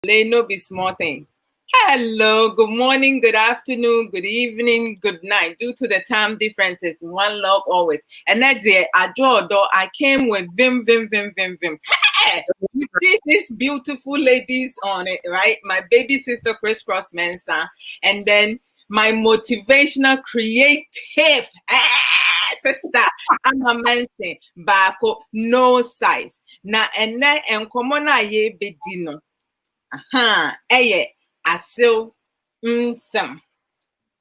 no be small thing. Hello, good morning, good afternoon, good evening, good night. Due to the time differences, one love always. And that day, Adwoa Odo, I came with vim. Hey, you see these beautiful ladies on it, right? My baby sister, Chriscross Mensah, and then my motivational creative sister, Ama Mensah, Bako, no size. Na and then and common ye bedino. Asew, Nsem,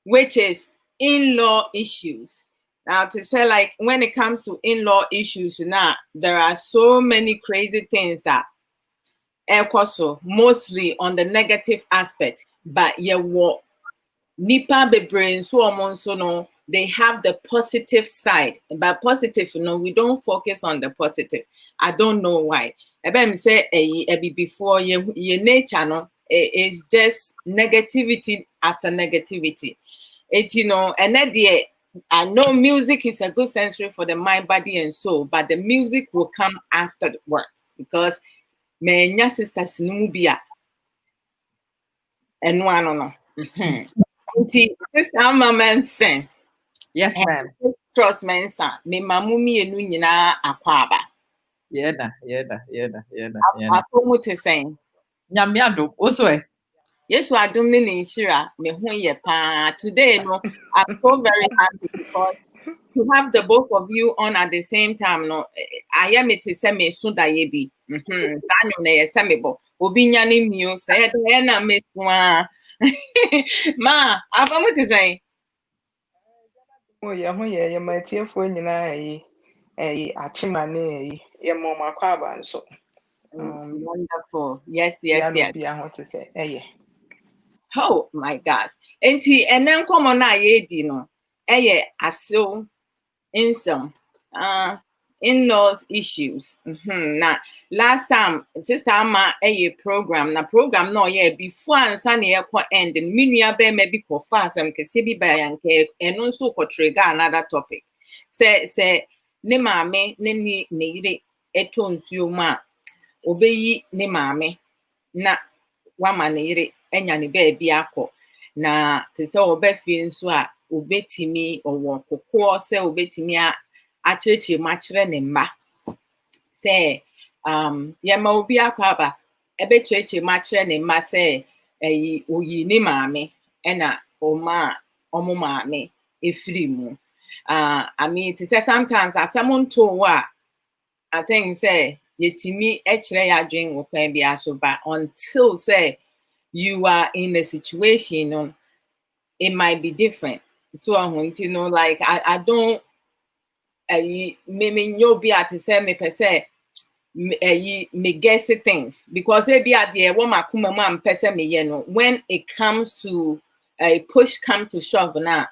which is in-law issues. Now, to say like when it comes to in-law issues, now there are so many crazy things that also mostly on the negative aspect, but what nipa bebrain so no, they have the positive side. But positive, we don't focus on the positive. I don't know why. I say before your nature no, it's just negativity after negativity. And then I know music is a good sensory for the mind, body, and soul, but the music will come afterwards because my sisters numubia and one no. Sister Ama Mensah. Yes, ma'am. Chriscross Mensah. Me mamu mienu nyina akwaba. Yeah. Akomu te saying. Nyame adom. Also, Yes, I don't need insurance. Me hunye pa. Today, no, I'm so very happy because to have the both of you on at the same time. No, I am it is me sunda yebi. Daniel ne se me bo. Obi nyane miu say de na me twa. Ma, akomu te saying. Oh, yeah, my tear for you, achimane, ye mama quaban so. Wonderful. Yes. Be I want to say, Oh my gosh. And then come on no. Asew Nsem. In-laws issues. Now last time sister Ama program no before ansa na end minua be maybe ko fa asem kese bi ba yanke eno nso ko trigger another topic. Say ne maame ne yire eto nsuo mu a obeyi ne maame na wama ne yire enya ne baabi akọ na te sɛ ɔbɛfie nso a obetimi ɔwɔ kokɔ sɛ obetimi akyerɛkyerɛ mu akyerɛ ne mma sɛ yɛma obi akɔ aba ɛbɛkyerɛkyerɛ mu akyerɛ ne mma sɛ oyi ne maame ɛna ɔmo maame efiri mu I mean te sɛ sometimes asɛm ntoo a I think sɛ yɛtumi ɛkyerɛ yɛadwen wɔ kwan bi aso but until say you are in a situation, it might be different. So like I don't maybe you'll be at to say me per se me guess things because they be at the woman kuma per se me when it comes to a push come to shove now,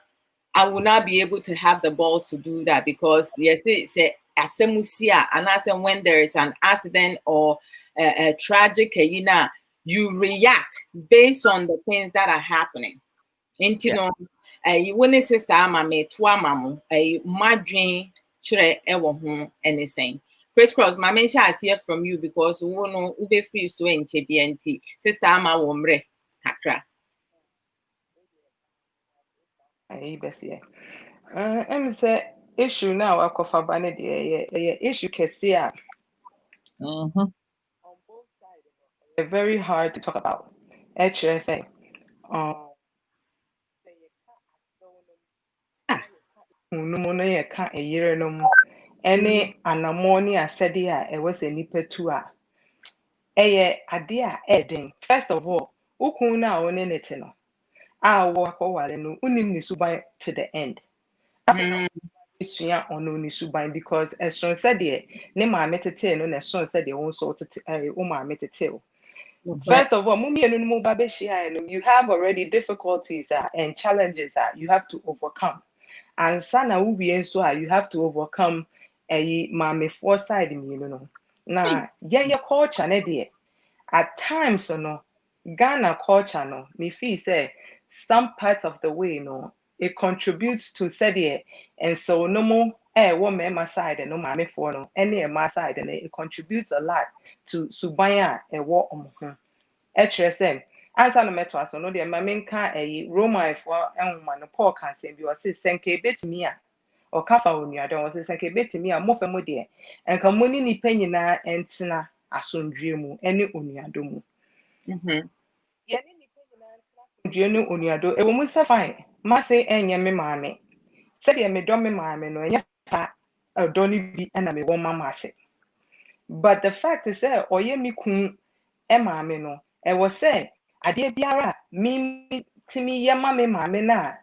I will not be able to have the balls to do that because yes, it's asemusia and I say when there is an accident or a tragic, you react based on the things that are happening. You wouldn't sister Ama me to Amamu, a madrin chere ewo ho anything. Chriscross, my mention I hear from you because we know ube free so in BNT. Sister Ama womre kakra. Bessie. Say issue now, I call for banner, issue can see on both sides. Very hard to talk about. Actually, say, no, can't a year no any anamoni a sedia, it was a nipper to a idea adding. First of all, Ukuna on anything. I walk over and unim subai to the end. Because as Sean said, ne ma metete no, as Sean said, they won't sort it. Metete. First of all, you have already difficulties and challenges that you have to overcome. And sana ubi so you have to overcome a mame foresight in Now, your culture, ne at times, no, Ghana culture, no, me feel say some parts of the way, it contributes to say and so no more woman my side and no mammy for no any my side and it contributes a lot to subaya a war HSM answer no meto aso no de ma menka Roman for enwoma no Paul can say bi o say senke betimi a o kafa onuadon o say senke betimi a mo fa mo de enka mo ni nipa nyina entena asomdwe mu ene onuadon mu ye ni nipa nyina entena asomdwe ne onuadon e wo mu say fine ma say enye me maame say de me do me maame no enye sa odoni bi na me wo mama ase. But the fact is that oye mi kun e maame no e was say ade biara mi timi ye ma me maame na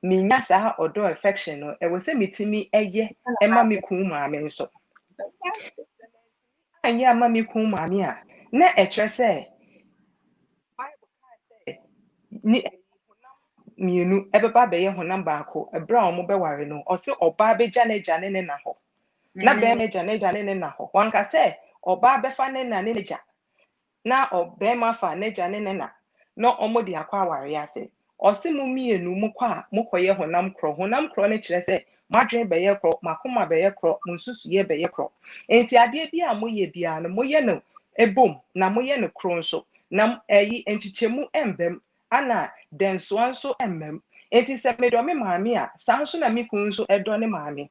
mi nya sa odo affection no e was say mi timi eye e ma mi kun maame nso anye ama mi kun maame a na e kire say Bible say ni mienu ebeba be ye honam baako ebra omo be ware no o se oba be jane ne na ho na be me jane ne na ho wanka say oba be fa ne na ne ja na obema fa ne jane ne na no omo di akwa aware ase o se mu mienu mu kwa mu koye honam kro ne kire say madwen be ye kro makoma be ye kro munsusu ye be ye kro enti ade bi a moye bia no moye no ebom na moye no kro nso na enchichemu embem ana denso anso emmem enti se me do me maame a sanso na me kun nso edo ne maame.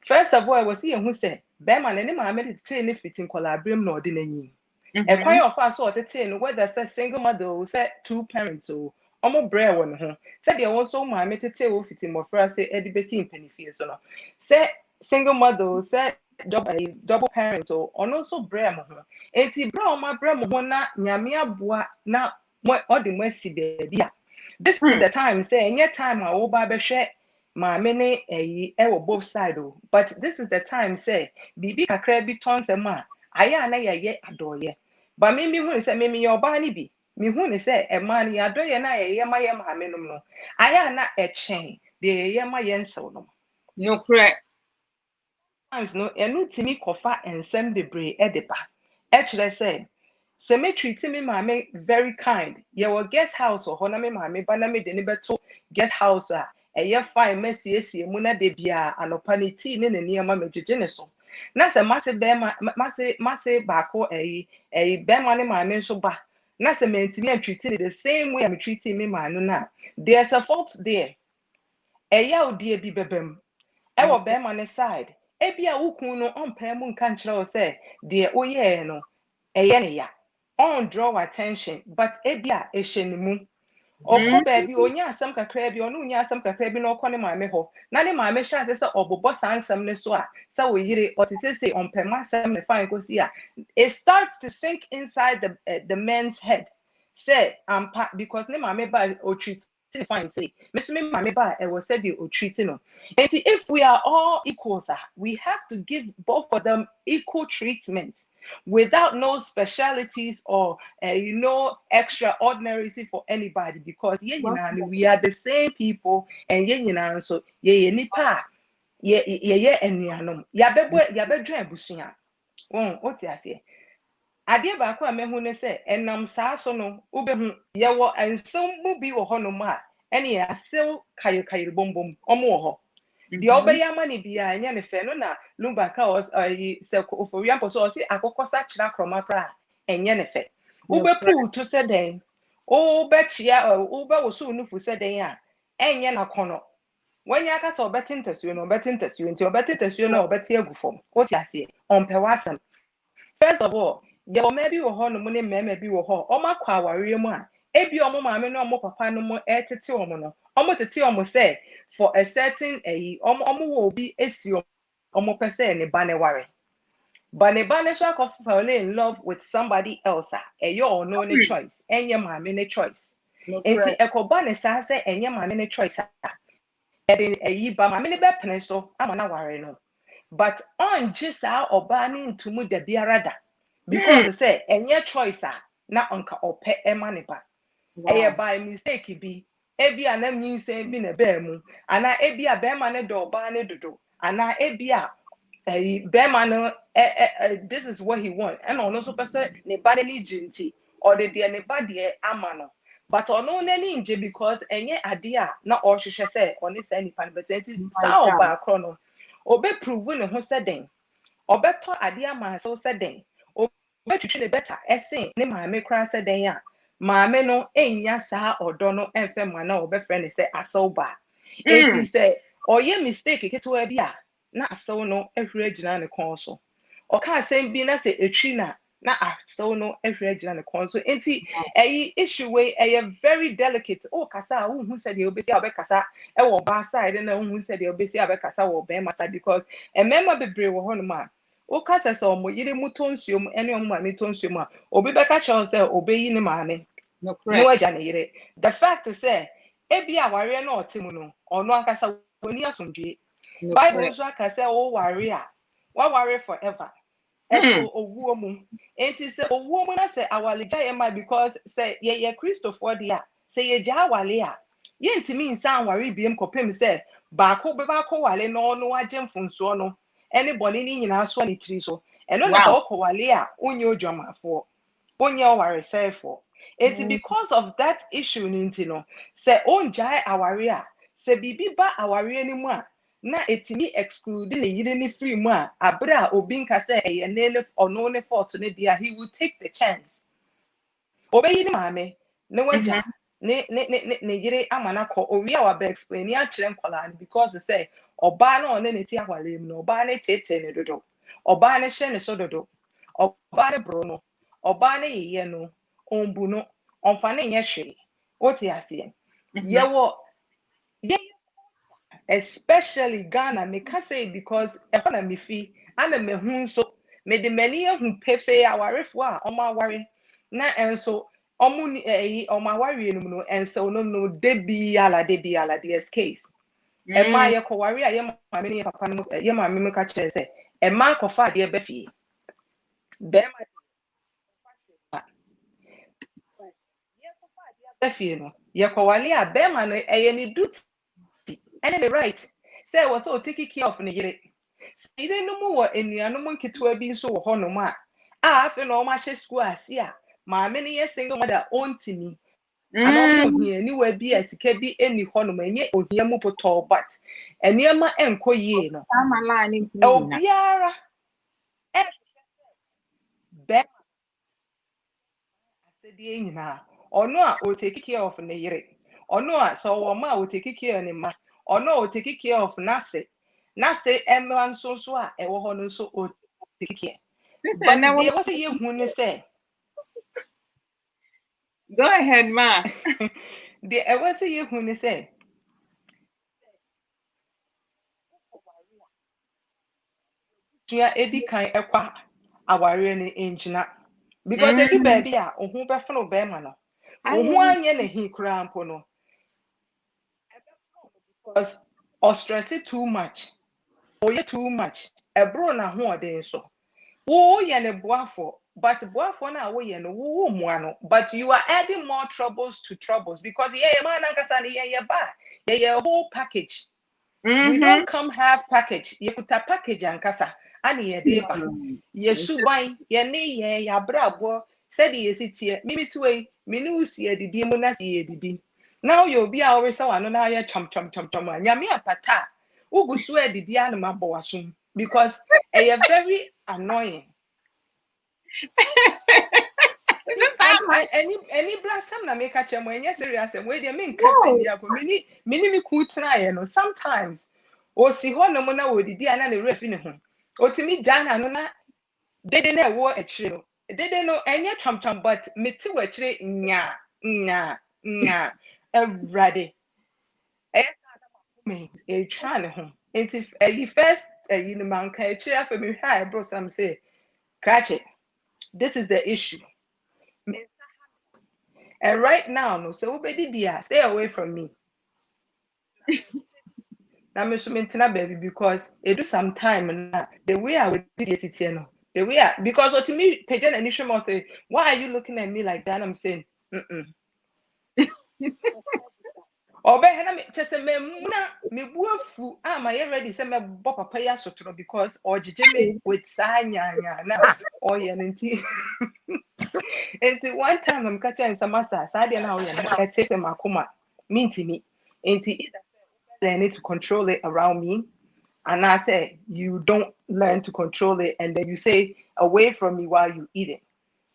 First of all, I was here who said, Beman and mamma did it fitting collaborating nor dinner. A quite of us saw the tin whether said single mother or said 2 parents or almost bread one home. Said there was so my tail fitting more first say Eddie Bessin penny fears or no. Said single mother said double parents or also bread. Eti brown my bread one nyamia boa na what or the mercy baby. This is the time saying yet time I will buy share. My many both side but this is the time say bibi kakra bi ton se ma aya na ye adoye but me hu say me your bani bi me hu say e ma ni adoye na ye ma ye ma me no aya na e chen de ye ma ye nsew no no correct times no enu timi kofa ensem bebre e de ba e kire say cemetery timi ma me very kind ye wo guest house or na me ma me ba na me de ne beto guest house a eye fine mesiesie mu na de bia anopa ne tea ne niema megege ne so na se mase be mase ba ko be ma ne ma me nso ba na se mentini antreat the same way I'm treating me ma no na there's a fault there eye odie bi bebem e wo be ma ne side e bia wukun no onpa mu nka nkyere o se de oye no eye ne ya on draw attention but e bia e hye mu okọ baby onya asem kakra bi onu onya asem kakra bi na okọ ne maame ho na ne maame hye ase se obobo sansem ne so a se wo yire otete on pemasem ne fine go see a it starts to sink inside the man's head say because ne maame ba o treat fine say me maame ba e was said o treat no and if we are all equals we have to give both of them equal treatment without no specialities or extraordinary for anybody because we are the same people and so nipa enuanom ya bedwan abusuya what you say ade ba ko amehu ne se enam saa so no ubehu ye wo ensem mu bi wo hono ma ene Asew kayo bombom omo wo ho the obey money be a ne fe no na lumbaka was se oforiampo so si akokosa kira kroma kra enye ne fe ube pu to se den ube chia ube wosu nufu se den a enye na kono wanya aka so betintesuo no betintesuo nti obetintesuo no obeti agufom o ti ase on pewasem first of all ye o maybe wo ho no mo ne mema bi wo ho o makwa aware mu a ebi omo maame no omo papa no mo etete omo no omo tete omo say for a certain omo wo bi esi omo pese ne ba ne ware but ne ba ne so fall in love with somebody else your no ne choice enye maame ne choice enti ekoba ne sa say enye maame ne choice ba maame ne be pene so ama na ware no but on just how oba ni ntumu da biara da because say enye choice na onka ope ema ne ba by mistake bi ebi a na nyinsen bi na be mu ana ebi a be ma ne do oba ne dodo ana ebi a be ma no this is what he want and ono so person ne ba ne jinti or the ne ba de ama no but ono ne ni nje because enye ade a na o hwehwe say oni say nipa ne betenti sa oba akro no obe prove ne ho say den obeto ade ama so say den obetwitwe ne better esen ne maame kra say den a maame no enya saa odo no emfe ma na obefre ne say Asew ba enti say oye mistake ketewa bi a na Asew no ehwere agina ne kon so oka asem bi na say etwi na Asew no ehwere agina ne kon so enti issue we very delicate o kasa wo hu say de obesi abekasa e wo ba side na wo hu say de obesi abekasa wo be masa because emema bebre wo hono ma o kasa say omo yire mu tonsuom ene omo ma me tonsuom a obi beka chaw say obeyi ne maame no waja ne yire the fact is say ebi aware na otemu no ono akasa woni asomdwe Bible so akasa o ware a wa ware forever eto owuo mu enti say owuo mu na say awaleja ye ma because say ye Christopher dia say ye ja wale a ye ntimi nsan ware biem kopem say baako be baako wale no no agye mfonso no anybody ni nyina so ne tiri so eno na say okowale a onye odwamafo onye oware sefo enti because of that issue ninti no say onjai aware a say bibi ba aware ni mu a na etimi exclude ne yire ni free mu a abra obi nka say eye ne ono ne fault ne dia he will take the chance obeyi ni maame ne waja ne yire amana ko owi a wa be explain ya kire nkola because say oba na one ne ti ahwale mu no oba ne tete ne dodo oba ne hye ne so dodo oba ne bro no oba ne yeye no ombu no onfa ne nye hwe oti ase yewo especially Ghana me ka say because e na me fi ana me hu so me de mani hu pefe awarefo a omo aware na enso omo ni omo aware no no enso no debi ala this case e ma ye ko ware a ye ma me ne papa no ye ma me ka kire say e ma ko fa de be fi be ma ye ko fa de be fi no ye ko wale a be ma no e ye ni duty and the right say was so take care of ne yire say no mu wo enuanom nketewa bi nso wo hono ma afi no ma hye school ase a maame ne ye single mother ontimi ana ohia ni wa bi asika bi eni hono ma enye ohia mu potol but enuama enkoyie no obiara be asedi nyina ono a o take care of ne yire ono a so wo ma o take care ne ma ono o take care of nase emma nso a ewo ho nso o take care but there was a ye hu say go ahead ma there was a ye hu say tia edi kan ekwa aware ne engina because edu baby a ohun be fun be ma no ohun anye ne hi kura mpo no because or stress it too much or you too much ebro na ho ode so wo ye ne boafo but boafo na wo ye no wo mu ano but you are adding more troubles to troubles because yeah man ankasa ne ye ba ye whole package we don't come half package ye kuta package ankasa ani ye de ba ye suban ye ne ye Abrabo said ye sitie mimi tuwe mini usi edidi mu na si edidi now you be our so ano na ye cham nyame apata ugusu edidi anu mabo wasum because they very annoying any blast time na make a chemo and serious and wait mean mini cool try no sometimes o si ho no mo na odidi ana na ref ne ho otimi jana no na dede na wo akire no dede no enye cham but meti wo akire nya everybody me e try ne ho enti you first you know man ka akire afa me hwa I brought some say catch it this is the issue. And right now, no, so stay away from me. Now, I'm maintain baby because it do some time now. The way I would be sitting, no, the way because what to me, Pajan and Nishima say, why are you looking at me like that? I'm saying, Or be na me just say me buafu am I ready say me bop papa ya sotro because or jeje me with sanya na or ye nti enti one time I'm catching some massa sadia na o ye no e tete makoma mintimi enti they need to control it around me and I say you don't learn to control it and then you say away from me while you eat it.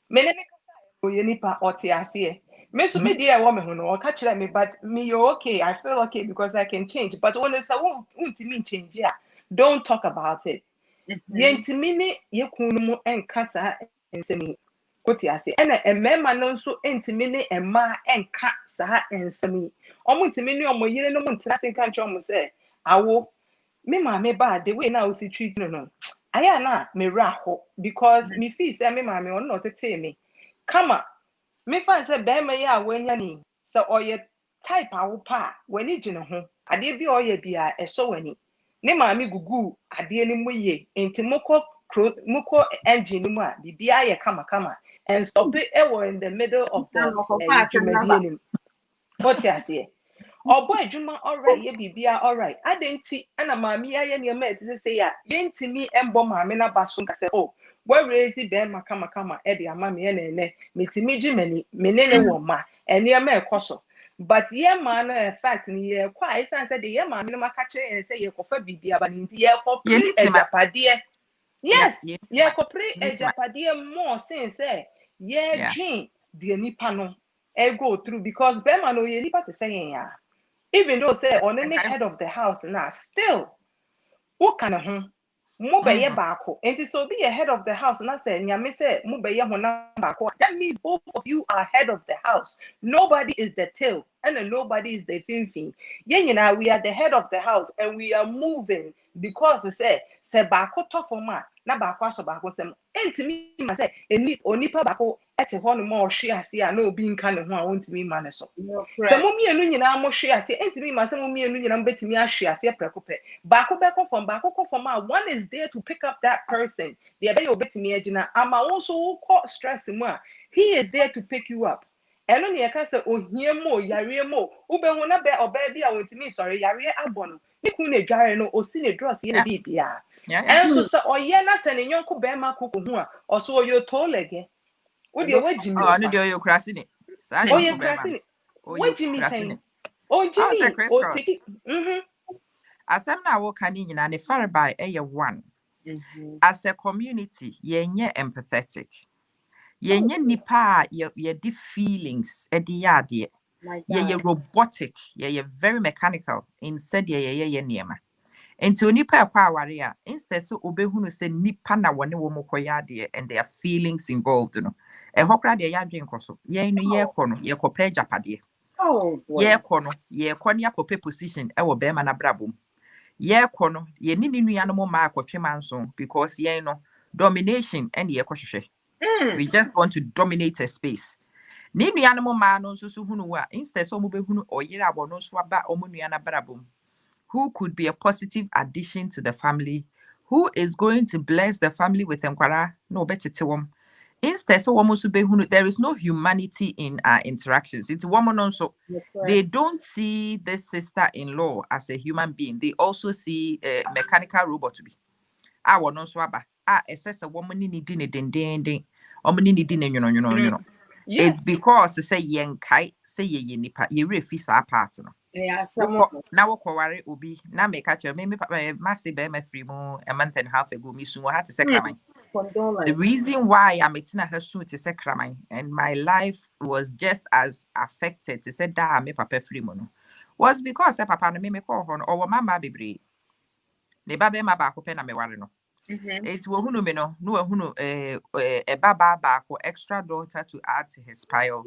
Me ne me kasa o ye nipa otiase Me so me dear woman who no catch me, but me you're okay. I feel okay because I can change. But when it's a won't mean change, yeah. Don't talk about it. Yentimini ye kunumu en kasa ensemi. Koti ase. Ena emema no nso entimini ema enka sa ensemi. Omo ntimini omo yire no mo ntina tinka ncho mo say awo me ma me ba the way na o si treat no. Aya na me raho because me feel say me ma me on no tete me. Kama me fan say be ma ya wanya ni. So oye type awo pa wani gine ho. Ade bi oye bia eso wani. Ne maami gugu ade ni mu ye enti moko engine mu a bibia ye kama and stop it in the middle of the jumadi ni what you say obo adwuma alright ye bibia alright adenti ana maami ya ye ne ma eti say ya ye ntimi embo maami na baso nka say oh we raise be ma kama e de ama me ne ne metimi gimani menene wo ma ene ma ekoso. But yeah, man, fact, yeah, quite sense that the man, no catch and say, you could be about India for pre a japadia. Yes, yeah, could pre a japadia more since, say, yeah, dream, the nipano, go through because Bemano, you need to say, yeah, even though say on any head of the house now, still, what kind of Mubeye bako. And so be a head of the house. And I said, Nyame say, Mubeye bako. That means both of you are head of the house. Nobody is the tail, and then nobody is the fin. Yeah, we are the head of the house, and we are moving because it say bako tofoma. Na bako so bako sem. Enti me say, onipa bako ete ho no mo hwe ase a na obi nka ne ho a wontimi ma ne so. Se mo mienu nyina mo hwe ase, enti me ma se mo mienu nyina mbetimi ahwe ase prekope. Bako from one is there to pick up that person. The other obetimi agina ama also call stress mu a he is there to pick you up. And only a case ohie mo yare mo ube ho na be oba bia wontimi sorry yare abono. Ni ku ne dware no osi ne dross ye na bibia. And so oye na se ne nyonko be ma koko ho a oso oyo to lege. Wo de wajimi oh no de oyo krasi ni sa ne oye krasi ni wajimi sen o jimi o take asem na wo kan nyina ne far by one as a community yenye empathetic yenye nipa ye deep feelings e de yade ye robotic ye very mechanical in said ye niema enti nipa kwa aware a instead so obehunu se nipa na wone wo mokoyade and their feelings involved no e hokra de yadwen koso ye no ye kono ye kopa japade ye kono ye kono yakopa position e wo be ma na brabom ye kono ye ni nua no ma akotwe manso because ye no domination and ye kohwehwe we just want to dominate a space ni nua no ma no so hunu wa instead so mo behunu oyire abono so aba omo nua na brabom who could be a positive addition to the family, who is going to bless the family with enkwara no better instead so there is no humanity in our interactions. It's woman also they don't see this sister-in-law as a human being. They also see a mechanical robot to be no swaba assess a woman in the it's because to say yen kai say ye nipa ye refi sa part no now worry obi na me catch me massive be free mo a month and a half ago me soon had to say cramine. The reason why I'm eating her soon to say cramine and my life was just as affected to say da me papa free mono was because papa no me call hon or mama bebre ne babe ma ba ko pe na me ware no. It's wahunu me no wahunu a baba baako extra daughter to add to his pile.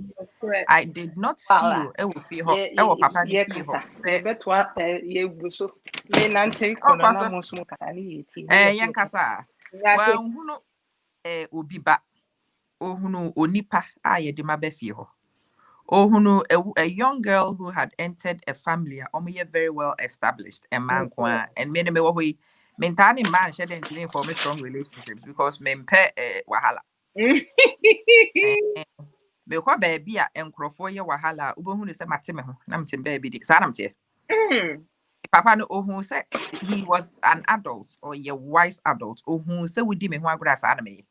I did not feel it will feel her papa feel her. Say betwa ye buso me nante kono na mo so kasa ni yeti. Yan kasa. Well hunu obi ba ohunu onipa a ye de mabe fie ho. Ohunu a young girl who had entered a family very well established and man kwa and me me wo mentani man she didn't need for me strong relationships because me mpe wahala me kwa baby a enkrofo ye wahala ubohunu se mate me ho na mte baby di sa na mte papa no ohun say he was an adult or a wise adult ohun say we di me ho agura sa na me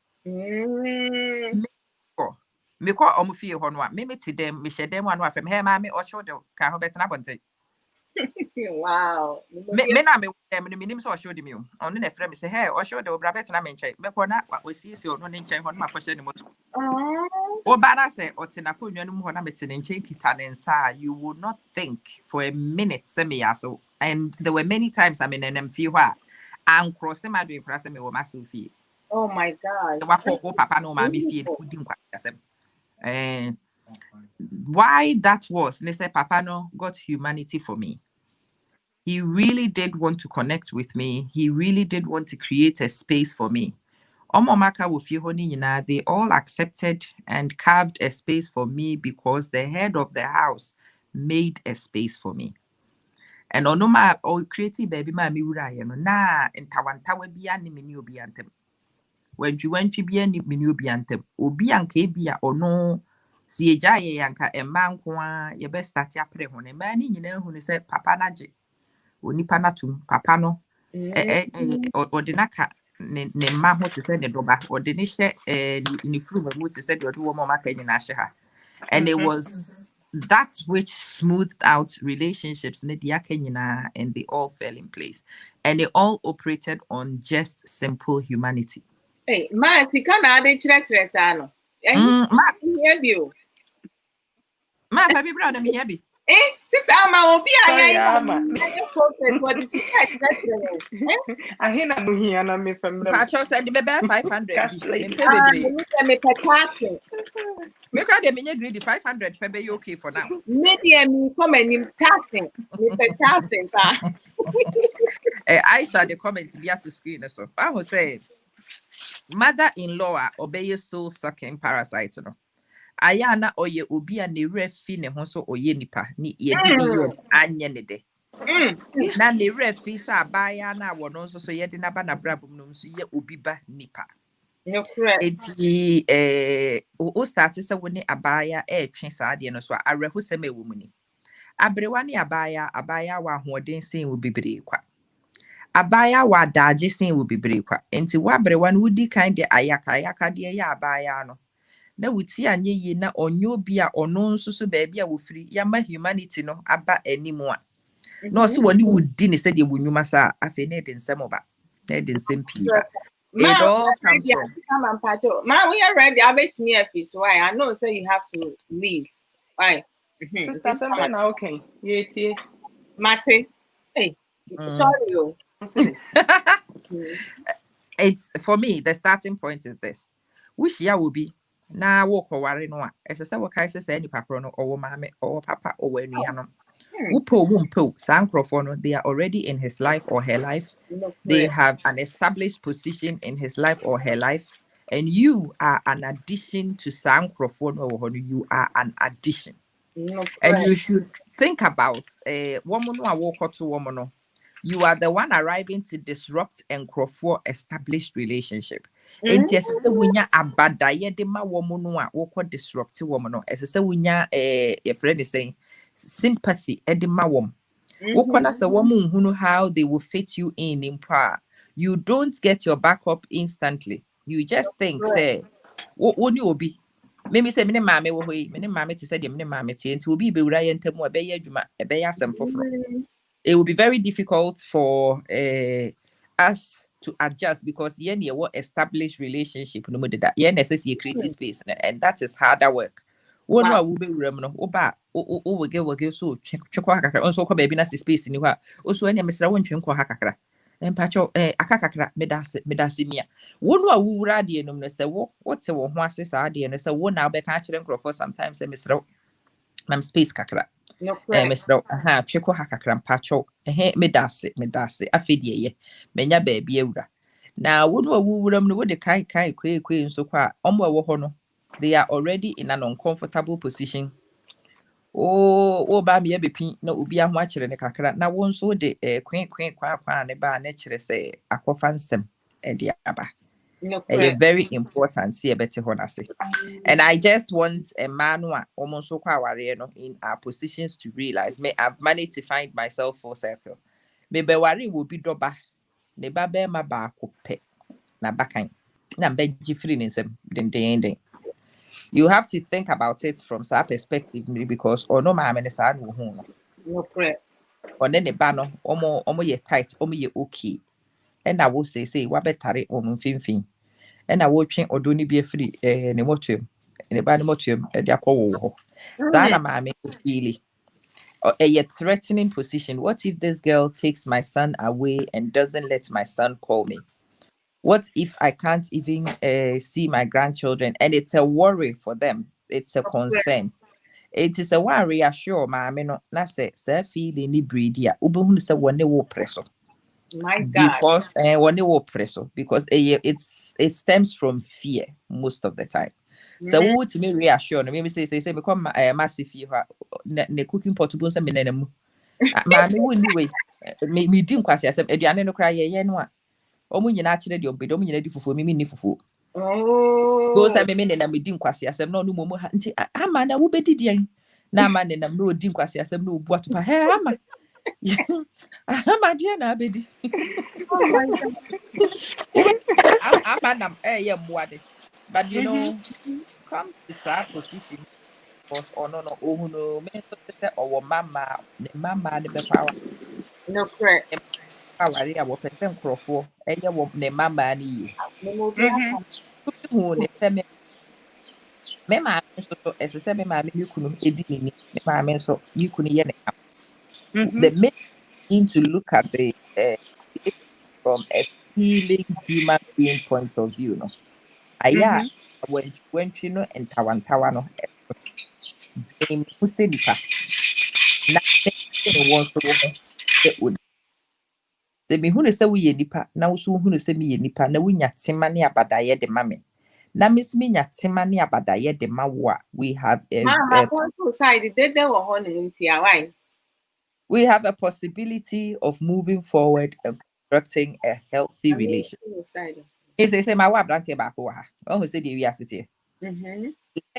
me kwa omo fie ho no a me meti dem me hye dem anu afem he ma me o show de ka ho betena bonte. Wow. Me na me minim so show de me on na frame say hey o show de obra betena me nche me ko na we see no ne nche ho na ma kwese ni moto Obana say otina ko nwa no ho na mete ne nche kita ne nsa, you would not think for a minute say me aso. And there were many times I mean and feel what and cross my do cross me wo maso fie. Oh my gosh. Wa ko papa no ma me fie udi nkwa asem. Why that was, they say Papa no got humanity for me. He really did want to connect with me. He really did want to create a space for me. Omomaka Wofihoni, they all accepted and carved a space for me because the head of the house made a space for me. And onoma or creative baby ma mi wura ye no na ntawantawa bia ne meni obi antem. When you went to be any meni obi antem, obi anka bia ono si eja ye yanka emma nko a ye be start apre ho ne ma ni nyina hu ne se papa na je onipa na tum papa no ordinaka ne ma ho te se ne doba ordini hye ni furu mu te se de odo wo mama ka nyina hye ha. And it was that which smoothed out relationships and they all fell in place. And they all operated on just simple humanity. Hey, ma, si kana ade chire sa no. Ma, Fabi brother me here be. Sister Ama obi aya Ama. I hear na muhia na me from them. Pacho said the bebe 500 me petasse. Me cry dem me greedy 500 pebe you okay for now. Maybe me come and tassing. Me petasse pa. Ayisha the comments be to screen so. I will say mother-in-law obey soul sucking parasite no. Ayana oye obi a ne refi ne ho so oye nipa ni ye didi ye anye ne de. Na ne refi sa abaya na wono so ye de na ba na brabum no so ye obi ba nipa. No correct. Eti o start se woni abaya twe sa de no so arehu se me wo mu ni. Abrewa ni abaya wa hoden sin wo bibire kwa. Abaya wa daje sin wo bibire kwa. Enti wa abrewa no wudi kan de ayaka de ya abaya no. Na wuti anye yi na onyo bi a ono nso so ba bia wo firi yama humanity no aba animu a na so woni wudi ne se de wonwuma sa afi na de nsem ba na de nsem pi ba it all comes from ma we are ready abet me afi so why I know say you have to leave why Sister Samba na okay yetie Mate hey sorry yo it's for me the starting point is this wish ya will be na wo kware no a esese wo kai se ni papa no owo mame owo papa owo anua no upo wumpo sankrofo no they are already in his life or her life. They have an established position in his life or her life, and you are an addition to sankrofo no. You are an addition, and you should think about woman no walk to woman no. You are the one arriving to disrupt and for established relationship. And yes, se wunya abada ye de ma woman no a woko disrupt woman no. As se wunya your friend is saying sympathy e de ma wom. Woko na se woman who know how they will fit you in power. You don't get your backup instantly. You just think say woni obi Mimi say mene mame wo hoyi mene mame ti say de mene mame ti enti obi be wura ye ntemu e be ye adwuma e be ya asem foforo. It will be very difficult for us to adjust because yen ye what established relationship no more that yen necessary create space and that is harder work. One wa will be room no oba o we get so chekwa kakra on so ko baby na space ni hwa o so enya mesra won twenko ha kakra empacho aka kakra medase mia one wa wura de enum no se wo wote wo ho ase sa de no se wo na be ka kire nkrofo sometimes se mesra mam space kakra. No correct. Mesro cheko hakakra mpacho medase afedie ye menya baabi awura na wonu awuwuram no wo de kai kwe nso kwa omo ewo ho no they are already in an uncomfortable position ba me bepi na obi aho akire ne kakra na wo nso de kwen kwa ne ba na kire se akofa nsem e de aba. Very important see better honase. And I just want a man almost so in our positions to realize I've managed to find myself full circle. Maybe worry will be doba. Neba be ma ba pe na bakan. Na beji free nsem you have to think about it from that perspective because no ma me sa no hu no. No correct. On ne ba no omo ye tight omo ye okay. And I will say wa betare finfin. And I watching Odoni be free ne watching ne ba no motuam e de akọ wo. That na maame feeling. A threatening position. What if this girl takes my son away and doesn't let my son call me? What if I can't even see my grandchildren? And it's a worry for them. It's a concern. It is a one reassure maame no na say feeling ni breed ya ubehunu say one wo preso. My God. Because one wo preso because it stems from fear most of the time. So what to me reassure no me say become massive fear ne cooking pot bu say me nanamu. Maame woni we me di nkwase asem aduane no kra ye no a omu nyina akire de obedo omu nyina di fufu mi ni fufu. Oh. Go say me na me di nkwase asem no no momu nti ama na wo bedi dian na ama na no odi nkwase asem no obu atopa he ama ama dia na bedi. Oh my God. Ama na ye muade. But you know come to that position was or no ohunu me so say owo mama ne be kwa No correct. awari a wo person krofo eye wo ne mama ni yi. Who ne say me maame so ese say me maame mi kunu edi ni me maame so mi kunu ye ne kam. The main thing to look at the from a healing human being point of view no. Aya when you know and tawantawa no dream who say nipa na me won so wo ho se me hu ne se wo ye nipa na wo so hu ne se me ye nipa na wo nya tema ne abadaye de mame na miss me nya tema ne abadaye de mawo we have Mama, side did they were honey into your wife. we have a possibility of moving forward and constructing a healthy relationship. Say my wife don't back wa ha. Oh say the we are sitting.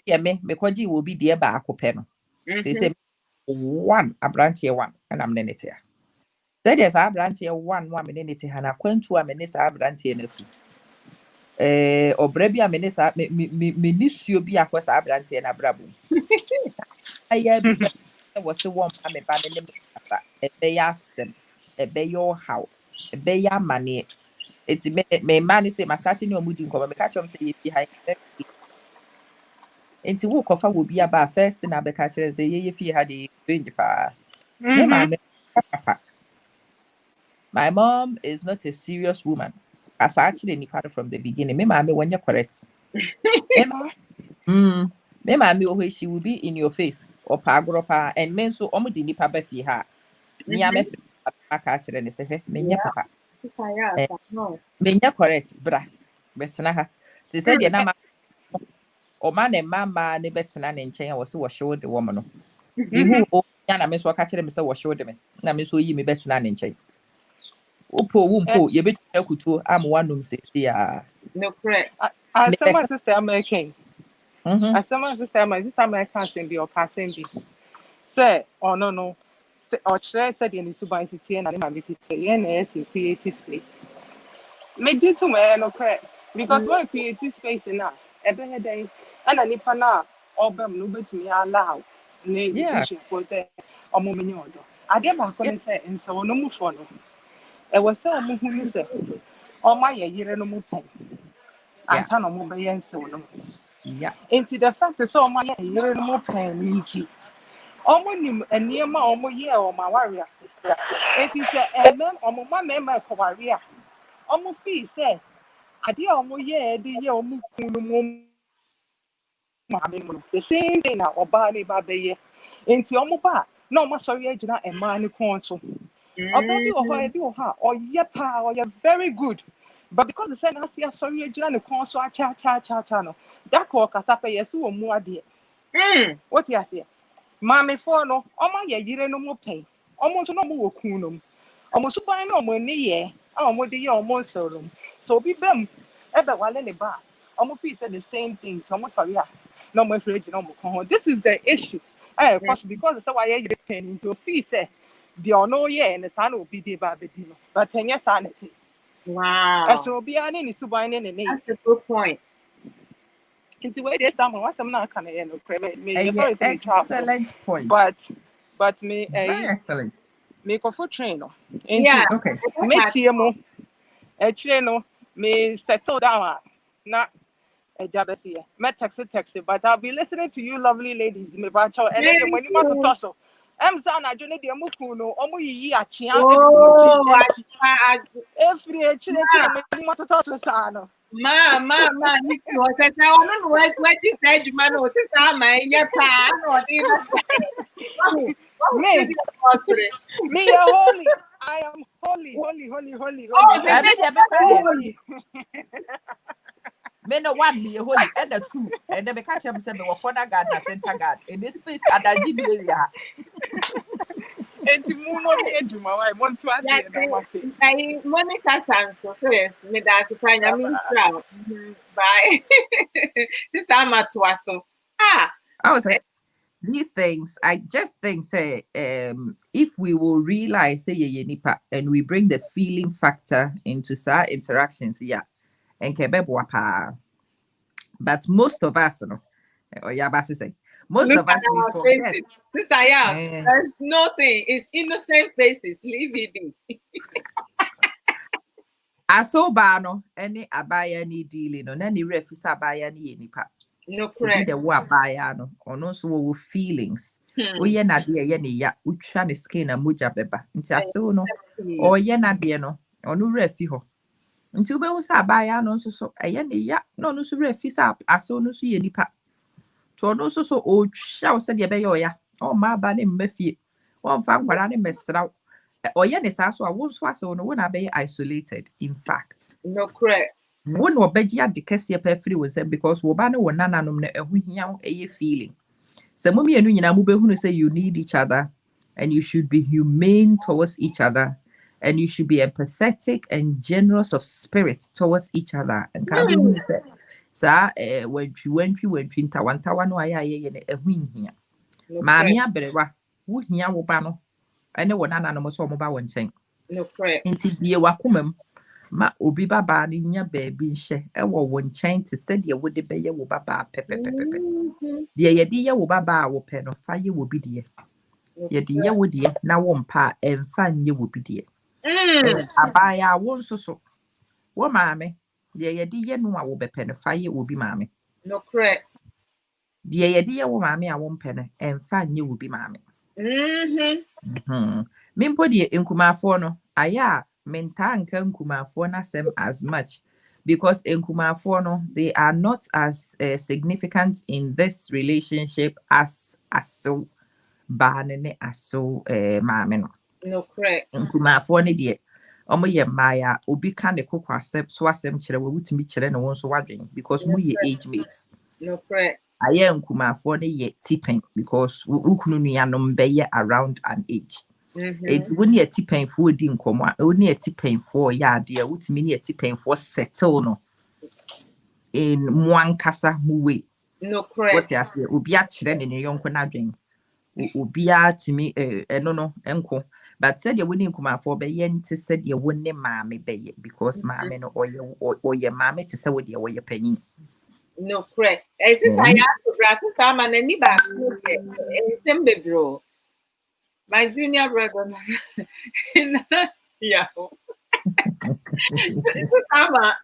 Yeah me kwaji will be there back pen. Say one abrantie one and I'm nenete. Say there's abrantie one minute hana kwantu a minute abrantie na tu. Obra bi a minute me nisuo bi akwasa abrantie na Abrabo. Aya bi was the one me ba ne me papa. Ebe ya asem. Ebe yo how. Ebe ya mane. It's me man say my starting no mudi nko me catch am say ye behind enti wo kofa wo bi aba first na be catch say ye fie ha de strange pa me mama papa. My mom is not a serious woman as actually ni part from the beginning me mama when you correct me me mama oh she will be in your face or pa agoropa and men so omo de nipa ba fie ha me am fe catch ne say me nya papa me nya correct bra betena ha they said ya na o ma ne mama ne betena ne nchen a wo se wo hyew de wo mo no me hu o ya na me so ka kire me se wo hyew de me na me so yi me betena ne nchen opo wo mpo ye betena kutuo am wanum se ya no correct some sister American some sister American send be or passing be say oh no or chere said in the suban city na me city ye na create space me do to me no correct because when create space na ebe he dey ana nipa na obam no betumi allow na education for say omo menye odo ade ba ko ne say nso no mu fo no e wo say omo hu ni say omo ye yire no mu pen ansa no mo be ye nso no enti the fact is omo ye yire no mu pen nti omo nim eniema omo ye omo aware ase enti say emem omo ma me ko ware a omo feel say ade omo ye de ye omo kunu mo the same thing na oba ni ba beye enti omo ba na omo sori agina ema ni kon so oba bi o ho e bi o ha o ye pa o ye very good but because the say na see sori agina ni kon so cha no that call kasa pe yes wo mu ade what you say mama for no omo ye yire no mo pen omo so no mo wo kun no omo so ban no omo ni ye a omo de ye omo nsorum so bi bem ebe wale ne ba omo feel say the same thing so omo sorry no more free no more. This is the issue. Because the why you pen into fee say the no yeah and the son will be the baby. But 10 years sanity. Wow. As will be an in subine in the That's a good point. Into where there's someone was not kind of me sorry to excellent point. But me very excellent. Make a foot trainer. Yeah. Okay. Me TMO. Actually no me settle down. Now Jabesi. Me text, but I'll be listening to you, lovely ladies. Me bacho, and then Me when you want to too. toss. Sana journey the mukuno, omu yi achia Oh, every me want to toss sana. Ma, me too. I said, I don't know what you said, you man, what is that, man? Yeah, pa, no, Me are holy. I am holy. Oh, I mean, Holy. me no one be a holy, and the two, and then catch him say me wa corner guard na center guard in this space at the G area. And to moon on the edge, my wife want to ask you. I Monica Sanso first, me that to find a mean crowd. Bye. This I'm at Wasso. Ah, I was like, these things, I just think, say, if we will realize, say, nipa, and we bring the feeling factor into our interactions, yeah, and kebebo pa. But most of us, no, or yeah, say, most look of us at we our forget. faces. Sister, yeah, there's nothing. It's innocent faces. Leave it be. Aso ba no, any abaya ni dealing no, any refis abaya ni nipa. No Be correct. the wa abaya no, or no so wo feelings. O ye na de ye ni ya, utwa ne skin na muja beba. Nti aso no, o ye na de no, onu refi ho. Nti ube wo sa abaya no so eye ni ya, no no so refi sa aso no so ye nipa. To no so o twa wo se de be yo ya. O ma ba ne mmafie. Wo mfa nkwara ne mesra. O ye ne sa so a wo so aso no wo na be isolated. In fact, no correct. When obeji adikesi pe free we say because wo ba ne wo nananom na ehu hia eye feeling. So mummy enu nyina mu behunu say you need each other and you should be humane towards each other and you should be empathetic and generous of spirit towards each other. And ka behunu say sa wentwi ntawantawa no ayaye ne ehu hia. Maami abrewa wo hia wo ba no ene wo nananom so mo ba wo nchen. No correct. Nti bie wakomam ma obi baba ni nya baabi nhye ewo wo nchen te se de wo de beye wo baba pepepepe de ye de ye wo baba wo pe no fa ye wo bi de ye de ye wo de na wo mpa emfa nye wo bi de abaya wo nsoso wo maame de ye de ye no a wo be pe no fa ye wo bi maame No correct. de ye de ye wo maame a wo mpe no emfa nye wo bi maame mimpo de nkumafo no aya menta nka nkumafo na sem as much because nkumafo no they are not as significant in this relationship as Asew baane ne Asew maame no. No correct. Nkumafo ne de omo ye maya obi ka ne kokwa asem so asem kire we wutimi kire ne won so wadwen because mu ye age mates. No correct. Aye nkumafo ne ye tipen because ukunu nuanom be ye around an age. It's when you tipen for di nkomo only a tipen for ya de wutimi ne tipen for settle no in mwankasa muwe. No correct. What you say obi a kire ne yonko na dwen obi a timi no enko but said you woni nkumafo be ye nti said you woni maame be ye because maame no oye maame ti se wo de wo ye panyin. No correct. Sister Yaa Foda Attobrah Ama na ni ba Nsem bebro. My junior brother. Yeah.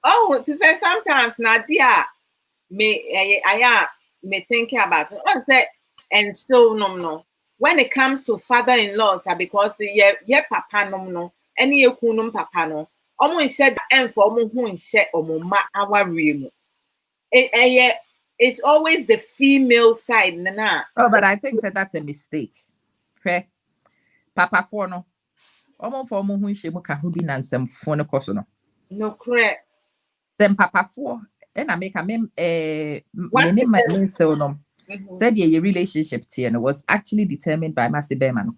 Oh, to say sometimes Nadia me thinking about it. I said, and so no. When it comes to father-in-laws, because ye papa no, any ye kunum papa no, almost said and for who said ma our real. It's always the female side, nana. Oh, but I think that's a mistake. Okay. Papa for no. Omo for mo hu nhye mu ka ho bi na nsem fo no koso no. No correct. Sem papa for and I make a me my so no. Said your relationship tier was actually determined by Massey Berman.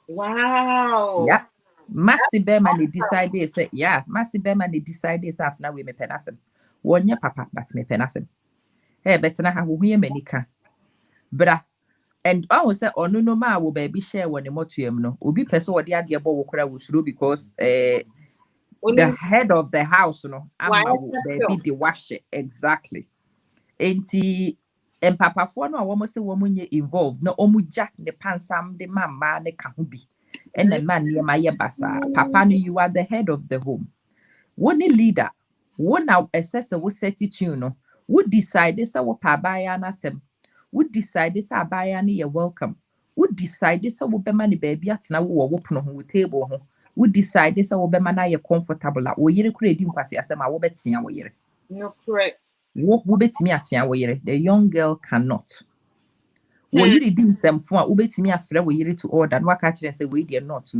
Wow. Yeah. Massey Berman decided say yeah, Massey Berman decided say after we me penasem. One ya papa but me penasem. Hey, better na ha wo hu manika. Bra. And I was say oh no ma wo baby share when the motuem no. Obi person wo de ade bo wo kra wo suro because the head of the house no ama wo baby de wash it exactly. Enti and papa for no wo say wo munye involved no omuja ne pansam de mama ne ka ho bi. And the man near my basa. Papa no you are the head of the home. One leader. One now assessor will set it you no. Would decide this our pabaya na sem. Would decide this abaya ni you're welcome. Would decide this our bema ni baby at na wo open on table ho. Would decide this our bema na you're comfortable la. Wo yere kure di nkwasi asem a wo betia wo yere. No correct. Wo betimi atia wo yere. The young girl cannot. Wo yere di nsem fo a wo betimi afre wo yere to order. No aka kire say we dey not.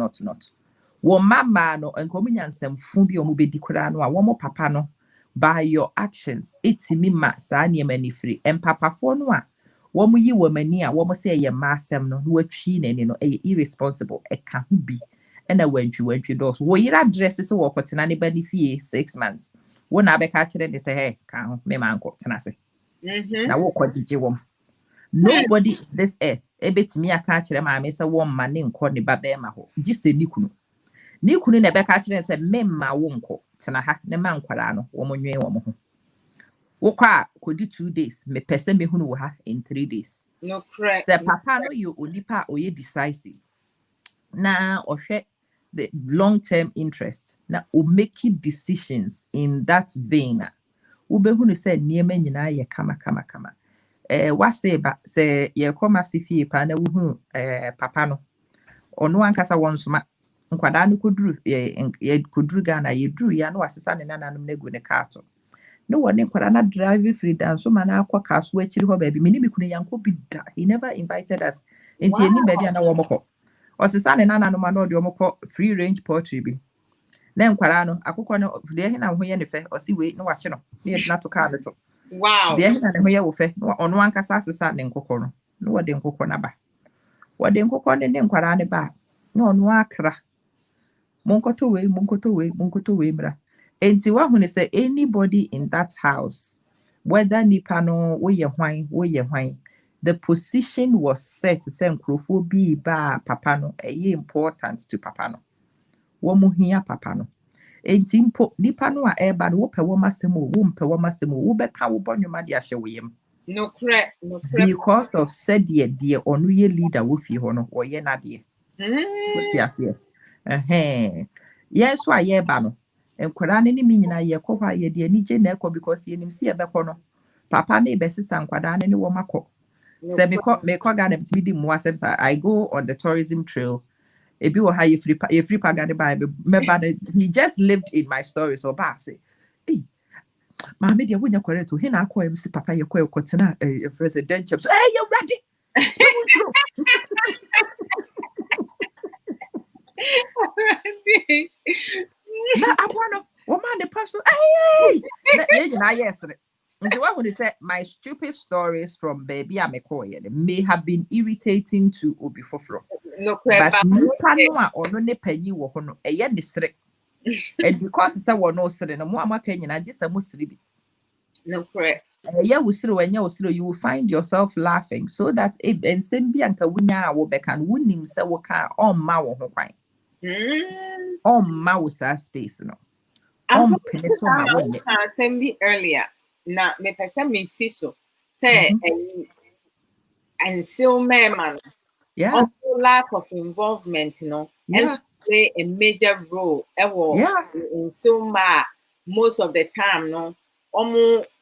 Wo mama no enkomu nyansem fu bi o mu bedi kura no a wo mo papa no by your actions etimi ma sa niema ni free empapafo no a wo mu yi wo mani a wo mo say ye masem no watwi nani no irresponsible e ka hu bi na wantwi dos wo yira address so wo kwotena ne ba ni fie 6 months wo na be ka kire ne say hey ka ho me man ko tena se na wo kwagige wo nobody in this earth ebetimi aka kire ma me say wo ma ne nko ne ba be ma ho gise ni kunu ne be ka kire say memma wo nko tena ha ne man kwara no wo monwe wo mo ho wo kwa kodi 2 days me pese me hunu wo ha in 3 days no correct the papa no you onipa oye decisive na ohwe the long term interest na o making decisions in that vein wo be hunu say niema nyina ye kama wase ba say ye koma sifie pa na wo hunu papa no ono ankasa wonsoma nkwada no koduru ye koduru Ghana ye duru ya no asesa ne nananom na gu ne kaato no one nkwada na drive free dan so mana akwa kaso akiri ho baby mini mikunu yanko bi da he never invited us enti eni baby na wo moko osesa ne nananom na odi omoko free range poultry bi na nkwada no akokọ no de he na ho ye ne fe osi we no wache no ne na to kaa to wow de he na ne ho ye wo fe no ono ankasa asesa ne nkokọ no wode nkokọ na ba wode nkokọ ne nkwada ne ba no ono akra Monkoto we mra. Enti wa hune say anybody in that house, whether nipano wo ye hwan, the position was set to say nkrofo bi ba papa no important to papa no. Wo mu hia papa no. Enti mpo nipa no a eba no wo pe wo masemo, wo mpe wo masemo, wo beka wo bonwoma de ahye wo yem. No correct. Because of said ye onu ye leader wo fi ho no wo ye na de. Yes. Yes, why ye bano. And Quran any meaning I ye copa ye dear nije neko because ye nim see a becono. Papa ne bessis and Quadan any womako. Say me call I go on the tourism trail. A be how you free pagani by me he just lived in my story so say, hey, my media win correct to him. I call him see papa your quail cotena a presidential. Hey, you're ready. Na abano woman the person hey yes nti wa when say my stupid stories from baby amekoye may have been irritating to obi foforo no but nipa no a ono ne panyi wo ho no eye ne sere and because say wo no sere no mo amaka nyina gisa mo sere bi no correct yeah we sere when you will find yourself laughing so that if ensem bi anka wunya a wo beka no wunim say wo ka on ma wo ho kwan ma space no assembly earlier na me person me see so say and still man also lack of involvement and play a major role in so most of the time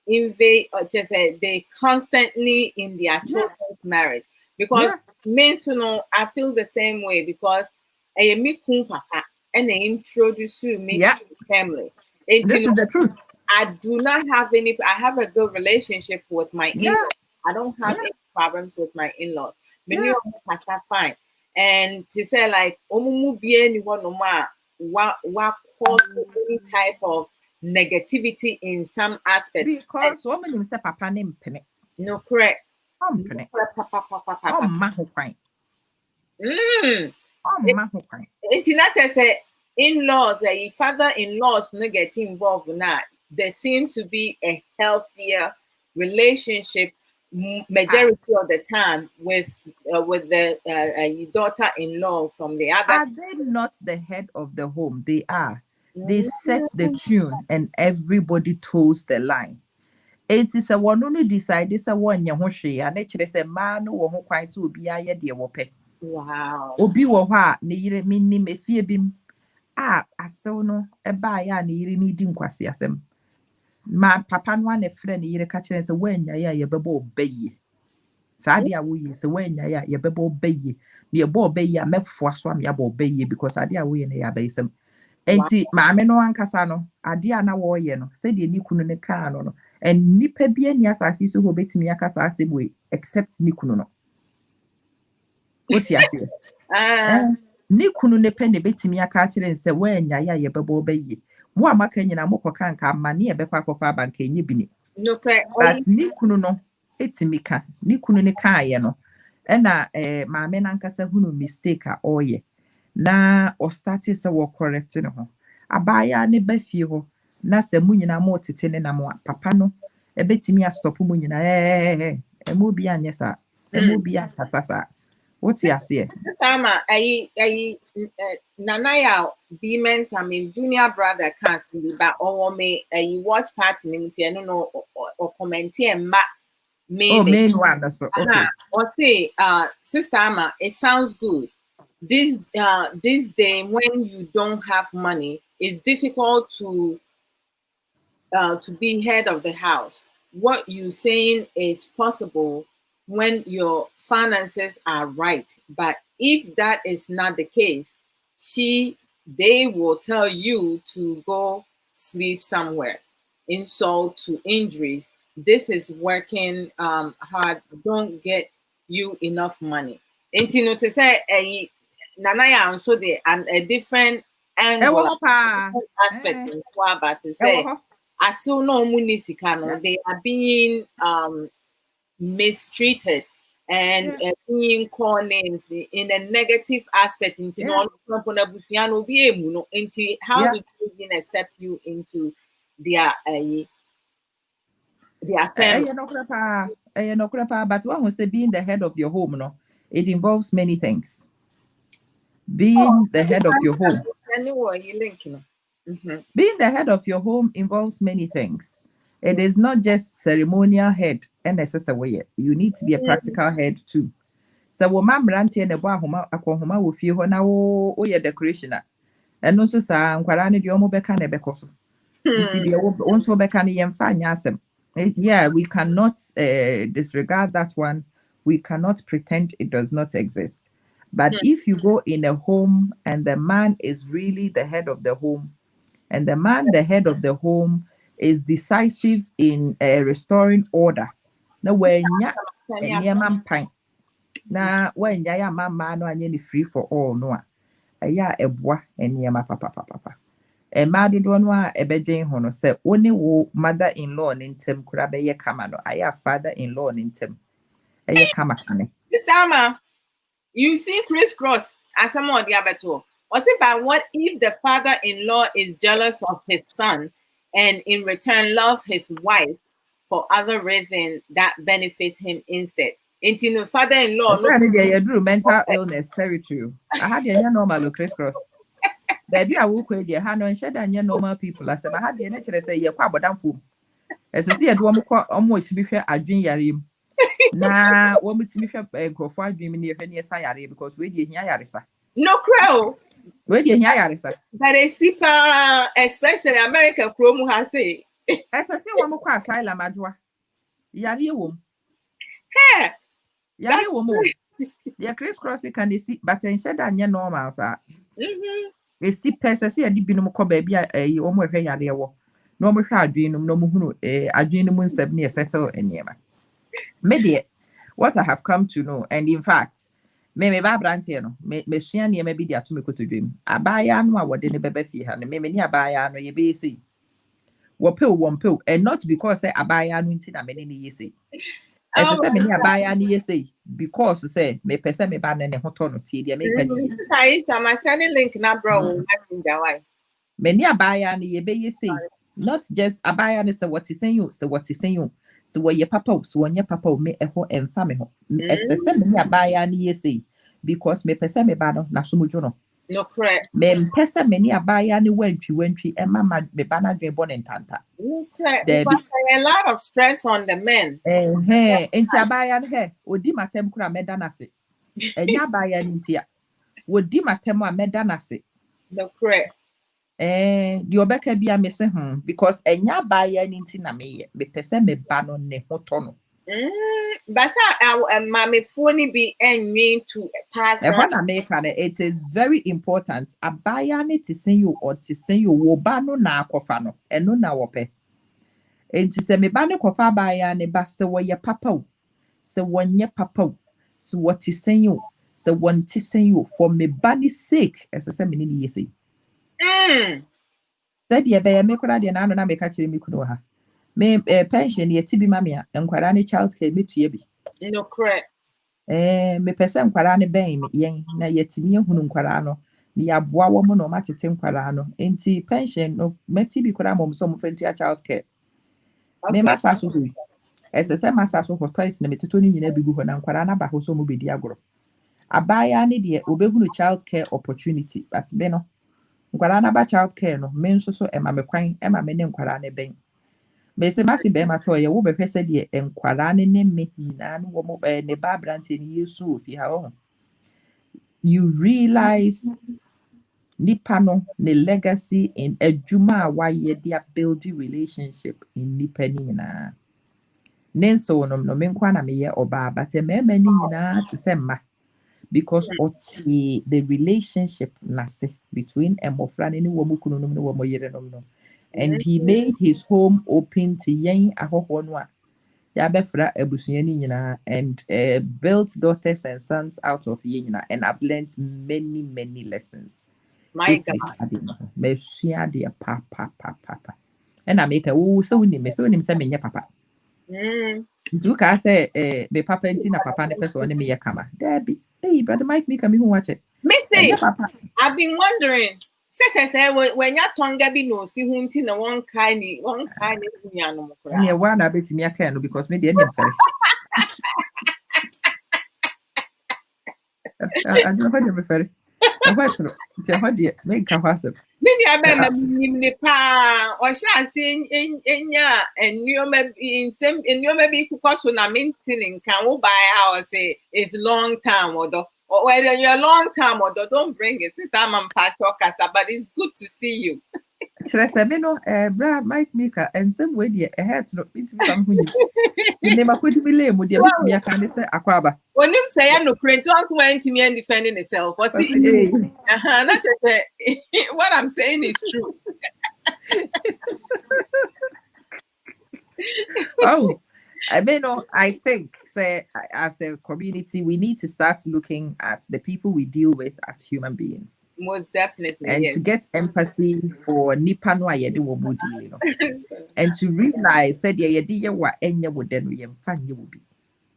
invade or just they constantly in their children's marriage because men I feel the same way because me papa and they introduce me to the family. And, this is the truth. I do not have I have a good relationship with my in-laws. I don't have any problems with my in-laws. Many of them are fine. And to say like, any any type of negativity in some aspects. Because woman say papa name pene. No correct. It's not just say in-laws, father-in-laws no get involved now. There seems to be a healthier relationship majority of the time with the daughter-in-law from the other. Are they not the head of the home? They are. They set the tune and everybody toes the line. It is a one only decide this a one yahoshi and actually say man who won't quite so be a dear wope. Wow. Obi wo ha ne yire minni me fie bim Asew no e ba ya ne yire ni di nkwase asem ma papa no ane friend yire ka kire se wanya ya ye bebo obeyi saade a wo yi se wanya ya ye bebo obeyi ye bo obeyi a mefo aso am ya bo obeyi because ade a wo ye ne ya bayisem enti maame no ankasa no ade a na wo ye no se de ni kunu ne ka no en nipa bi ani asase so ho betimi akasa asebwe except ni kunu no woti ase ni kunu ne pe ne betimi aka kire nse wanya ya ye bebo obeyi mo amaka nyina mo koka nka amane e bekwa kofa banka enye bini no cre but ni kunu no etimi ka ni kunu ne ka ye no e na maame na nkasa hunu mistake a oye na o start se wo correct ne ho abaya ne ba fie ho na se mu nyina mo tete ne na mo papa no e betimi a stop mu nyina emu bi anye sa emu bi akasasa woti ase Tama, Nanaya Beeman's, I mean, junior brother can't be back or me, watch party, no, or comment here, main one so okay or say, Sister Ama, it sounds good. This day when you don't have money, it's difficult to be head of the house. What you're saying is possible when your finances are right. But if that is not the case, they will tell you to go sleep somewhere. Insult to injuries. This is working hard. Don't get you enough money. And you know to say Nanaya also the and a different angle aspect about to say. Asew no muni sika no, they are being mistreated and being called names in a negative aspect. Into no, how do they even accept you into their family? But one who say being the head of your home, no, it involves many things. Being the head of your home. Being the head of your home involves many things. It is not just ceremonial head and necessary. You need to be a practical head too. So wo mamrante and ebo ahoma akohoma wo fie ho na wo ye decoration a eno so sa nkwara ne de omo beka na ebeko so. Nti de wo nso beka ne yemfa anya asem. Yeah, we cannot disregard that one. We cannot pretend it does not exist. But if you go in a home and the man is really the head of the home, and the man, the head of the home, is decisive in restoring order. Now, when ya na when ya mama no anye ni free for all no ya eboa enema papa. E ma dodo no a ebedwen ho no se oni wo mother-in-law ne ntem kura be ye kama no aya father-in-law ne ntem ye kama kane. This time, you see Chriscross as some of the abeto. Was it by what if the father-in-law is jealous of his son and in return love his wife for other reasons that benefits him instead? Into no father-in-law. No, mental illness territory. I had the normal Chriscross. Baby, I will quit your hand on shed and normal people. I said, I had the nature say, you're quite down fool. As I see, I don't want to be fair, I drink yarim. Nah, want to be fair, go for dreaming near Penny Sayari because we did Yarisa. No crow. Where did Yarisa? But a sipa, especially American Chrome has say. As I say, one more class, Sila Madua. Yari womb. Hey, Yari woman. The Chriscross can see, but in shed and your normal, sir. A si pesa si adi binom ko ba bia o mo hwe yare wo no mo hwe adwenum no mo hunu adwenum nsem ne settle eniema me de what I have come to know, and in fact me ba brante no me sua ne ma bi di ato me kotodwem abaya no a wode ne beba fie ha no me ni abaya no ye be sei wo pe and not because say abaya no nti na me ne ye sei ese say me ni abaya no ye sei because say me pese me ba ne ho to no tie dia me ka ni Ayisha, my sending link na bro. Many abaya ni ye be ye say not just abaya ni say what is saying you so what is saying you so what your papa so when your papa me eho emfa me ho ese say many abaya ni ye say because me pese me ba no na so mujo no no correct me pese many abaya ni wantwi e mama me ba na dwen bon ntanta no correct because a lot of stress on the men enti abaya no he odi matem kura meda na se enya abaya ni ntia wodi matem a meda na se no correct The obeka be a missing because enya buyer ninti na me pese me bano ne hotono. But mommy phone be and to pass. It is very important. A buyer need to send you or to send you wo bano na akofano and no na wope. And to say me bano kofa buyer ne ba se wo ye papa. Se one ye papa. So what is saying you? So one to send you for me body's sake as I say me ni say. Said ye be me kura de na no na me ka kire me kuno ha. Me pension ye tibi mamia enkwara ne child care me tue bi. No correct. Me pese nkwara ne ben me yen na yetimi ehunu nkwara no ni aboa wo mo no matete nkwara no enti pension no meti bi kura mo so mo fenti a child care me masa so hu ese masa so ho toys na metito ni nyina bigu ho na nkwara na ba ho so mo bedi agoro abaya ne de obehunu child care opportunity but be no nkwara na ba child care no me nso so ema me kwan ema me ne nkwara ne ben me se masi be ma to ye wo be pese de nkwara ne me nyina no wo mo ne ba brante ni yesu ofi ha ho you realize nipa no ne legacy in adwuma a waye dia building relationship in nipa ni nyina nenso no me nkwa na me ye oba but me ni nyina to say ma because oti the relationship nase between emofra ne wo mu kunu no wo mo yere no and he made his home open to yen ahoho no a ya befra abusua ni nyina and built daughters and sons out of yen nyina and I've learned many lessons. My God. Me share the papa. And I make a so him say me papa. Do ka say me papa nti na papa ne person ne me ye kama. Debbie, hey brother Mike Meeka me who watch it. Me say, I've been wondering. Say when your tongue be no see hunti na one kind nyano mo kura. Me wa na betimi aka no because me dey nim fere. I don't know me fere. I want to tell her dear, make a WhatsApp. Many a me pa or shall say enya and you may be in some and you may be because when I'm maintaining can we buy house say it's long time or whether you're long time or don't bring it since I'm part talkers, but it's good to see you. No, bra Mike Meeka and some way dear ahead to look into some who you never could be lame with your me can say Akwaba. When you say I no print once went to me and defending itself or see that's what I'm saying is true. Oh, I think say as a community we need to start looking at the people we deal with as human beings. Most definitely. And to get empathy for nipa no ayede wo body, you know. And to realize said ye ye wa enya wo den we mfa nye wo bi.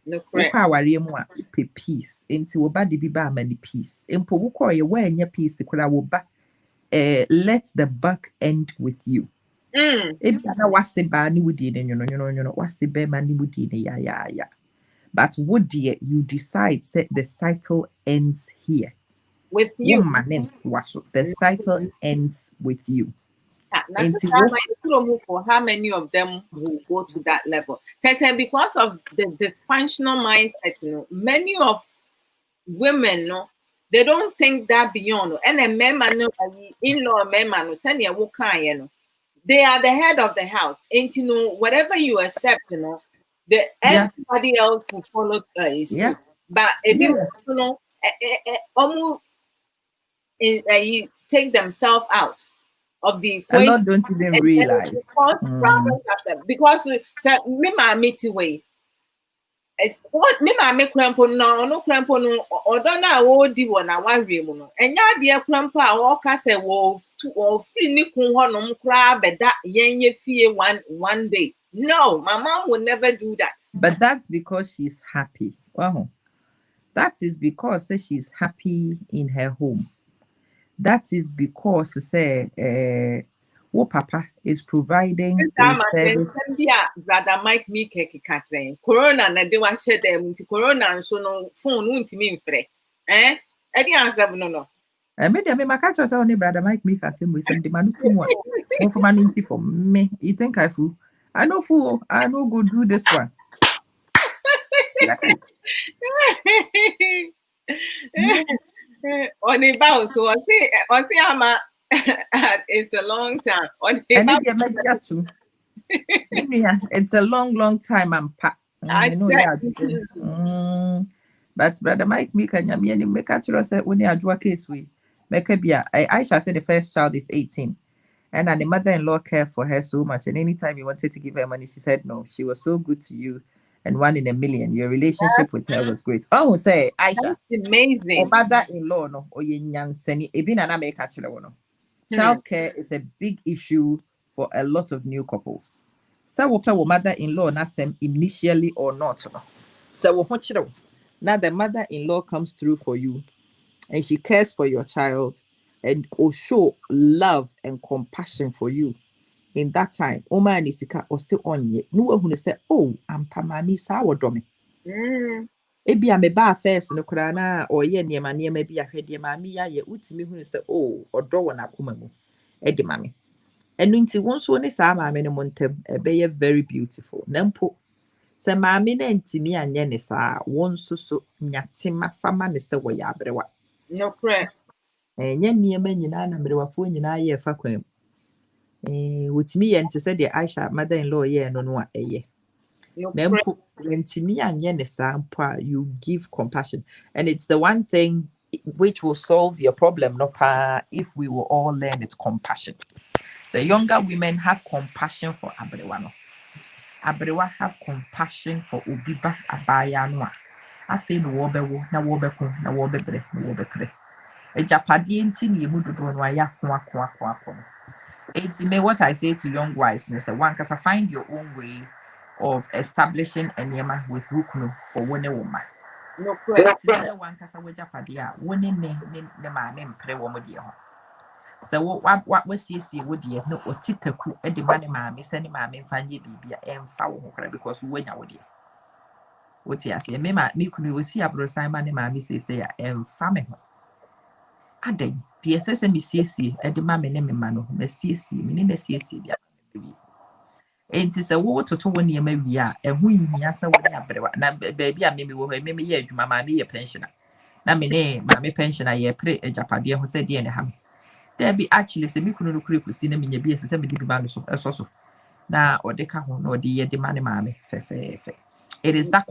No correct. Aware mu a pe peace enti wo ba de bi ba mani peace. Empo wo ko ye wa enya peace kura wo ba let the buck end with you. If na wase ba ni wudi ne no wase be ma ni wudi ne ya but what dear you decide say the cycle ends here with you. The cycle ends with you. For how many of them will go to that level? Because of the dysfunctional mindset, you know, many of women, no, they don't think that beyond. And a man, in-law man, send you know, they are the head of the house. And you know, whatever you accept, you know, everybody else will follow. But if you know, almost you take themselves out of the equation. A lot don't even realize. Because me ma meet way. What me ma me crampo no crampo no odo na wo di wo na wan re mu no. Enya de crampo a wo ka se wo free ni kun ho no mkra beda yenye fie one day. No, my mom will never do that. But that's because she's happy. Wow. That is because she's happy in her home. That is because say papa is providing a service. Brother Mike Meeka kikatre. Corona na de wa share them corona so no phone untimi mfre. Edi answer no. Me dey me makacho say only brother Mike Meeka say we some demand too much. One for man for me. You think I fool? I know fool. I know go do this one. On the bounce, so I see ama It's a long time. It's a long time. I'm packed. But brother Mike Meeka make actually said when you Adwoa case we make Ayisha said the first child is 18. And the mother-in-law cared for her so much. And anytime you wanted to give her money, she said no. She was so good to you and 1 in a million. Your relationship with her was great. Oh, say Ayisha. That's amazing. Or mother-in-law no or nyanseni ebina na make actually no. Childcare is a big issue for a lot of new couples. So what mother-in-law Nsem initially or not. So what now the mother-in-law comes through for you and she cares for your child and will show love and compassion for you in that time. Oma nisika or still on ye. No one say, oh, I'm pamami sawa domi. Ebi a me ba first no krana or ye near my near maybe a head ye mammy ya ye utimi who say, oh, or draw an akumamu. Edi mammy. And winti once one is ama montem, a bay very beautiful. Nempo. Se mammy nenti me and yenisa, one so nyatima fama nista wa yabrewa. No correct. And yen near men yana mrewafu nyina ye faquem. With me and to say the Ayisha mother-in-law ye no no ye. No Then correct. when to me and yenisa you give compassion. And it's the one thing which will solve your problem no pa if we will all learn it's compassion. The younger women have compassion for Abrewa. Abrewa have compassion for Ubiba Abaya Noa. I feel the wobewo, na wobeko, na wobebre, na wobekre. A Japadian ye would do waya kwa. It's me what I say to young wives, and say one cause find your own way of establishing a yama with Rukno for one woman. No correct. One cause I Japadia, one in the man pray woman dear. So what was you would ye no or titaku at the money mammy, sending mammy find ye be and foul because when I would ye. What you say, me could see a bro Simon mammy say and famine. Aden, the SSM CC at the mammy name mano, the CC, meaning the CC. It is a water to 1 year maybe, and who in Yasa would have now, baby, I maybe will maybe ye, mamma be a pensioner. Now, me name, mammy pensioner, ye pray a Japadia who said, dear ham. There be actually some micro creep who seen him in your beers 70 bands of also. Now, or the cajon or the money mammy, fe. It is that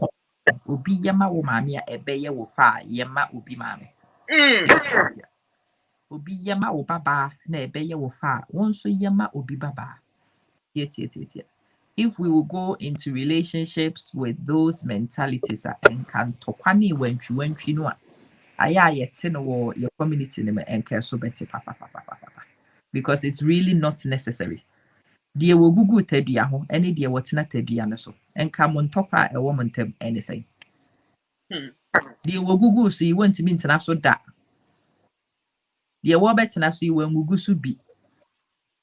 will be Yama or mammy, a bayer will fire, Yama will be mammy. Will be Yama or baba, nay, bayer will fire, once so Yama will be baba. Yet. If we will go into relationships with those mentalities and can tokwani when you know aya yet no your community name and care so better papa because it's really not necessary. Dear will Google tedia ho any dear what's not tedia so and come on top a woman tem anything. Dear will Google so you want to be international that. Dear what better now see when Google should be.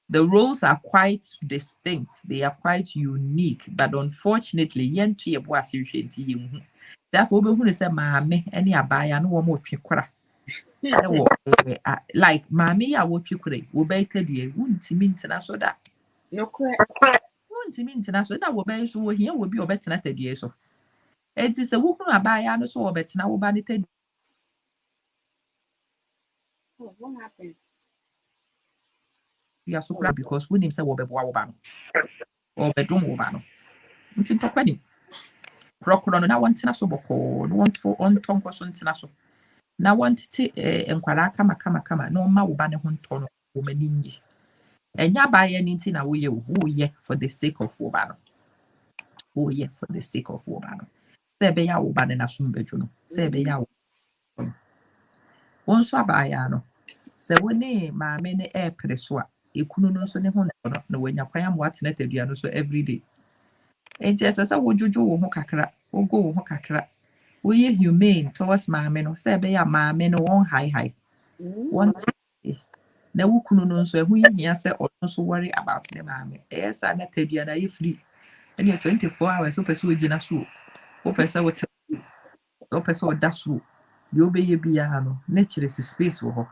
The roles are quite distinct. They are quite unique, but unfortunately, yentu yebo asirishenti yimu. Therefore, we say mame any abaya no more chikwara. Like mame ya wo chikware, wo be tedie, wuntimi ntina so da. No correct. Wuntimi ntina so da wo be so wo hia wo bi obetena tedie so. Enti se wo kunu abaya no so wo betena wo ba ne tedie. What happened? Ya so kra because we nim say wo be boa wo ba no. Wo be dum wo ba no. Nti tokwani. Krokro no na wantina so boko no wonto ontonko so ntina so na wantiti enkwara kama no ma wo ba ne ho nto no wo mani nyi enya ba ye ni ntina wo ye for the sake of wo ba no wo ye for the sake of wo ba no se be ya wo ba ne na so mbedwo no se be ya wo wonso abaya no se woni maame ne epre so a ekunu no so ne ho nto no na wanya kwan am watena tadua no so everyday enti esesa wo juju wo ho kakra wo go wo ho kakra we humane towards maame no say be ya maame no won high want na wukunu no so ehu hia say ono so worry about the maame yes na tadua na you free and you 24 hours so person we gina so o person what o person o da so you obeye bia no nature is space wo ho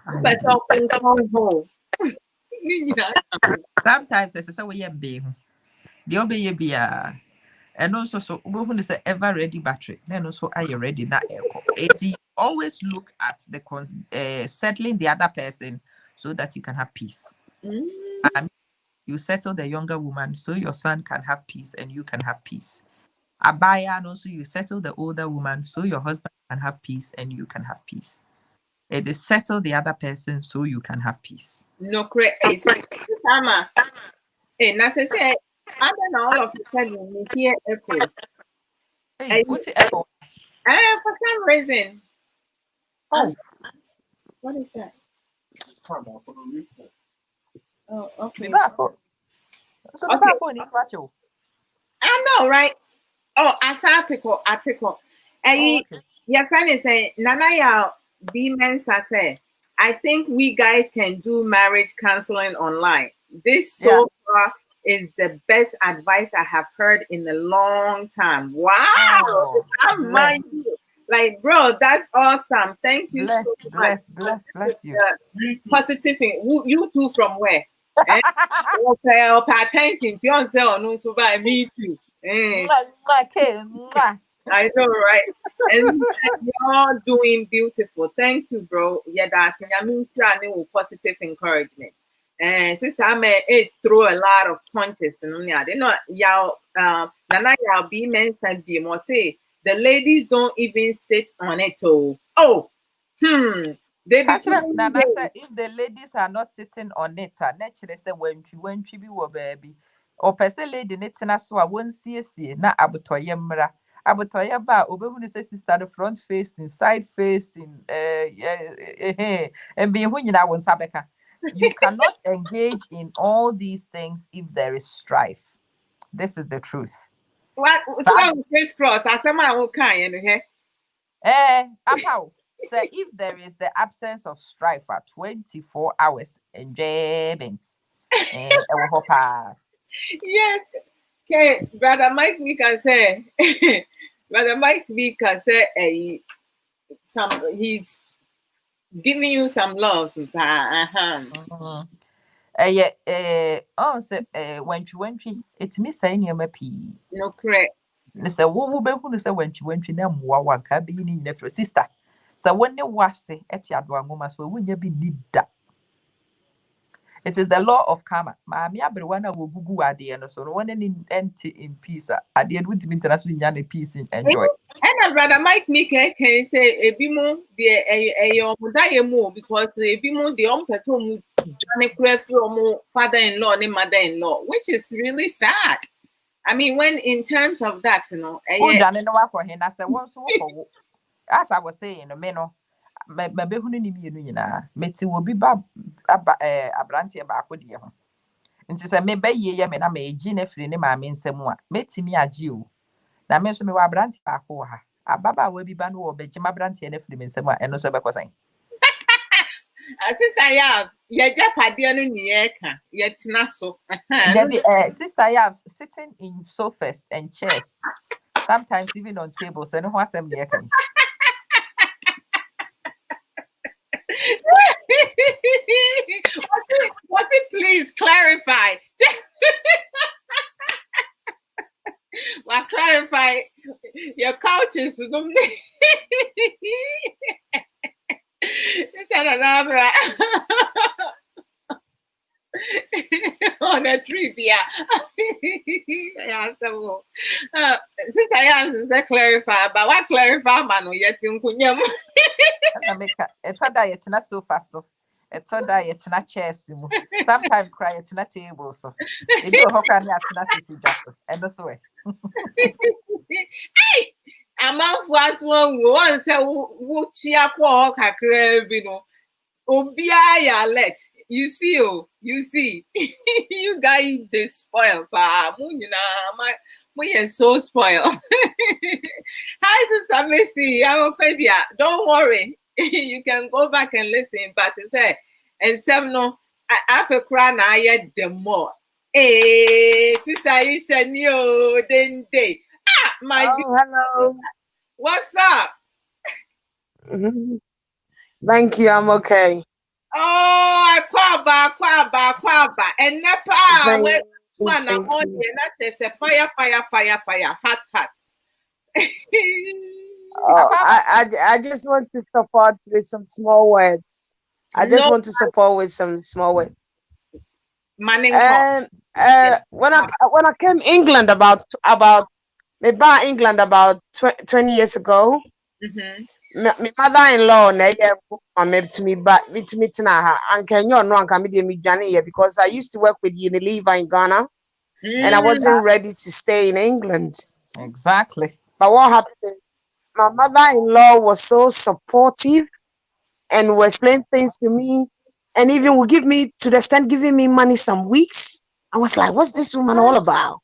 sometimes as say we yam be ho the obeye bia and also so we who say ever ready battery then also are you ready na echo 80 always look at the settling the other person so that you can have peace. You settle the younger woman so your son can have peace and you can have peace. Abaya, and also you settle the older woman so your husband can have peace and you can have peace. It is settle the other person so you can have peace. No, correct. Hey, Mama. Hey, now say, I don't know all of you can hear echoes. Hey, what's the echo? For some reason. Oh, what is that? Oh, okay. So the phone is what you. I know, right? Oh, as article. Your friend is saying, Nana ya Mensah say, I think we guys can do marriage counseling online. This so far is the best advice I have heard in a long time. Wow. I mind you. Like, bro, that's awesome. Thank you so much. Bless you. Positive thing. You two from where? Okay, pay attention to yourself. No, so by me too. I know, right? And you're doing beautiful. Thank you, bro. Yeah, that's positive encouragement. And sister, I may throw a lot of punches. And you know, y'all, Nana, y'all be mentioned be more say the ladies don't even sit on it. They be Nana said if the ladies are not sitting on it, naturally say when she be wo baby. Or per se lady netina so a won't see na abutoye mra. Abutoye ba obehunu say sister the front facing, side facing, and being when you know sabeka. You cannot engage in all these things if there is strife. This is the truth. What Chriscross? I said my okay, how? So if there is the absence of strife for 24 hours enjoyment, yes. Okay, brother Mike Meeka say, brother Mike Meeka say, he's giving you some love. When it's me saying you're pee. No, correct. Say, what will say when she name one cabin in the sister. So when they was say at Adwoa Odo, so when you be need that. It is the law of karma. Mammy, everyone will Google idea, and so one empty in peace. At the end, with me, international peace and enjoy. And brother Mike Meeka can say a bimo the Mudayemo because a bimo the person Johnny Creflo father-in-law and mother-in-law, which is really sad. I mean, when in terms of that, you know, as I was saying, a man, my behunu ni mienu nyina meti wo bi ba abrante ba akodi ho nti se me baye ye me na me agi na firi ne maame nsem a metimi agi o na me so me wa abrante ba akwo ha ababa wa bi ba no wo begima abrante na firi me nsem a eno so be kosan sister Yabs ye japade no ni ye ka ye tena so sister Yabs sitting in sofas and chairs sometimes even on tables and who asem ye kan was it please clarify? Well, clarify your couches. On a trip, yeah. Since I am to clarify, but what clarify, man, yet in Kunyam. It's not so fast. It's not chairs. Sometimes cry it's not table. So it do how can not see just and that's way. Hey, a month was one say Wuchia Kwok Hakrevino. Obia let. You see, you guys they spoil. We are so spoiled. Hi, Sister Missy. I'm Fabia. Don't worry. You can go back and listen. But say, and some no, I have a crown. I had the more. Hey, Sister Ayisha, no, then day. Hello. What's up? Thank you. I'm okay. Oh, kwaba. And Nepal, one on the not just a fire, hot. I just want to support with some small words. I just want to support with some small words. And when I came England about England about 20 years ago, my mother-in-law to me and can you know because I used to work with Unilever in Ghana and I wasn't ready to stay in England. Exactly. But what happened? My mother-in-law was so supportive and would explain things to me and even would give me to the extent giving me money some weeks. I was like, what's this woman all about?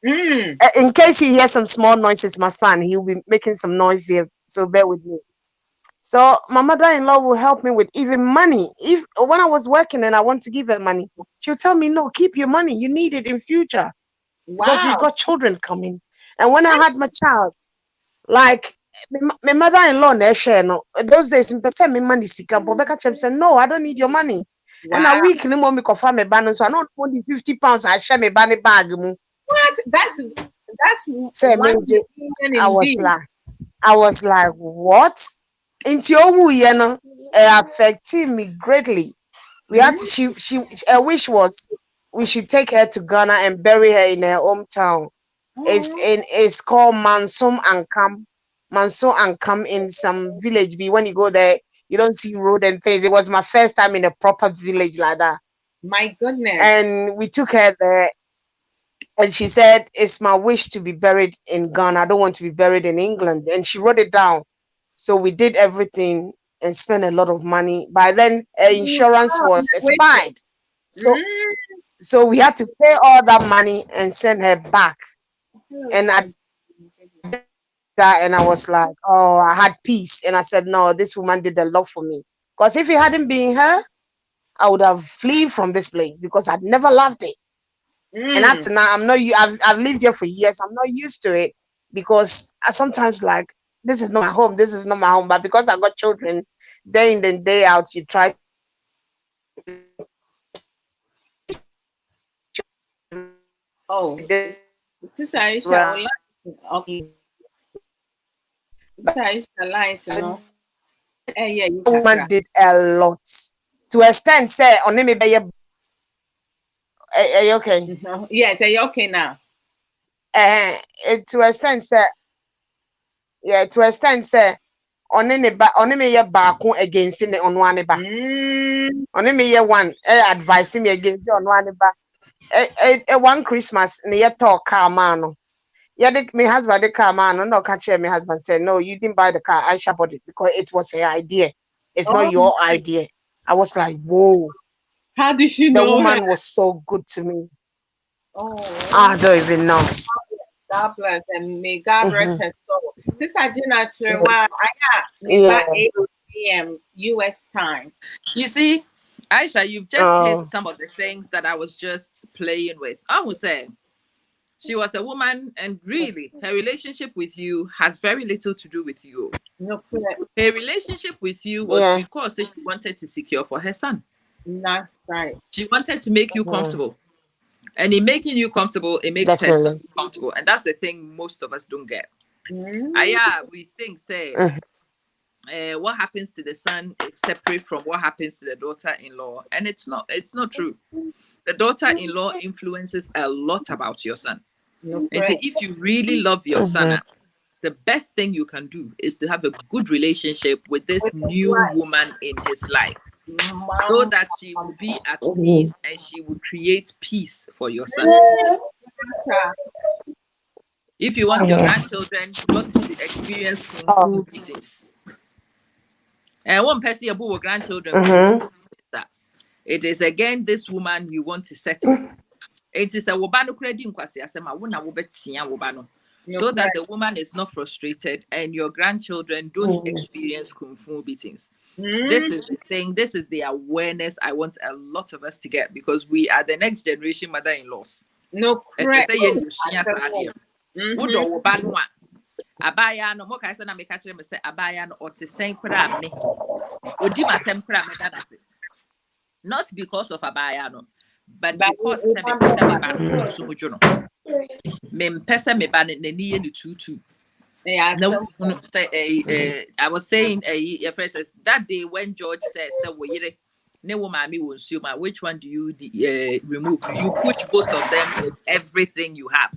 In case you hear some small noises, my son, he'll be making some noise here, so bear with me. So my mother-in-law will help me with even money. If when I was working and I want to give her money, she'll tell me, no, keep your money. You need it in future. Because you got children coming. And when I had my child, like my mother-in-law, those days, me money said, no, I don't need your money. And a week, no more me confirm me ban, so I don't want the £50. I share me banny bag. What? That's I was like, what? Into your affected me greatly. We had to, she her wish was we should take her to Ghana and bury her in her hometown. It's called Nsem in some village. When you go there, you don't see road and things. It was my first time in a proper village like that. My goodness. And we took her there. And she said, it's my wish to be buried in Ghana. I don't want to be buried in England. And she wrote it down. So we did everything and spent a lot of money. By then, her insurance was expired. So we had to pay all that money and send her back. And I was like, oh, I had peace. And I said, no, this woman did a lot for me. Because if it hadn't been her, I would have fled from this place because I'd never loved it. And up to now, I've lived here for years. I'm not used to it because I sometimes like, this is not my home. This is not my home. But because I got children, day in and day out, you try. Oh, this is Ayisha. Okay. Woman did a lot to extend. Say, on me, are you okay? Yes, are you okay now? To extend, say, yeah, to extend, say, on me, ye back against in on one ba. On me, ye one, advising me against on one ba. One Christmas, near talk car man. Yeah, my husband, the car man, no, catch my husband said, no, you didn't buy the car. Ayisha bought it because it was her idea. It's not your idea. I was like, whoa. How did she know? The woman was so good to me. I don't even know. God bless and may God rest her soul. This I do not sure why I got 8 p.m. US time. You see, Ayisha, you've just hit some of the things that I was just playing with. I would say she was a woman, and really, her relationship with you has very little to do with you. No, her relationship with you was because she wanted to secure for her son. That's right. She wanted to make you comfortable. And in making you comfortable, it makes her son comfortable. And that's the thing most of us don't get. We think, say, what happens to the son is separate from what happens to the daughter-in-law. And it's not true. The daughter-in-law influences a lot about your son. And so if you really love your son, the best thing you can do is to have a good relationship with this new woman in his life, so that she will be at peace and she will create peace for your son. If you want your grandchildren not to experience kung fu beatings, and one person about grandchildren, it is again this woman you want to settle. It is a wobano credit inquasi asema wona wobetia wobano. So that the woman is not frustrated and your grandchildren don't experience kung fu beatings. This is the thing. This is the awareness I want a lot of us to get, because we are the next generation mother-in-laws. No, correct. Abaya no mo kai say na me ka kire me say abaya no otisen kura me odi matem kura me danase, not because of abaya no, but because se me pesa me ba no so mojo no me pesa me ba ne ni ye ni tutu Yeah. No, say I was saying your friend says that day when George says so we no mommy will assume which one do you remove? You push both of them with everything you have.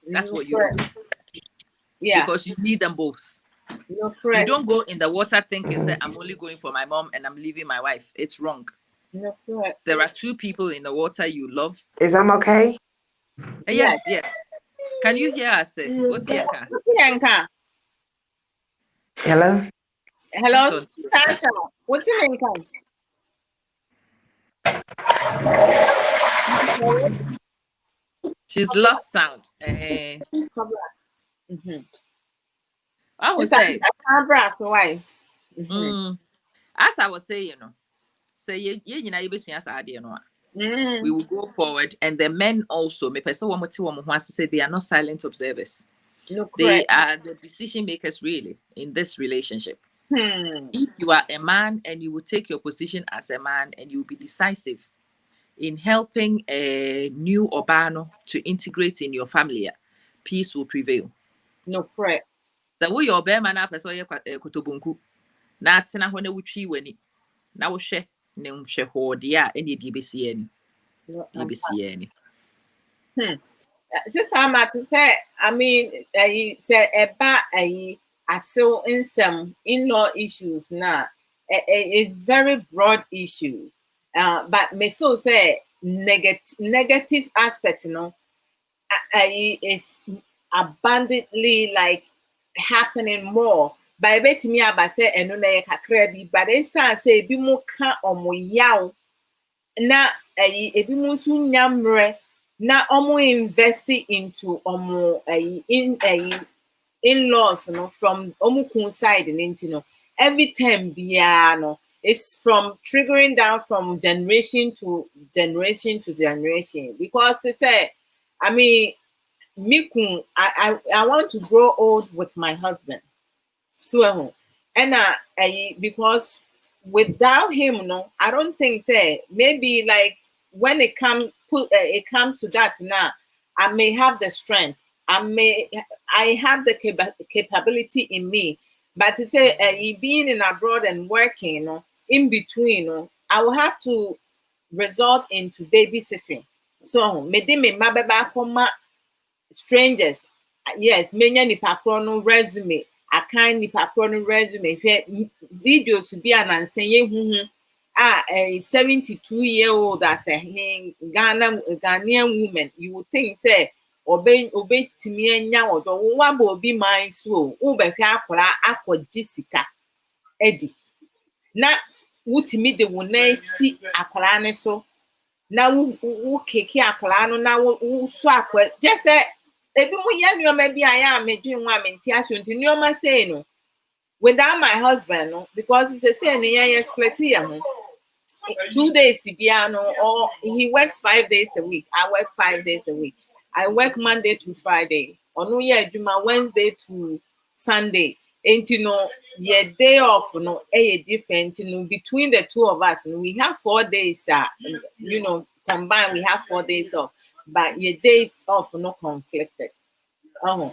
That's what you do. Yeah. Because you need them both. You're You correct. don't go in the water thinking say I'm only going for my mom and I'm leaving my wife. It's wrong. You're correct. There are two people in the water you love. Is I'm okay? Yes, yes. Can you hear us, sis? What's your car? Yanka. Hello? Hello, Tasha. What's your name? She's lost sound. Mm-hmm. I would say. So why? As I was saying, say you know we will go forward, and the men also. Me person one wants to say they are not silent observers. No, they are the decision makers really in this relationship. If you are a man and you will take your position as a man and you will be decisive in helping a new Obano to integrate in your family, peace will prevail. No, correct. So we your bear man person kotobunku. Na tena hone wutwi wani. Na wo hwe ne nhwe ho de a ene de besi ani. De besi ani. Sister Amatu say, I mean, say about Asew Nsem in-law issues now. It's very broad issue. But me feel say negative aspect, is abundantly like happening more. By bet me about say eno na kakra but it's say bi mu ka omo yaw na ebi mu so nyamre na omo invest into omo in-laws from omo kun side every time biya no it's from triggering down from generation to generation to generation, because they say, I mean, I want to grow old with my husband. So and because without him, I don't think say maybe like when it comes to that now, I may have the strength, I have the capability in me, but to say being in abroad and working, in between, I will have to resort into babysitting. So me mabeba koma strangers. Yes, many nipa no resume. I can't nipa no resume. Videos to be an answer. A 72-year-old as a Ghanaian woman. You would think say obey to me and now or one will be mine so over aqua Jessica Eddie. Now would me the one see aqualane so. Now who kick aqualano now who swap just say ebi mu yɛ nneɛma bi a yɛ a medwin ho a mente aso nti nneɛma sei no without my husband no, because it's a say ne yɛ split yɛ ho 2 days bia no, or he works 5 days a week, I work 5 days a week, I work Monday to Friday, ɔno yɛ adwuma Wednesday to Sunday, and your day off different, between the two of us, we have 4 days combined we have 4 days off, but your days off not conflicted. And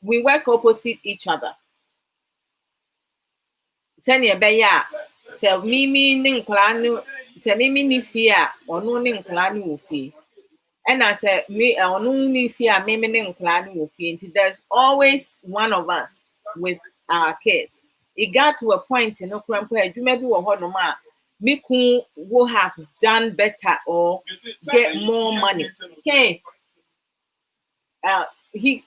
we work opposite each other. Send your beya. So Mimi Ninklanu, say Mimi Nifia, or no Ninklanu fee. And I said, me or no Nifia, Mimi Ninklanu fee. There's always one of us with our kids. It got to a point in Okrampo, you may do a honoma. Miku will have done better or get more money. Okay. He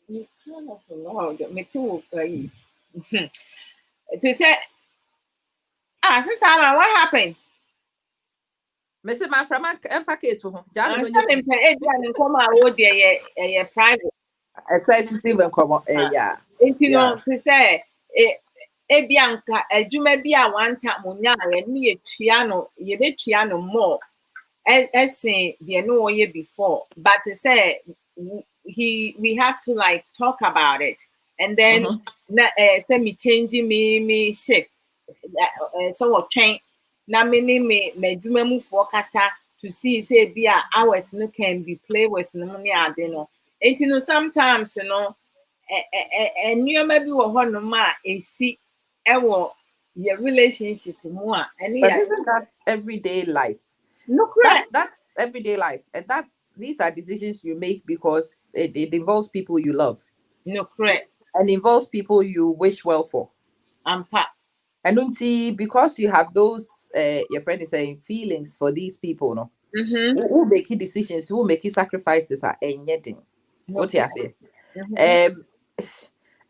kind of allowed me to play. They said, Sister Amma, what happened? Mr. Man from Emphasis to him. Come out there, private. A sensitive come yeah. To say, Bianca, a Juma be a one time munya, and me a piano, ye be piano more. As say, the no year before, but to say, we have to like talk about it, and then send me changing me shift. So what change? Na me juma move for kasa to see say be hours no can be play with no money I don't know. And sometimes nneɛma bi wɔ hɔnom a esi ɛwɔ your relationship mu a ɛne But yɛ isn't that everyday life? no correct. That's everyday life, and these are decisions you make because it involves people you love No correct. and involves people you wish well for. Ampa. And because you have those your friend is saying feelings for these people, no. Who make decisions, who make sacrifices are anything. What I say?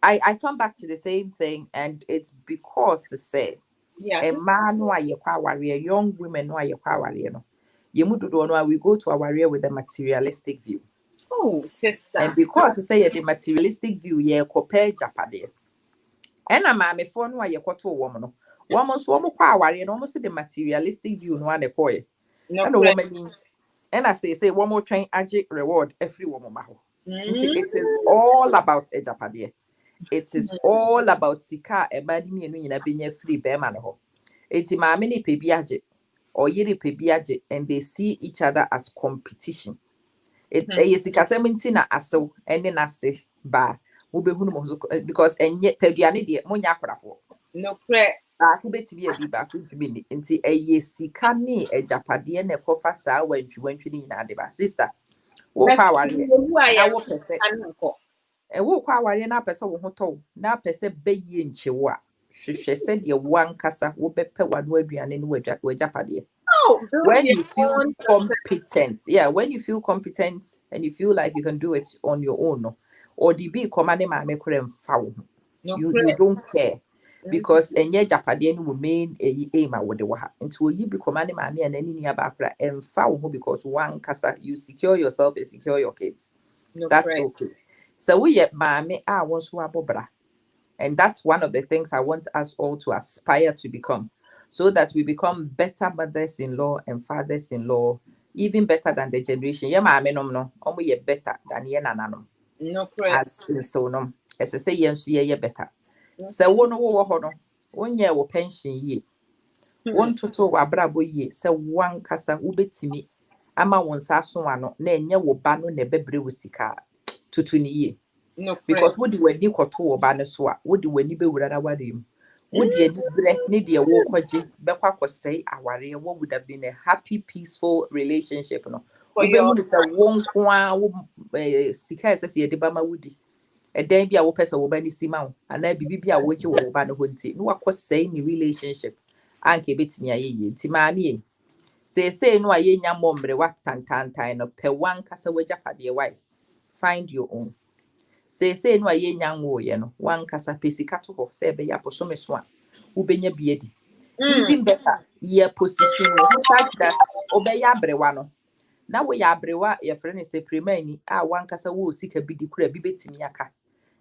I come back to the same thing, and it's because to say a man who are young women who are no. We go to our warrior with a materialistic view. Oh, sister. And because to say the materialistic view, compare Japade. And a mammy for no ye quarter woman. Almost one more warrior, almost the materialistic view, no one a boy. And a woman. And I say one more train ajik reward every woman. It is all about a Japade. It is all about sika e badi me no nyina benya free be ma no. Enti ma me ni pebiaje or yiri pebiaje, and they see each other as competition. It sika 17 na Asew ene na se ba wo be hunu mo because enye taduane de mo nya akorafo. No correct. Ba ku betimi adi ba ku ntimi ni. Enti sika ni ejapade na ekofa saa wantwi ni na ade ba sister. Wo kwa ware na wo pese. Wo kwa ware na pese wo hoto na pese beye nchewo a hwehwe se de wan kasa wo bepe wano aduane no wajapade. When you feel competent, when you feel competent and you feel like you can do it on your own, or the big commanding my make foul, you don't care because enye japade no will main aim with the waha until you be commanding my and any nearby and foul because one kasa you secure yourself and secure your kids. That's okay. So we mammy once wabobra. And that's one of the things I want us all to aspire to become, so that we become better mothers-in-law and fathers-in-law, even better than the generation. Yeah, mammy no, ye better than ye nananom. No correct. As in so no, as I say, yes, ye better. So one hono, 1 year wo pension ye. One toto Abrabo ye, so one kasa ubetimi, ama won saso ano, na enye wo ba no ne bebre wosika tutuni ye. No Because what do we need to obane so a what do we need be wurara warim would ye need ye wo kwaje bekwa kwosei aware what would have been a happy peaceful relationship no obe hu say won kwa wo sika esese ye de ba ma wudi eden bia wo pese wo ba ni sima wo ana bibi bia wo che wo ba no ho nti no akwosei ni relationship anke betimi ayeye nti maami e say no aye nya mombre wa tantantan no pe wan kasa wajapade why find your own. Say no aye nyanwo ye no wan kasa pesika to ho say be ya posome so a ubenya biedi. Even better ye position such that obeya abrewa no na we ya abrewa ye frɛ ne say premani a wan kasa wo sika bi di kura bi betimi aka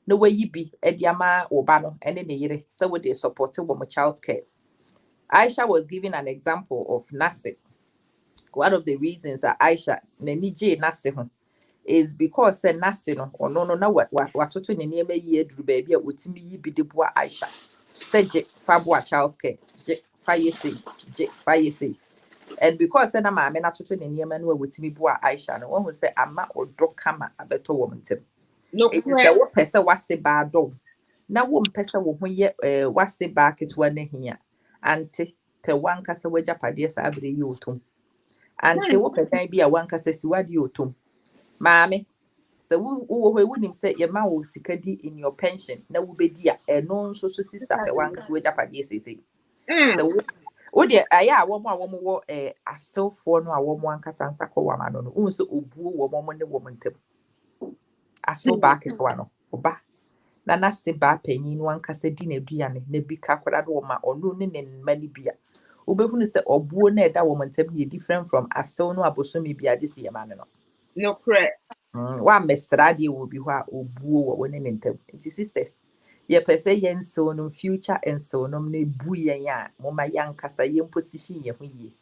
na wayi bi ediama oba no ene ne yire say we dey support wo mo child care. Ayisha was giving an example of Nase. One of the reasons that Ayisha ne nije Nase ho is because say Nase no or no na watoto ne niema yi aduru ba bia otimi yi bi de boa Ayisha say je fa boa child care je fa yesi and because say na maame na toto ne niema no wotimi boa Ayisha no won say ama odo kama abeto wo ntem. No it is say wo pese wase ba do na wo mpese wo ho ye wase ba ketwa na hia ante pe wanka se wajapade sa abre yi otom ante wo pe dan bia wanka se siwade otom maame so wo nim say your man will sika di in your pension na wo bedi a eno nso so sister pe wanka se wajapade sese so wo de aya wo wo asewfo no a wo mo anka sansa ko wa ma no no so obuo wo mo ne wo mo ntem aso ba ketwa no oba na Nase ba panyin no anka se di na duane na bi ka kwada do ma onu ne mani bia obehunu se obuo na eda wo mo ntem ye different from asew no abosomi bia de se ye ma no. No correct. Wa mesra de wo bi ho a obuo wo ne ntem. Nti sisters ye pese ye nso no future enso no na bu yen a mo ma yankasa ye position ye ho ye.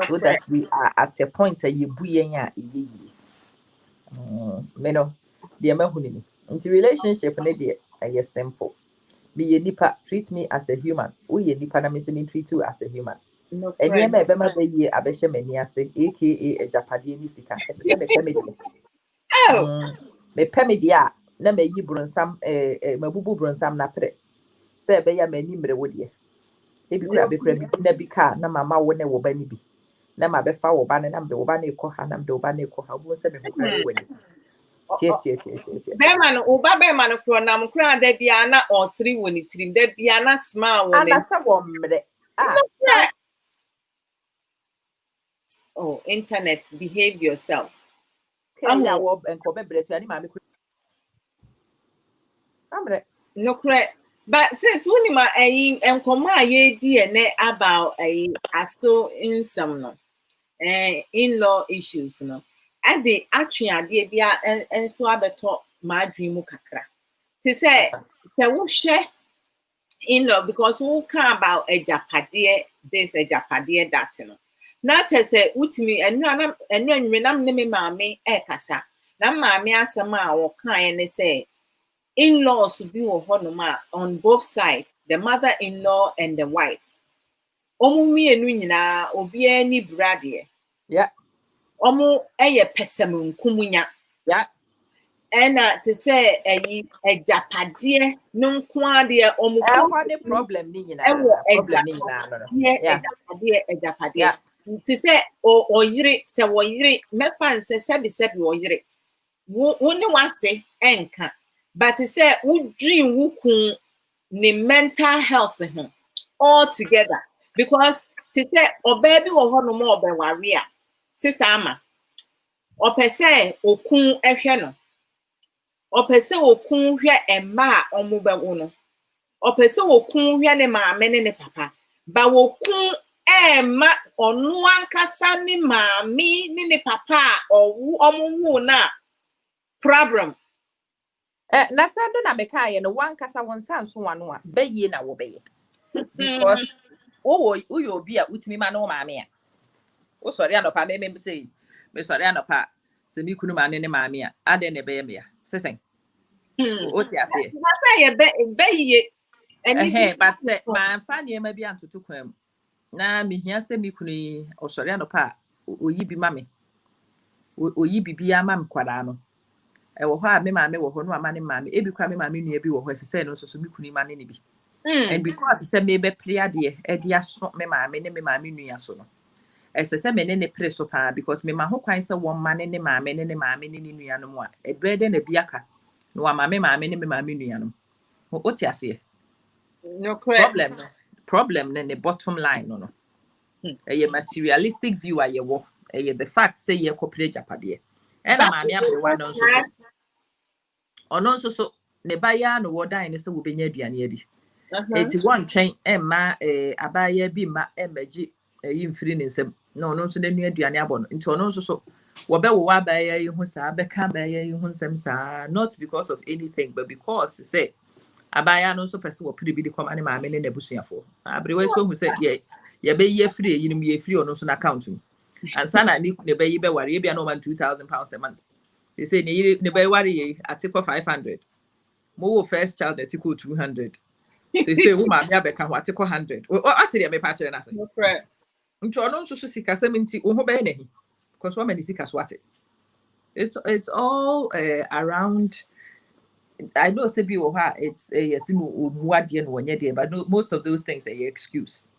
So that we are at a point ye bu yen a ye. Me no de ma hu ni. Nti relationship ne de ye simple. Be ye nipa treat me as a human. We ye nipa na me se me treat you as a human. No And correct. ye be ma be ye abehye mani ase aka ejapade ni sika. Ese se me peme de. Oh. Me peme de a na me yi bronsam mabubu bronsam na pre se be ya mani mre wodie e bi kura be kura bi na bi ka na mama wo ne wo ba ni bi na ma be fa wo ba ne na me wo ba ne ko ha na me wo ba ne ko ha bo se me kura be wani tie Bema no uba bema no kro na mkra da bia na osri woni trim da bia na smile woni ana se wo mre oh internet behave yourself ya wo enko be bre to ani ma me kura amre no kra but since woni ma ayi enkoma ye di ene about ayi Asew Nsem no in-law issues no ade atwe ade bia enso abeto ma adwin mu kakra to say wo hwe in-law because we can about ejapade this ejapade that no na say utimi enu nam ne me maame kasa na maame asem a wo kan ne say in-laws bi wo honoma on both sides the mother-in-law and the wife omu mienu nyina obi ani brade yeah omu pesem nkumunya yeah and to say ejapade no nko ade omu the problem ni nyina problem ni nyina ejapade to say o yire se wo yire mefa nse sebi wo yire wo ne wase enka but to say wo dream wo kun ne mental health all together because to say obaby wo ho no mo obeware a sister ama opese okun ehwe no opese okun hwe emma a omubewo no opese okun hwe ne maame ne papa ba okun emma onu ankasa ne maame ne papa omuwu na problem na sando na meka ye no wankasa wonsa nso wano a baye na wo beye because wo obi a utimi ma no maame a wo sori anopa me say me sori anopa se mi kunu ma ne maame a ade ne beye me ya sesen o ti ase ye beye but say ma fa ne ma bi antoto kwam na me hia se mi kunu o sori anopa oyi bi ma me oyi bibi ama mkwara no wo ho a me maame wo ho no ama ne maame ebi kwa me maame nua bi wo ho sese no so mi kunu ma ne bi and because say me be prayer de e dia so me maame ne me maame nua so no say me ne pray so pa because me ma ho kwan say wo ma ne maame ne maame ne nua no mo a e brede na bi aka no wa maame ne me maame nua no o ti ase no correct problem ne bottom line no e materialistic view a ye wo e the fact say ye corporate japade e na maame abrewa no so ono so ne ba ya no wodan ne se wo benya aduane adi eti won twen emma abaya bi ma emaji yi mfiri ne nsem no ono so nanu aduane abo no nti ono so wo be wo abaya yi hu sa be ka abaya yi hu nsem sa not because of anything but because say abaya no so pese wo piri bi di kwama ne maame ne nabusuafo abrewa so hu say ye be ye free yi no ye free ono so na account mu ansa na ne be yi be ware bia no man £2,000 a month they say ne be ware yi atikọ 500 mo wo first child atikọ 200 say woman ya beka what 100 o ati me pa chere na say no correct nti ono so sika sementi wo ho be na hi because woman sika so ati it's all around. I know say bi wo ha it's yes no omuade no wonye de but most of those things are excuse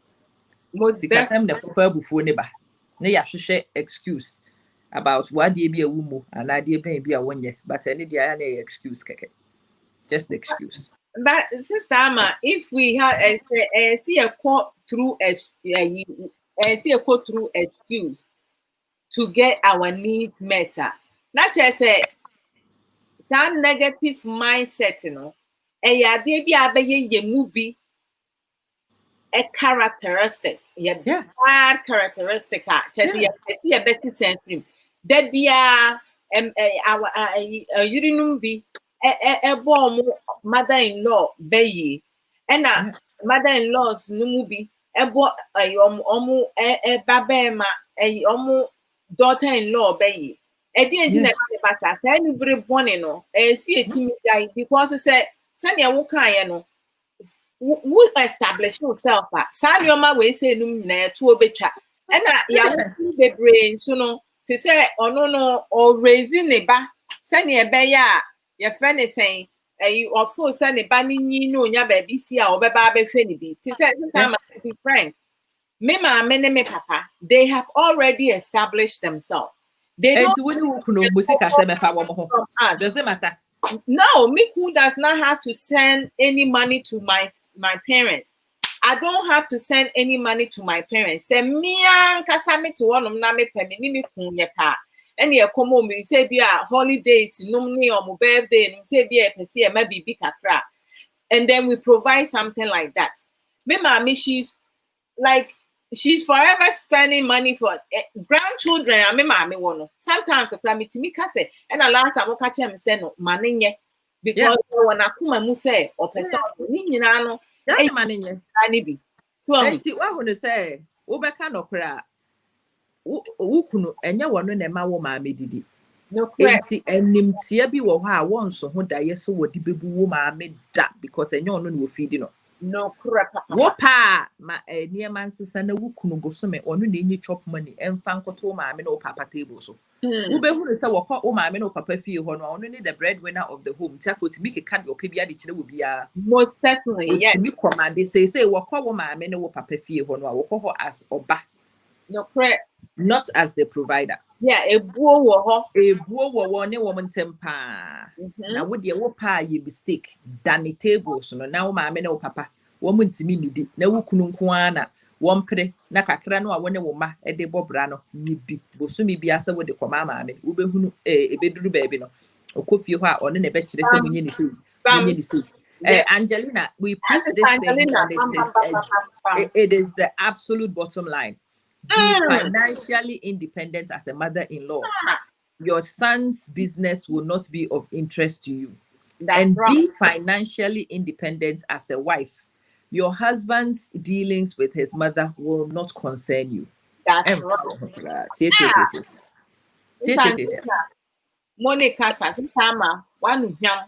most sika sem na fofa abufuo ne ba ne ya hwehwe excuse about what dey bi awumo and I dey ben bi a wonye but any dey ya na excuse keke just the excuse. But Sister Ama, if we have see a quote through excuse to get our needs met, not just that negative mindset, you know, a movie a characteristic, bad characteristic. Just see a best sense. There be our urinum be a bomb mother-in-law bayi and mother-in-law's numubi a bo a babema a daughter-in-law bayi a didn't pass anybody born see a team guy because it said Sanya Wukayano who establish yourself Sanyoma we say num na to obecha and be brain so no to say no or raising a ba Sanya beya your friend is saying, you also send a banning no nya baby see or baby be. To be frank, me mama and me papa, they have already established themselves. They don't from us. Doesn't matter. No, Miku does not have to send any money to my parents. I don't have to send any money to my parents. Say me and kasami to one na me pemi ni Miku nye pa. And you come home, you say be a holidays, no me or my birthday, and say be a pesi e maybe big kakra. And then we provide something like that. Me mama, she's forever spending money for grandchildren. I mean, mommy one. Sometimes the plan to me say, and the last time I catch him say no money because when I come and say or person you know that money be. So what I want to say, Obeka no kra. Ukunu enya wono na ma wo ma medidi. No correct. Enti enimtia bi wo ha won so ho da yeso wodi bebu wo ma me da because enya ono no feed no. No correct. Wo pa ma niema nsesa na wukunu bosome ono na enyi chop money emfa nkoto ma me no papa table so. Wo be hunu se wo kwa wo ma me no papa fie ho no ono ni the breadwinner of the home. Therefore to make can your pebia de kire wo bia. Most certainly. Yes. To me command they say wo kwa wo ma me no wo papa fie ho no wo kwa ho as oba. No correct. Not as the provider. Yeah, a buo wo ne woman tempa. Na wo de wo pa ye mistake than the tables no na wo ma me na wo papa wo muntimi nidi na wo kunu nko ana wo mpre na kakra no a wo ne wo ma e de bobra no yibi bosumi bi asa wo de koma ma me wo behunu ebeduru baabi no okofie ho a one ne be kire se munye ni se Angelina, we preach this thing and it is the absolute bottom line. Be financially independent as a mother-in-law. Your son's business will not be of interest to you. Be financially independent as a wife. Your husband's dealings with his mother will not concern you. That's right. Monica Sasama, one young.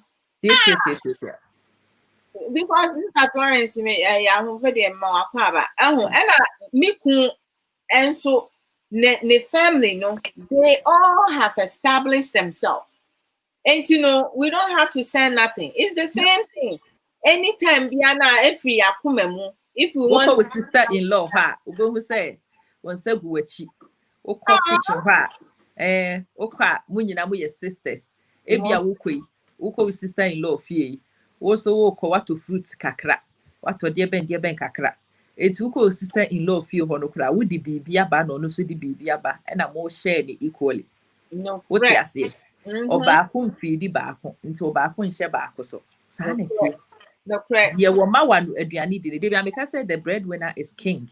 Because this appearance me, I am very more power. And Miku. And so the family, they all have established themselves. And we don't have to say nothing. It's the same thing. Anytime Biana, if we want with sister-in-law, who say, when say guachi, kitchen, munina your sisters, ebia uko with sister-in-law fee, also what to fruits kakra, what to dear ben kakra. It took a sister-in-law feel honokra would the baby aba no so the baby aba and I'm more shared equally. No, what I say? Or back home feed the back into a back home share back so. Sanity. No, correct. Yeah, well, one Adriani did it. Because the breadwinner is king.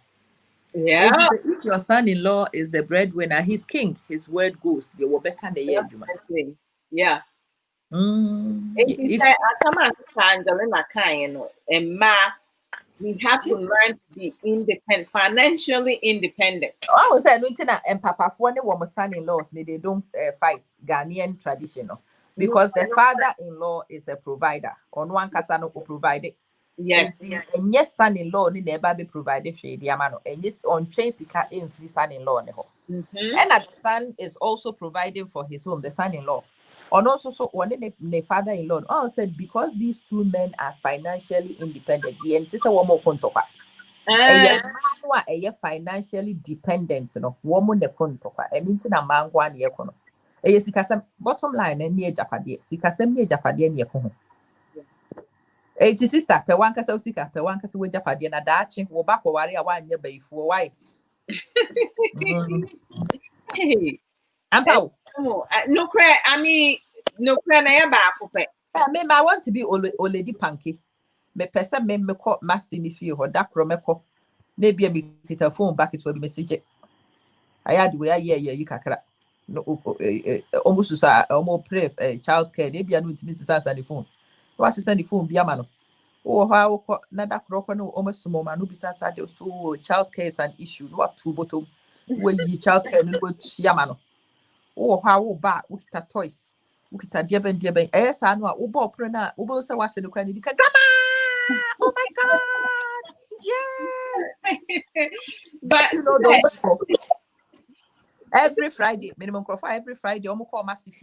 Yeah. If your son-in-law is the breadwinner, he's king. His word goes. The Wobeka the year. Yeah. If I come out Angelina kind, and we have to learn to be independent, financially independent. I was saying, and Papa, for the woman son-in-laws, they don't fight Ghanaian traditional because the father-in-law is a provider. On one casano who provided. Yes. And yes, son-in-law need never be provided for the amano. And yes, on train in free son-in-law. And that son is also providing for his home, the son-in-law. And also, so one the father-in-law all said because these two men are financially independent. The sister one more kontoka. Financially dependent, woman the kontoka. And into the man one year kono. Sikasem bottom line and near Japadi. Sikasem near Japadi near kono. Sister, per one case of sika, per one case with Japadi and a dachi, wo back or warrior 1 year by for why. Hey. No credit. I mean, no credit. I want to be already punky. Me person me call massy if you or that promeko. Maybe a bit of phone back it for the message. I had where you kakra. No, almost almost pray child care. Maybe I need to miss us on the phone. What's the send the phone? Be a man. Oh, how nada crock no almost some man who besides so child care is an issue. What two bottom where you child care no go yamano. Oh, how bad with the toys. With a dear ben. Yes, I know. Ubo prena. Ubo say what's the kind of grandma. Oh my God. Yeah. But you know those every Friday, minimum crop every Friday, almost call massive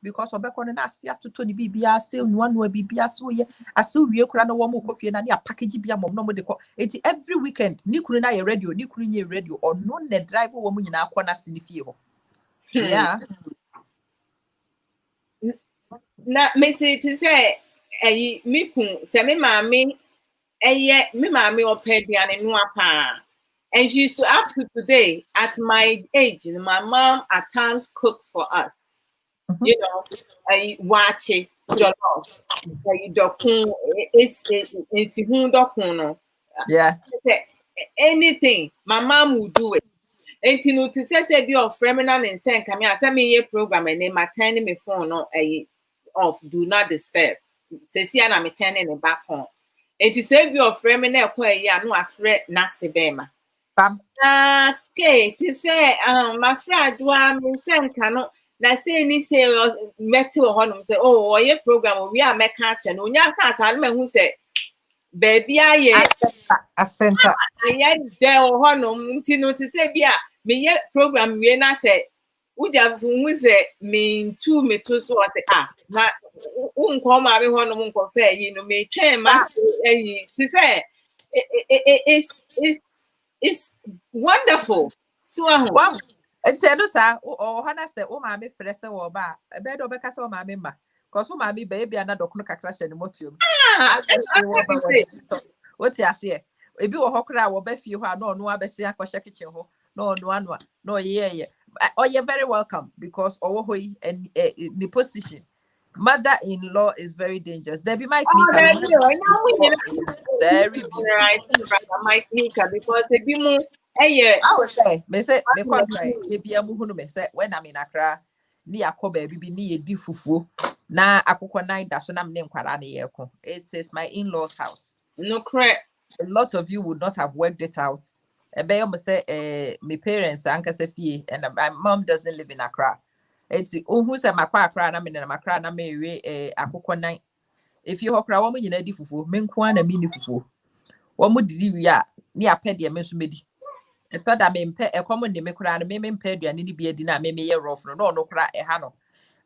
because obekọ na ase atoto ni bibia se nwa bibia so ye ase wie kura na wo mo kofie na ya package bia mom no mo de ko eti every weekend ni kunu na ye radio ni kunu nye radio ono ne drive wo mo nyina akọ na se ni fie ho yeah na me say to say me kun say me maami me maami opediane no apa. And she's up to today, at my age, my mom at times cook for us. You know, I watch it to the Lord. It's yeah anything, my mom will do it. And you know, to say be of feminine and Nsem come here, send me a program and name turning my phone on off, do not disturb. To see I'm turning it back on. And to say be of feminine, yeah, no, afraid Nasibema. Okay, to say, my friend, Adwoa Nsem cannot. Na say ni say metal honum say, oh, your program we are make catch and unya can't tell me who say, baby, I center. I there honum to say, yeah, me ye program we na say, uja who say me too so I say, na come I be honum compare, you know, me train master to say it's wonderful. So wow. Ntendo sa o hana se o ma me frese wo ba e be do be ka se o ma me ma cause o ma me baby ana dokno kakra hye ne motium what you say e bi wo hokra wo ba fie ho a no no abese akohye kitchen ho no ye oh you're very welcome because owo hoyi and the position mother-in-law is very dangerous. Debbie Mike Meeka very beautiful. Right, Mike Meeka because the bimu I would say me contract e bia mu hunu me say when I'm in Accra ni akoba bibi ni yedi fufu na akokọ nine da so na me nkwara na yeko. It is my in-laws house. No correct. A lot of you would not have worked it out. Ebe yo say my parents ankasa fie and my mom doesn't live in Accra. It's who say makwa Accra na me na makra na me we akokọ nine. If you hokra wo nyina di fufu me nko na me ni fufu. Wo mo didi wi a ni apede me so medi. I thought I mean a common name cry, maybe paid you and any beard dinner, maybe a rough no cry a hano.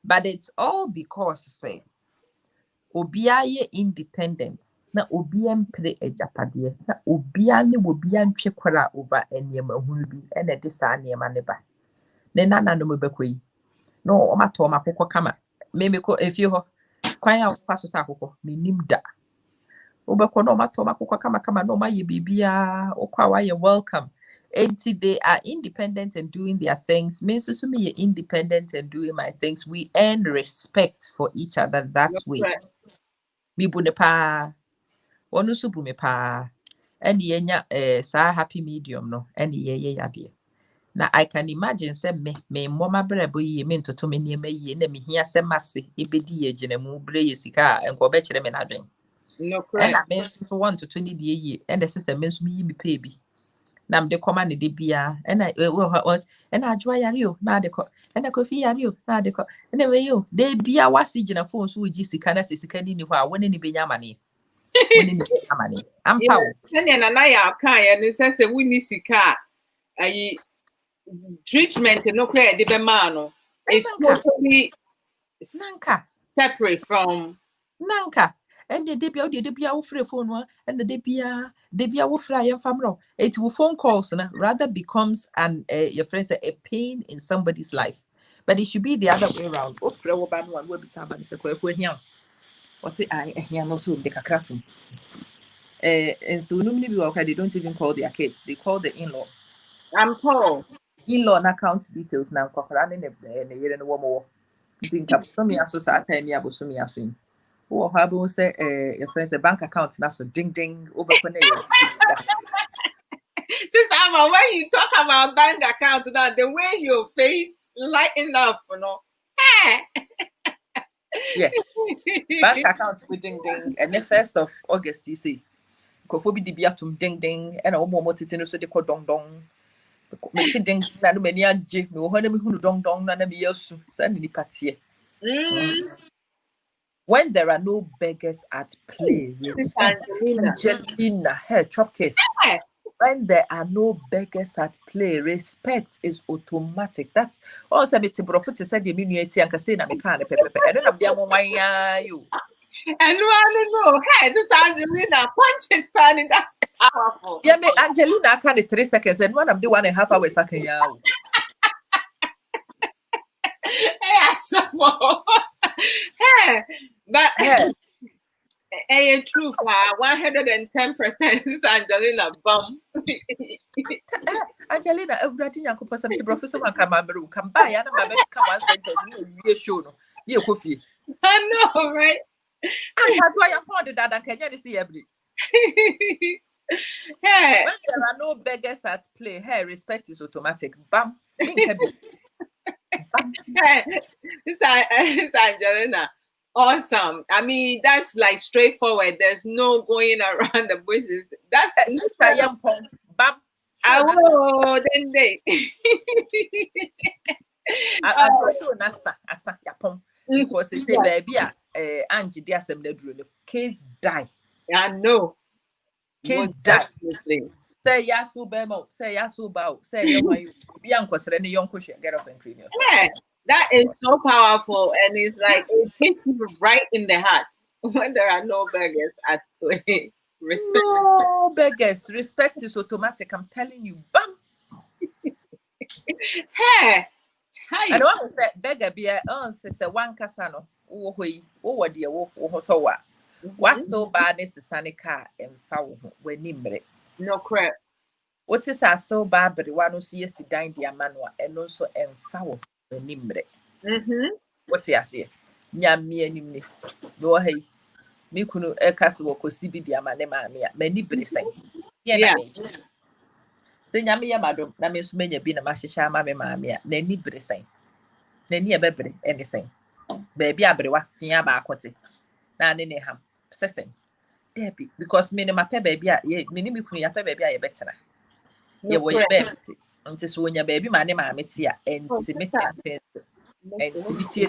But it's all because say Obiaye independent. Na Obian play a japadie. Na Obiani will be uncheckra over any mahubi and a disani maneba. Then none no mebekwe. No, matoma coco kama. Maybe if you quite out pasotako, me nimda. Obekono matoma coco kama no my bibia or kwa you're welcome. Until they are independent and doing their things, means to me you're independent and doing my things. We earn respect for each other that way. Me bune pa, onu su bume pa, and yenya sa happy medium no, and ye yadi. Now I can imagine say me mama brebo ye mean to me near me ye me here se massy, ibedi ye genemu bre yesika and go betch them in a drink. No correct. And I mean for 1 to 20 ye, and the sister means me baby. Nam de command de bia and I was and I joy you na de co and I coffee you na de co and anyway you de bia was sigina phone so ji sika na sika ni hwa woni ni benya mane woni ni amane ampa wo na na ya kan ya ni say we ni sika ayi treatment no credit de be ma no is totally nanka separate from nanka and the debia wo free phone one and the debia wo fly your family it will phone calls na rather becomes an your friend say a pain in somebody's life but it should be the other way around wo free wo ba no one we be somebody say ko hia o say I hia no so de kakratum and so normally they don't even call their kids, they call the in-law. I'm Paul. In-law and account details now running a year and one more. Think up some years so sad time ya but some years soon. Oh, how say your friends a bank account now so ding ding over This Ama, when you talk about bank account now, the way your face lighten up, you know. Yeah. Bank account with ding ding and the 1st of August you see. Kofobi di biatum ding ding and a more titino so de ko dong dong. Me ding na no many age me ho na me hunu dong dong na me yasu send ni patie. When there are no beggars at play, Angelina, her chop kiss. When there are no beggars at play, respect is automatic. That's also me to prophet said the immunity and say na me can pepe. I don't have you. And I don't know. Hey, this Angelina punches panning. That's powerful. Yeah, me Angelina can 3 seconds and 1.5 hours I can yaw. Hey, but hey, true, 110% is Angelina bum. Angelina, writing your person to Professor Mancamaru can buy and my come one sentence you show no. You coffee. I know, right? I had why I found that I can see every. Hey, When there are no beggars at play, hey, respect is automatic. Bam. hey, this Angelina. Awesome. I mean, that's like straightforward. There's no going around the bushes. That's Bam. I will then they. I'm so nasa asa yapon because they say baby Angie the assembly case die. I know. Case die. Say yasu bemo, say yasu bow, say you be unconscious any young cushion, get up and clean yourself. Yeah, that is so powerful, and it's like it hits you right in the heart when there are no beggars at play. Respect. No beggars, respect is automatic. I'm telling you, bam. Hey, I don't want to say beggar be a say one casano. Oh, what dear, what what's so bad is the sunny car and foul when nimble. No crap. What is our so bad, but one who sees the dine dear manua and also and foul when nimble. What's I say? Yam me and him. Go hey. Me kunu e castle ko sibi dia ma many brisen. Yeah. Say nyame ya madam na me so menya bi na ma hihya ma me maame a na ni brisen. Na ni e bebre anything. Baby abrewa fia ba akote. Na ne ham. Sesen. Debi because me ne ma pe baby a ye me ni me kunu ya pe baby a ye betena. Ye wo ye beti. Nti so nya baby ma ne maame ti a enti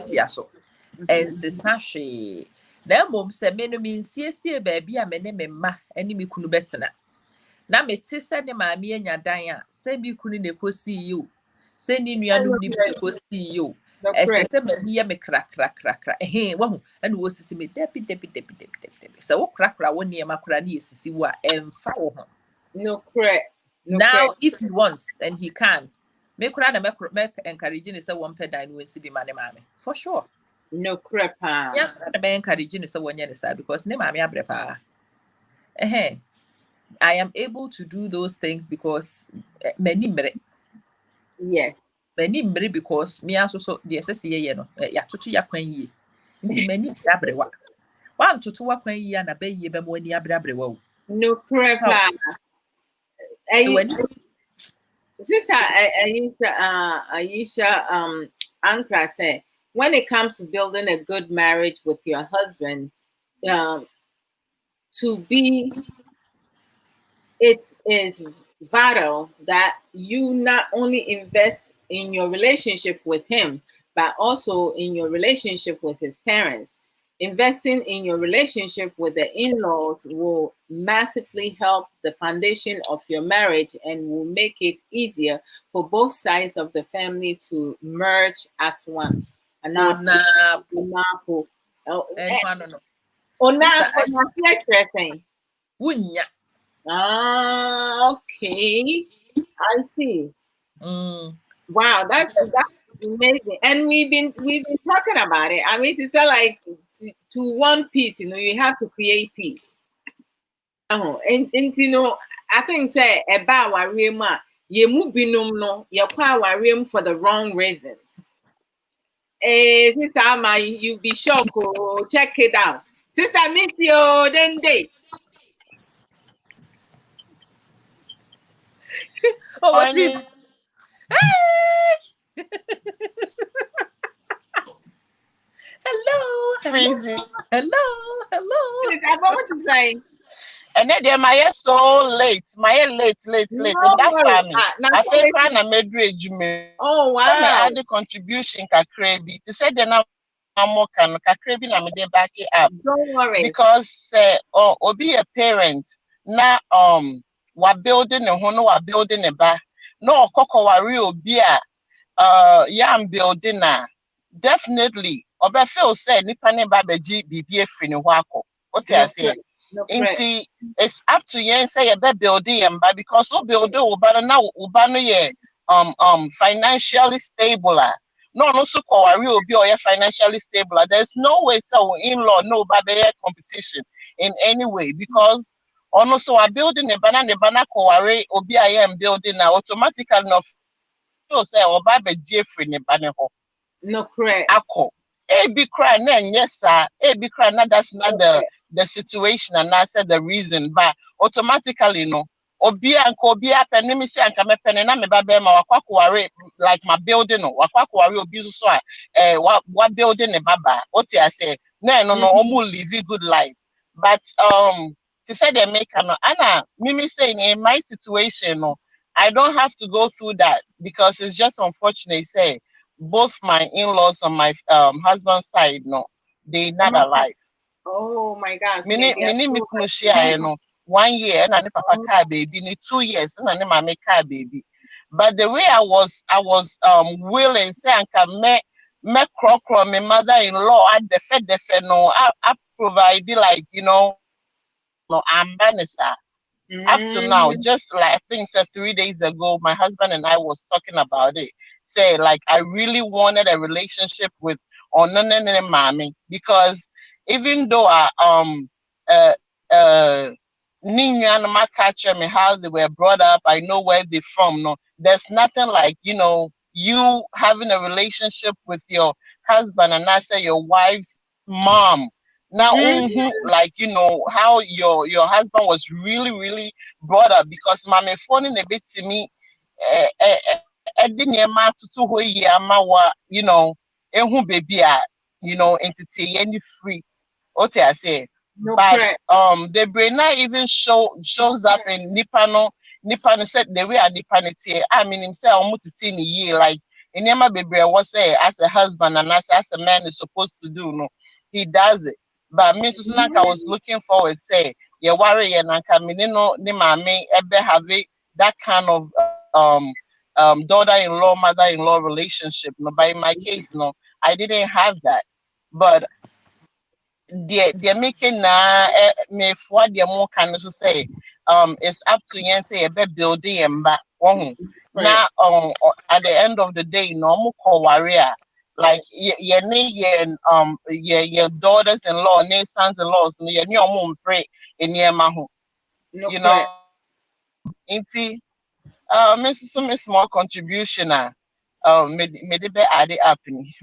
tia so. Ense sahwe. Na mom se me no me nsiesie baby a me ne me ma ani me kunu betena. Na me ti se ne maame anya dan a se me kunu ne kosi you. Se ni nuanu ni be kosi you. Ese se me ye me kra. Wahu anu wo sisi me debi. So wo kra woni e makra ni sisi wo a emfa wo ho. No crack. Now if he wants and he can, me kra na me encourage ni se won pedan no nsi bi ma ne maame. For sure. No crap. Yes, I encourage you so because name I am able to do those things because many yes. Many because me also the SSA no ya tutu ya kwan yi. Nti many abrewa. One tutu wa kwan yi na be yi be mo ni abrewa. No crap. Sister Ayisha Ankrah said, when it comes to building a good marriage with your husband, it is vital that you not only invest in your relationship with him, but also in your relationship with his parents. Investing in your relationship with the in-laws will massively help the foundation of your marriage and will make it easier for both sides of the family to merge as one. Okay, I see. Wow, that's amazing. And we've been talking about it. I mean, it's not like to one piece, you have to create peace. And I think say about warima, ye mubinum no, ye kwa warim for the wrong reasons. Sister Ama, you be shocked. Check it out. Sister Miss you then day. Oh, what is? Hello. I want to say. And then they my so late. Late. And that family. I think I made me. Oh wow. Some add the contribution ka crazy. To say the now more can ka crazy na me back it up. Don't worry. Because or be a parent now wa building ne ho no wa building ne ba no okoko wari obi a yam building na definitely obe feel say nipa ne ba beji bibi efri ne ho akọ what I say inti it's up to you say you be building yamba because o build o ba na o ba no ye financially stable no so ko wari obi o ye financially stable there's no way so in-law no ba be competition in any way because ono so a building ne bana ko wari obi I am building now automatically no feel say oba be jefri ne ba ne ho no correct akọ be cry na yes be cry na that's not the situation and I said the reason but automatically no obi penny me say anka me penny na me ba be ma wakwa kware like my building no wakwa kware obi so wa building ne baba what I say no omu live a good life but to say they make no ana me saying in my situation no I don't have to go through that because it's just unfortunate say both my in-laws on my husband's side no they not alive. Oh my gosh. Mini share no 1 year and papa car baby ni 2 years and mama car baby. But the way I was willing say anka me crocro my mother-in-law at the fed no I provide like no I'm banisa. Up to now, just like I think 3 days ago, my husband and I was talking about it. Say like I really wanted a relationship with Ononene Mami because even though Ninya and my catcher me how they were brought up, I know where they're from. No, there's nothing like you having a relationship with your husband and I say your wife's mom. Now, like how your husband was really brought up because my phone in a bit to me, who baby entity any free. What I say, but the brain not even shows up in Nippano said the way a Nippanity. I mean himself almost in a year like in Yama baby was say as a husband and as a man is supposed to do no, he does it. But me so I was looking forward say you worry and no ni mami ebe have that kind of daughter-in-law mother-in-law relationship no but in my case no I didn't have that but they're making me for the more kind of say it's up to you say about building and back now at the end of the day no more warrior like your daughters-in-law and sons-in-laws your mom pray in your mahu you know inti miss small contribution me be add it up me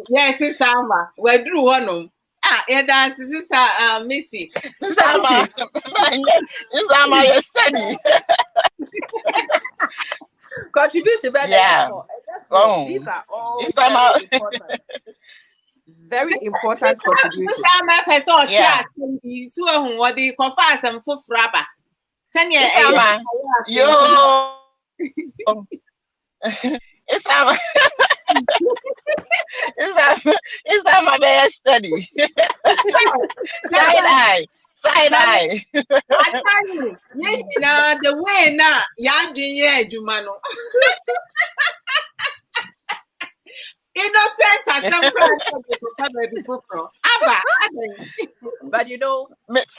yes sister Ama we drew one yeah that's sister Missy sister Ama you study contribution yeah these are all very important. Very important contribution. Yeah. So what the confess and for fraba. Yo. It's my best study. Side eye. I tell you, the way now, young Jumano. Innocent as some but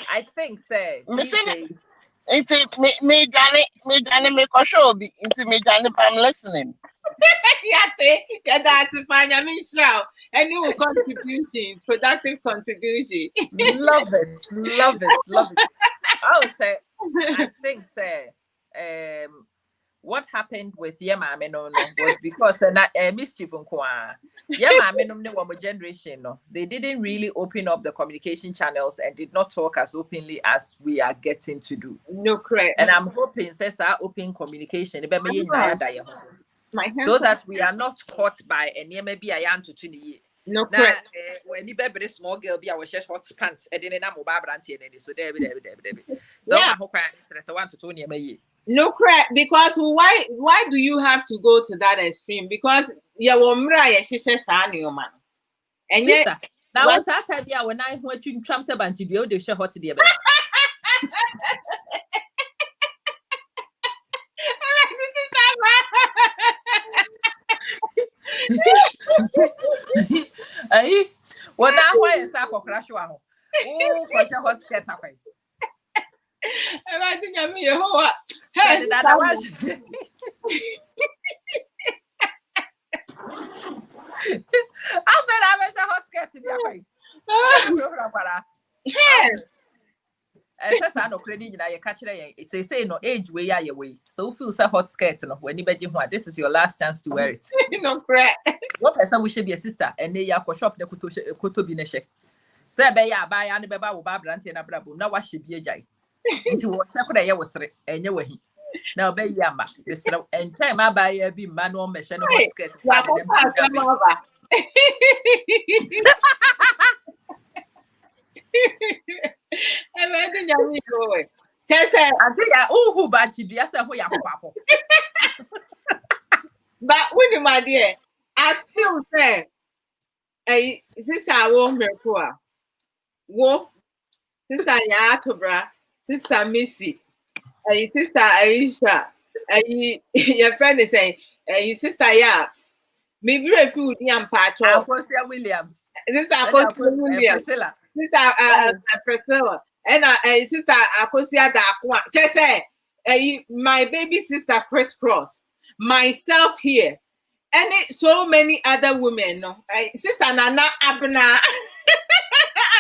I think say these days. Me Johnny make a show be into me Johnny I'm listening. That's fine. I mean, sure. A new contribution, productive contribution. Love it. I think say what happened with Yema Menono was because mischief Yema Menom generation they didn't really open up the communication channels and did not talk as openly as we are getting to do. No correct. And I'm hoping says our open communication so that we are not caught by any maybe I am to 20 no correct. When you baby small girl be our short pants and then I'm mobile so there so I hope I want to 20 me. No correct because why do you have to go to that extreme? Because you womra ya shisha sani man. And yet that was that time when I went to Trump Sabanti the share hot the Hey, what now? Why is that for crash? Oh, crash hot skirt. I think I'm here. Hey, that was. I've been having a hot skirt in the way. I no credit na you catch it. Say no age way ya way. So feel so hot skirt no when anybody want. This is your last chance to wear it. No correct. What person we should be a sister and they ya shop the koto bi ne she. Say be ya buy and be ba wo ba brante na Abrabo. Na wa she bi ajai. Nti wo check na ye wo sere enye wahi. Na be ya ma. Be sere en time I buy ya bi ma no me she no hot skirt. I think I'm here. Just say, I think I who bad you say who ya papa. But when my dear, I still say, hey, sister, I won't be poor. Wo, sister Yaa Attobrah, sister Missy, hey, sister Ayisha, hey, your friend is saying, hey, sister Yaps. Maybe if you would patch off. Williams. Sister Williams. Sister Priscilla. And sister Akosia Dakwa. Just say, my baby sister Chriscross, myself here, and so many other women. No, sister Nana Abna.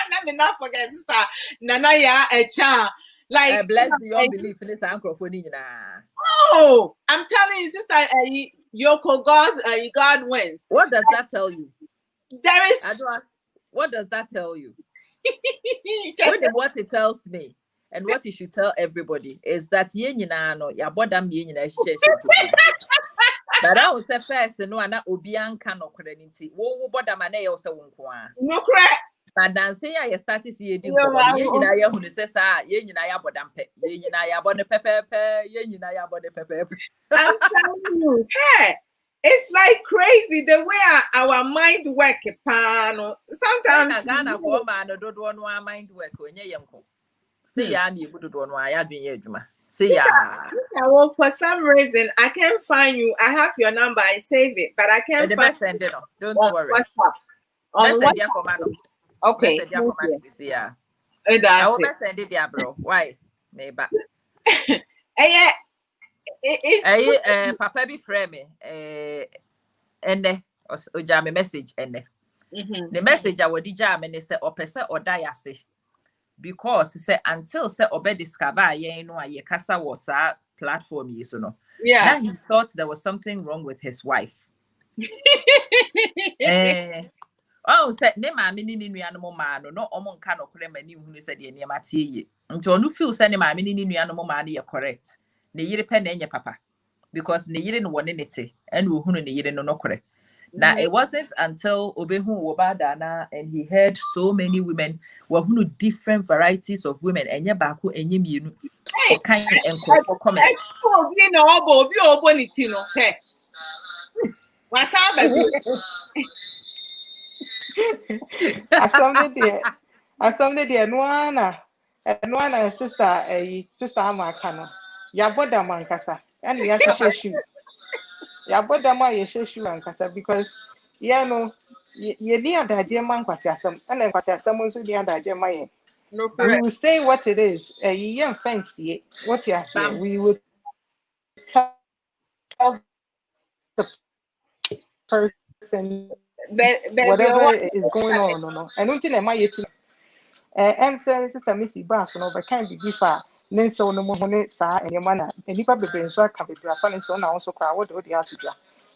Let me not forget sister Nana Yaa. Like bless beyond belief in this uncle for Oh, I'm telling you, sister Yoko, God wins. What does that tell you? There is. Adwoa, what does that tell you? What it tells me and what you should tell everybody is that but I will say first, no, and that Obian cannot credit. Wo boda mane yo se wonkwa. No correct. But dancing I started see you na ya hunu se sa ye nyina ya bodampe ye nyina ya bode pepepe ye nyina ya bode pepepe. I'm telling you, hey, it's like crazy the way our mind work. Sometimes Ghana for man do do no mind work onye yenko. Say ya na ibu do no ya dwen adwuma. Say ya. Well, for some reason I can't find you. I have your number. I save it, but I can't find send it. Don't worry. On WhatsApp. Okay. Yeah. I will send it there, bro. Why? Maybe. Papa be frame ene oja me message ene. The message I would jam and say opesa or die say because say until say obe discover ye no ye kasa was a platform you know. Yeah. Now he thought there was something wrong with his wife. Oh, said ne ma me ni nuanom ma no no omo nka no kore mani hunu said ye niam atie ye. Nti onu feel say ne ma me ni nuanom ma na ye correct. Ne yire pe na enye papa because ne yire no wone nete and we hunu ne yire no no kore. Now it wasn't until Obehu Wobadana and he heard so many women were who different varieties of women and yabaku and yim kind and comment. You know, hey. What's happening? I someday dear Nuana sister Amakano. Yaboda Mankasa and we have to shoot. Yaboda ma yeshu and kasa because no ye near the German kwasiasam and then kwasiasam so near the German. No correct. We will say what it is. A young fancy what you are saying. We will tell the person whatever is going on. No. And until am I and says Sister Missy Bass no but can't be before. So no more sa and your manner and if I be so can be funny so now also cry what do you have to do?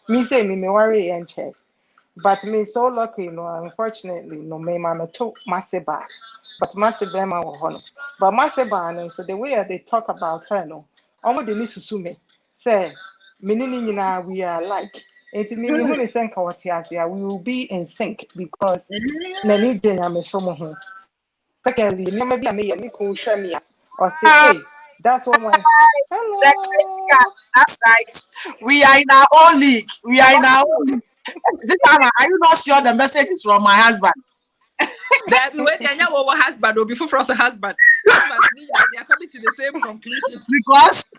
Me say me worry and check. But me so lucky, no, unfortunately, no me mama took Maseba. But Maseba ma honor. But Maseba and so the way they talk about her no, almost the Misusume say Minina we are like it means when they send Kawatiasia, we will be in sync because Nani Jam is so secondly, never be a me cool shemia or say, hey, that's one way. Hello. That's right. We are in our own league. We are in our own league. This time, are you not sure the message is from my husband? That when they know our husband or before for us a husband, they are coming to the same conclusion. Because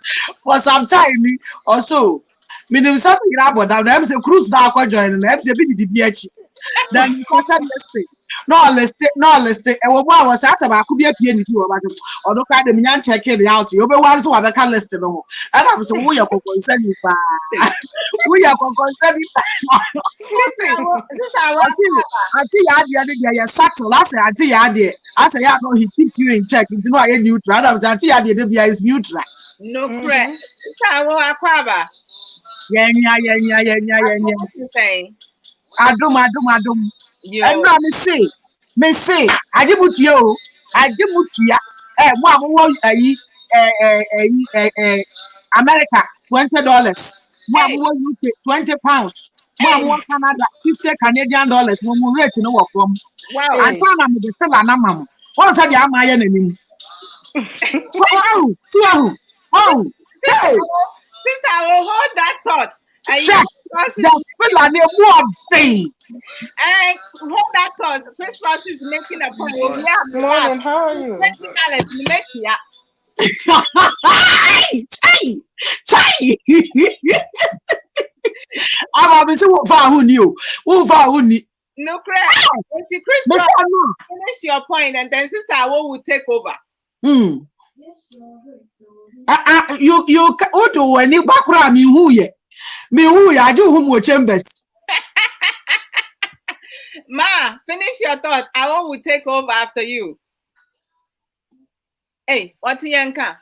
for some time also Meaning something about that. I'm say cruise now go join and I'm say be the beach. Then you contact listing. No listing. And what was asked about could be a PNT or no kind of man check it out. You be one to have a can list no. And I'm so we are concerned with we are concerned until you had the other day, you sat so last until you had it. I say, yeah, no, he keeps you in check. It's not a neutral. Until you had the other is neutral. No correct. Akwaba. Yeah. Adum. And now me say, I did with you. I did with you. Mom, America, $20. Mom, UK, £20. Mom, Canada, $50 Canadian. Mom, rate to know from. Wow. I found I'm the seller, mama. What's that? I'm my enemy. Oh, hey. Since I will hold that thought. Check. The thing. And hold that thought. Chriscross is making a point. Morning, how are you? Chai. I'm who knew. No correct. Chriscross, finish your point, and then Sister Awo will take over. You Odo when you background me who I do whom with chambers. Ma, finish your thought. Awo will take over after you. Hey, what's Yanka?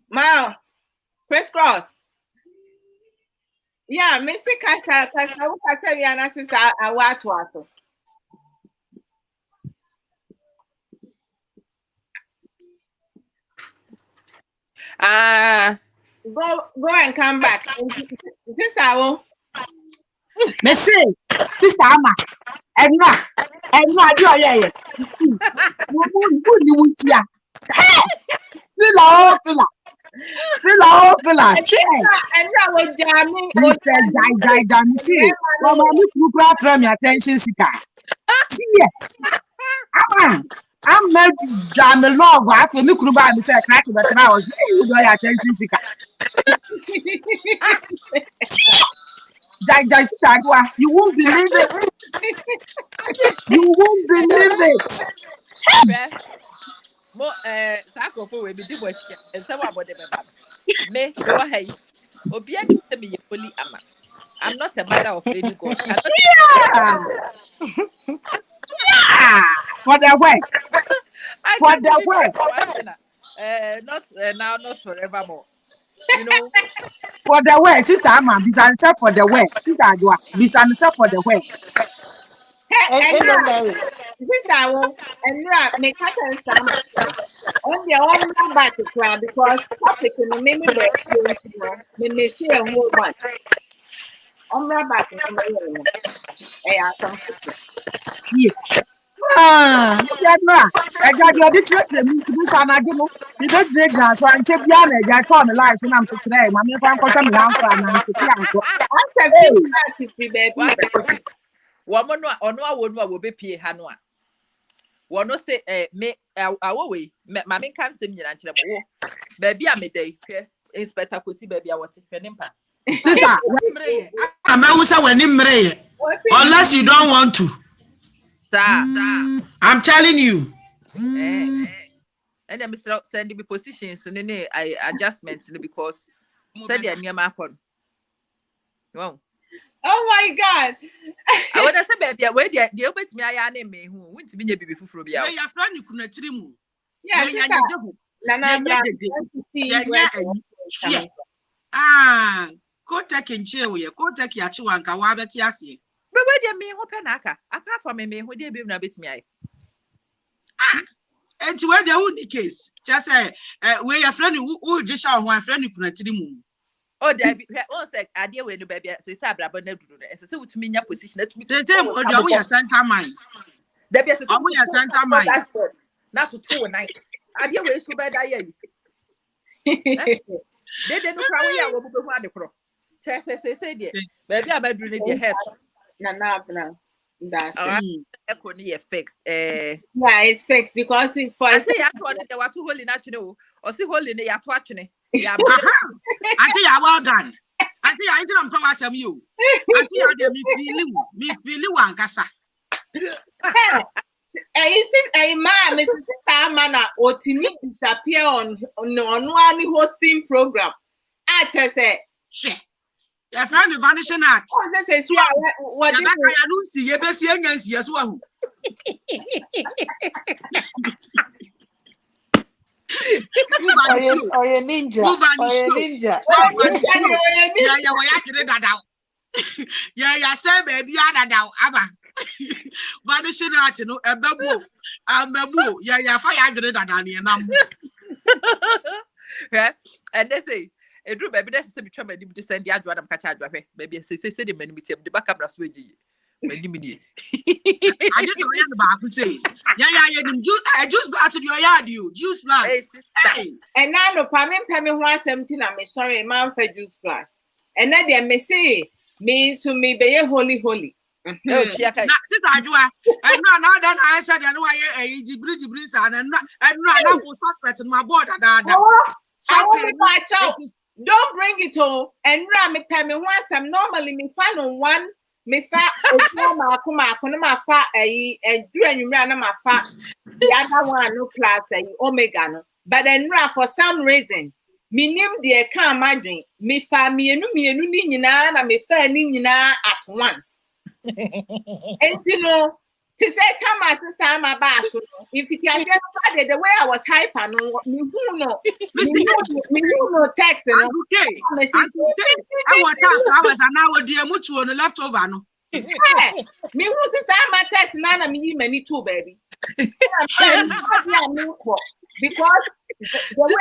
Ma, Chriscross. Yeah, Missy Kasa, Yana Sister Awa. Go and come back. Sister Awo. Messi, Sister Ama. Enra, do yeah. Fila. Enra was jamming. Jai. See, Mama, you grab me attention, Sika. I'm not jamming love. I feel me could buy me say catch, but I was you do attention, Sika. Jai, Sister Adwoa, you won't believe it. You won't believe it. Mo sakofo we be di bochi e se wa bode beba me so hey obi adu se me holy ama. I'm not a mother of any god. Yeah. For the way. Not now, not forevermore. You know. For the way, Sister Ama, be answer for the way. Sister Adwoa, be answer for the way. Sister Awo, Enra, make her stand on the own back to cry because topic in the many bed, may see a whole bunch. On my back in the see. I got your church to this one. I don't know. You don't dig now, so I'm check down. I found the lights and I'm so today. My man for some lamp and I'm to baby. Woman, or no one will be P. Hanua. One no say, me, our way, Mammy can't sing you until baby, I'm a day. Inspector Kuti, baby, I want to penimpa. Sister, I'm also when him unless you don't want to. I'm telling you. And then Mr. Sending me positions and then adjustments because said they're near my phone. Wow. Oh my God. I want to say, baby, where the open me, I name me who went to be a baby for you. Your friend, you couldn't trim. Go take in chair with you. Go take your chuanka, Wabetiasi. But where do you mean, Hopenaka? Apart from me, who did be a bit me? And to where the only case, just say, where your friend who just saw one friend you couldn't trim. Oh, Debbie, said, I deal with the baby, say Abrabo never do that. So to me, your position, let me say, oh, we are Santa Mine. Debbie, we are Santa Mine. Not to 2 night. I deal with so bad. They didn't cry over the crop. Say, baby, I'm doing your head. No. That's fixed. Yeah, it's fixed because if I say I thought they were too holy not to know, or see holy in the watching it. Yeah, I say, well done. Auntie, I didn't promise you. Auntie, me feeling one kasa. A man, Mrs. Tamana, or to me disappear on one hosting program. I just said, your friend the vanishing act. What I don't see your best young as yes one. Or a ninja. Yeah, yeah, say baby, now, Abba. Vanishing out, a babu, yeah, 500 and they say, a group baby, that's a bit trouble to send the Adwoa Odo catch Adwoa. Maybe say the man with the backup of Swedish. I just read about to say, I just blasted your yard, you juice blast. And now no Pammy 117. I'm sorry, man for juice plus. And then they may say, me to me be holy. Sister Adwoa, and now then I said, I know I bridge and not for suspect in my board. Don't bring it all. And Rami Pammy once I'm normally me fan on one. Me fa ma fa and you run my fa the other one no class omega no. But then for some reason me name the can imagine me fa me ni na me fa ni at once. And you know to say come as time about if it has the way I was hyper no me who no text no okay I want flowers and now we are much on the leftover no. Me who sister my test nana me many too baby. Because the way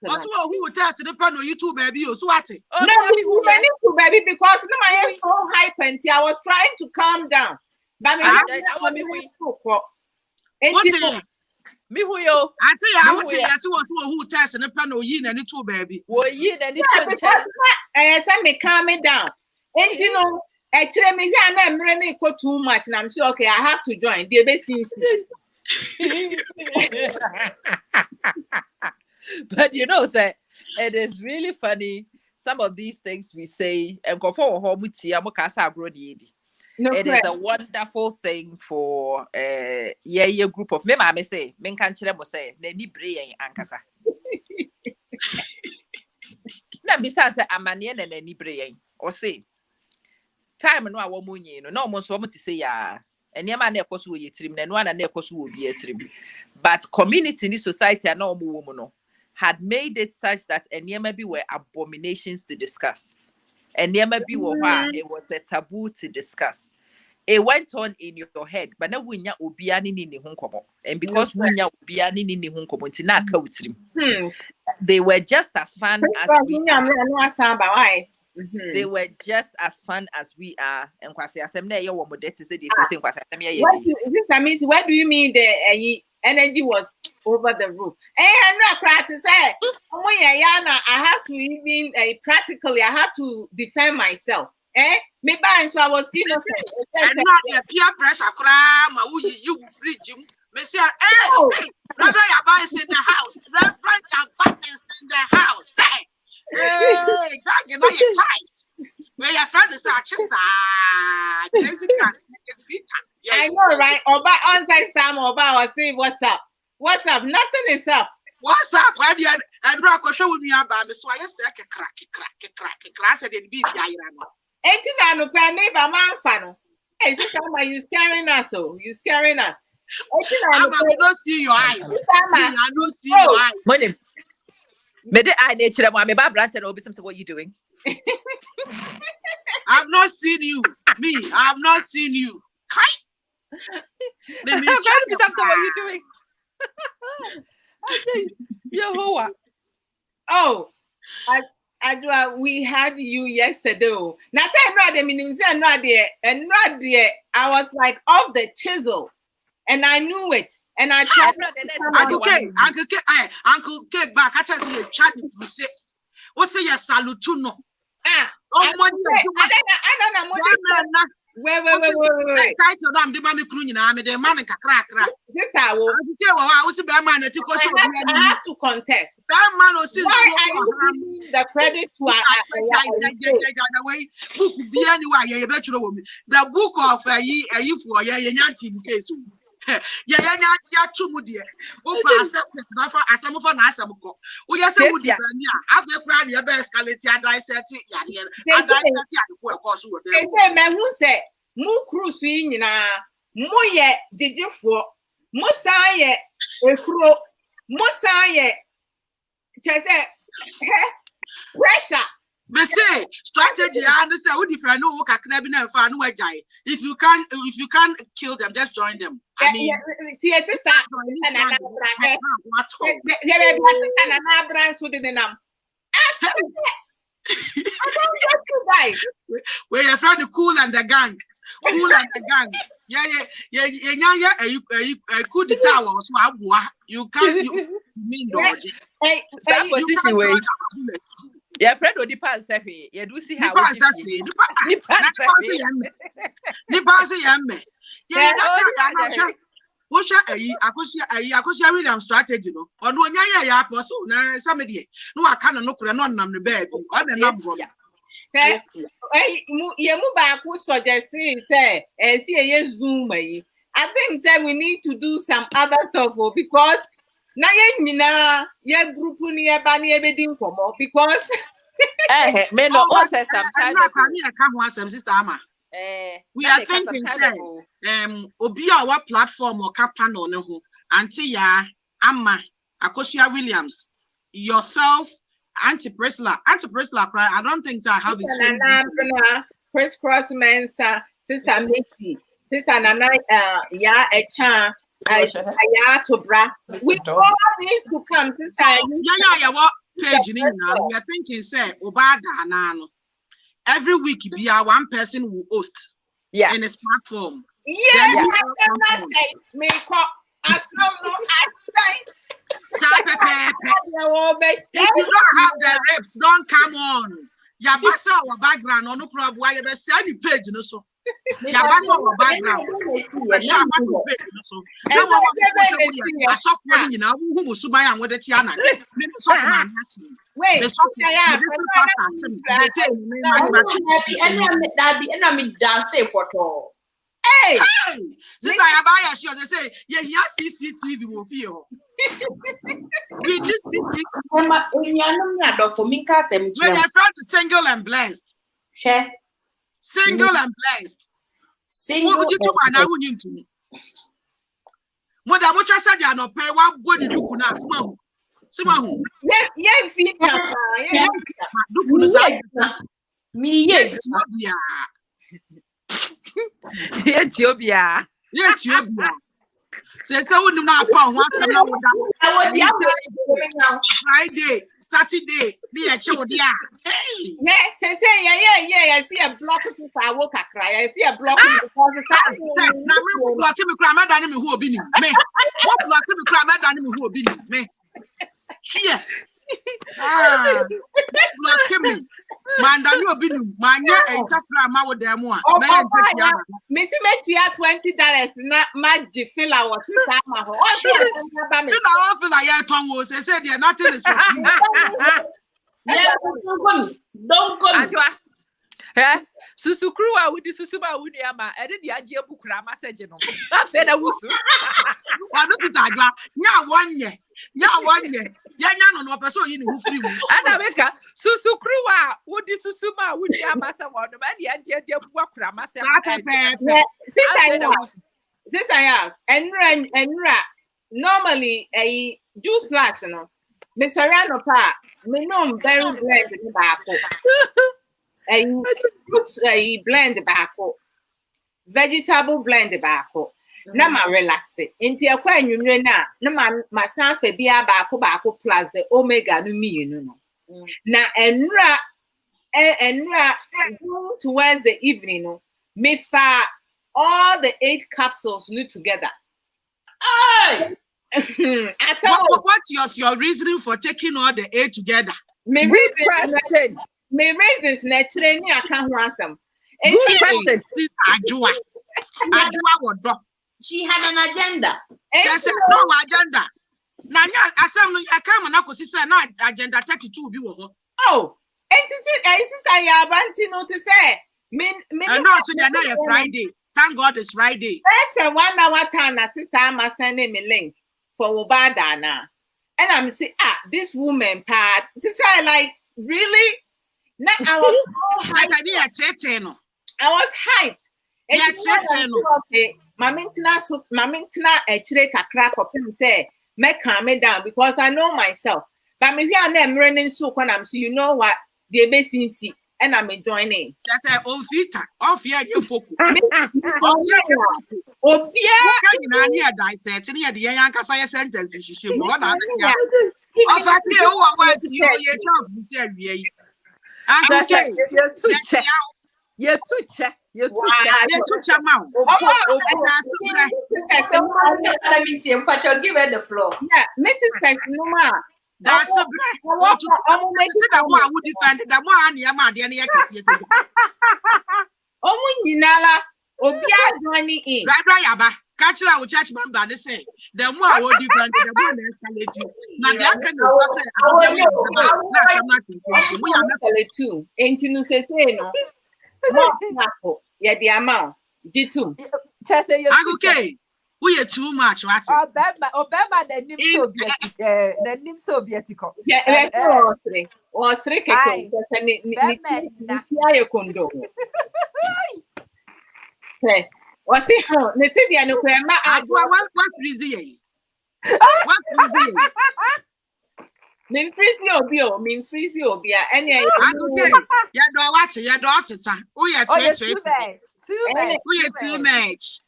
also who will test the panel you too baby or swati. No, many too baby because no my head so hype and I was trying to calm down. But me who yo I want to yes who test the panel yin and two baby. Well yin and I said me calm it down. And you know actually, maybe I'm running too much, and I'm sure. Okay, I have to join. But you know, sir, it is really funny. Some of these things we say, and it is a wonderful thing for a group of me. I say, men can't say, "Neni brain ankasa." Na besides, I'm manian and any brain or say. Time no awo munyi no almost want to say ya enema na ekoso wo yetrim na no na ekoso wo bi yetrim but community in society and no woman no had made it such that enema bi were abominations to discuss enema bi wo ha it was a taboo to discuss. It went on in your head but na wunya obia ni ni ho nkomo and because wunya obia ni ni ho nkomo nti na aka wutrim they were just as fun as we They were just as fun as we are. And kwasi asem na ye wo modeti say this say kwasi asem ye ye. What do you mean the energy was over the roof? I practice say I have to even practically I have to defend myself. Me ban so I was innocent. And not the peer pressure cry ma you fridge me say Reverend Yaba is in the house. Reverend Yaba is in the house. Hey, God, you know you're tight. Where your friend is at I know, right? Oba on time Sam Oba was saying, what's up? What's up? Nothing is up. What's up? Why do you and Rocco show me about me? So I say, crack, and it be the Ain't you no pay me by man fan? Hey, this time you scaring us, so you scaring us. I don't see your eyes. I don't see your eyes. I nature me Barbara and Obi say what you doing? I've not seen you. Me, I've not seen you. What you doing? I say, Yehovah. Oh, Adwoa, we had you yesterday. Now say not there, and not there. I was like off the chisel, and I knew it. And I tried. Uncle Cake back. I just see a chat with say, what's say your salutuno? Wait. Title them the mommy crew na me the man kakra. This I will. I have to contest. That man was Why are you giving the credit to book be anyway, you bet you the book of a ye for yanti case. Yeah, dear. Accept it now for as some of an asamco. We are some after crying your best quality and I said it. And I said, of course, who said, Moo cruising mo ye did you for Mosaye a fro Mosaye pressure. They say strategy. I understand. What if I know what can be never found? If you can't kill them, just join them. I mean, where you're from the cool and the gang. Yeah. Could the tower so you can't mean dodge. That position way. Yeah, friend or the past happy. You do see how the William strategy no. Or no ya so na somebody. No, I can't look on the bed. I think that we need to do some other stuff because now ye group because men also sometimes we are thinking obi our platform or captain on who Auntie Yaa Ama Akosia Williams yourself Auntie Priscilla I don't think so I have his Chriscross Mensah, Sister Meeka, Sister Nana Yaa Attobrah. We all need to come. Sister what page we are thinking say Obada Nano. Every week be a one person will host in his platform. Yeah, I cannot say Meeka. If you don't have the reps, don't come on. Yabasa our background on no problem. Why you say any page no so. Yabasa our background. So now I saw for you now who was so buy and with the Tiana. Maybe so man wait, they say hey, since I buy a show, they say, yeah, CCTV will feel. We just CCTV. When you're from single and blessed. Single and blessed. Single. What did you want? I wouldn't to me. What I want to say, I don't pay one good to do. Simon, Ethiopia. Say so do not upon one Friday, Saturday, be a child. Yeah, I see a block of I walk a cry. I see a block of now blocking me cry, madam who will be me. What blocking me cry, madam who will be me. Here. Blocking me. Manda you be manya and chapra ma with them one. Missy met you $20 not magic fill our sister. Feel like Tom was said yeah, nothing is for don't go. Susu Krua with the Susuma with the Ama, and then the idea book message. Then I was one year. No person in free. Anameka, Susu Krua with the Susuma with the Amasa one, and the idea book This I ask, and normally a juice platinum. Miss Rano Pa, me know very blend in the back. A blend back, vegetable blend back. Nama relax it. Into a quite you know, no man, my son for be a back plus the omega no me, you know. Now, and towards the evening, me far all the 8 capsules new together. What's your reasoning for taking all the 8 together? My reasons naturally I can't ransom. Good question. Sister Adwoa Odo. She had an agenda. Just no agenda. Nanya Asew ya come na kosi say na agenda 32 bi wo ho. Oh, and to say sister ya banti no to say me no so dey na Friday. Thank God it's Friday. That's a 1 hour time na sister Ama sending me link for Ubada na. And I'm saying, this woman part. This I like really. Now I was so hyped. I was hyped. Okay, my maintenance actually crack up and say, make calm me down because I know myself. But maybe I'm running so when I'm so you know what the basic and I'm joining. Just say off here you focus. Oh yeah, you know here dissect near the young Kasaya sentence she should go on. Of fact, you are what you talk, you said, okay, you're too check. You're too chamou. Give her the floor. Yeah, Mrs. Pesnuma. That's a black. I would defend the one Yamadi. Oh, Yinala, Obia joining in. Right, catch our church member. They say the more I would defend the one escalating. Now, the can we are not too. Ain't you say no? More yeah, the amount. G2. Okay. We are too much, right? Obama, the name Soviet. Yeah, was three. What's it? The city and what's reason? What's reason? Min freeze obia any okay ya do watch ya do otita we are too much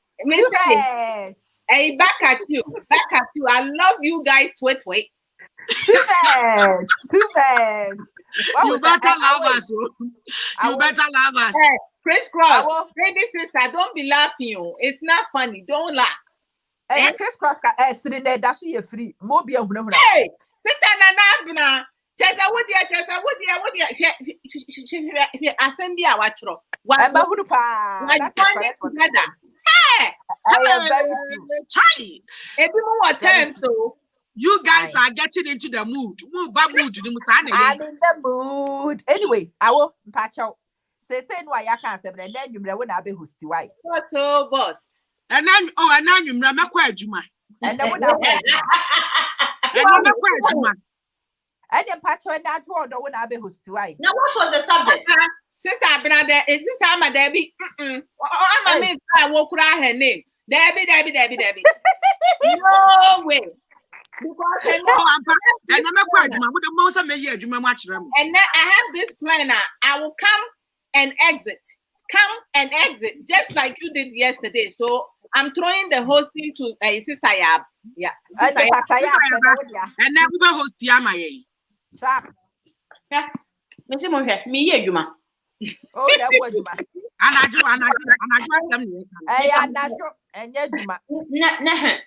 hey back at you I love you guys wait too bad you better love us you better love us hey Chriscross baby sister don't be laughing it's not funny don't laugh hey Chriscross sitting there that's you free mo bia hey sister Nana Chesa what dia assembly awatro what together hey so you guys are getting into the mood I'm in the mood anyway I will patch out say no I can't say and then you when I be hosty why so boss and then you remember adwuma and then when I and then patch when that word when I be hosty why now what was the subject sister Abinade is this time a Debbie I'm a I will cry her name Debbie no way because and then I have this planner I will come and exit just like you did yesterday so I'm throwing the hosting to sister Yab yeah and then we will host Yama me adwuma oh that was you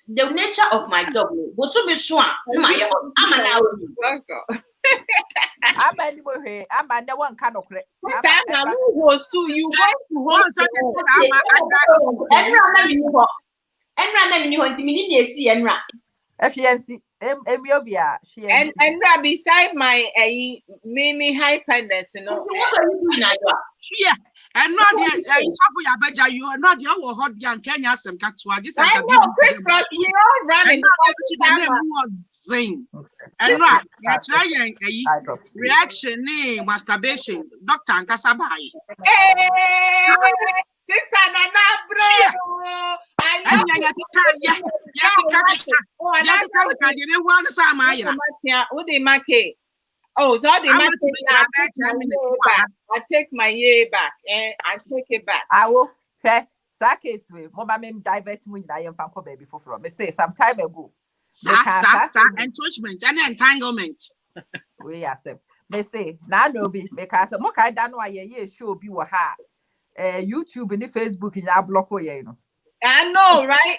the nature of my job was so be sure my I'm anyway I'm the one kind of credit who was to you want to host and beside my Mimi hyperness, you know. What are you doing, Adwoa? Yeah, and not the you are not your hot young Kenya some catchwa. I know, Chriscross, you all running. And not trying a reaction name, masturbation, Dr. Ankasabai. Hey, sister Nana, bro. Oh, so I take my year back and I take it back. I will say case we mama me divert mu na yem fanko baby for me say some time ago entrenchment and entanglement we Asew me say na no be because mo kai da no aye show bi wo ha YouTube ni Facebook ni block ye no I know right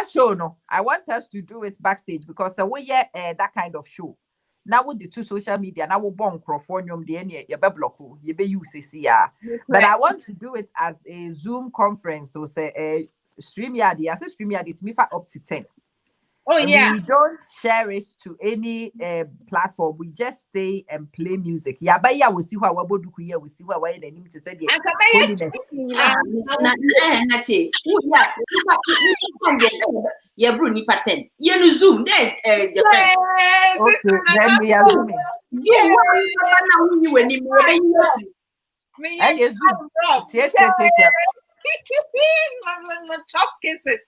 show no I want us to do it backstage because we that kind of show now with the two social media, now we'll bomb crofonium the any your block, you be use CCR. But I want to do it as a Zoom conference, so say a StreamYard. I say StreamYard, it's me for up to 10. Oh, And yeah. we don't share it to any platform. We just stay and play music. Yeah, but yeah, we see what we're do here. We see what we're in to say. Yeah, Bruni patent. You Zoom then. Okay, then we are zooming. Yeah. Chop kisses.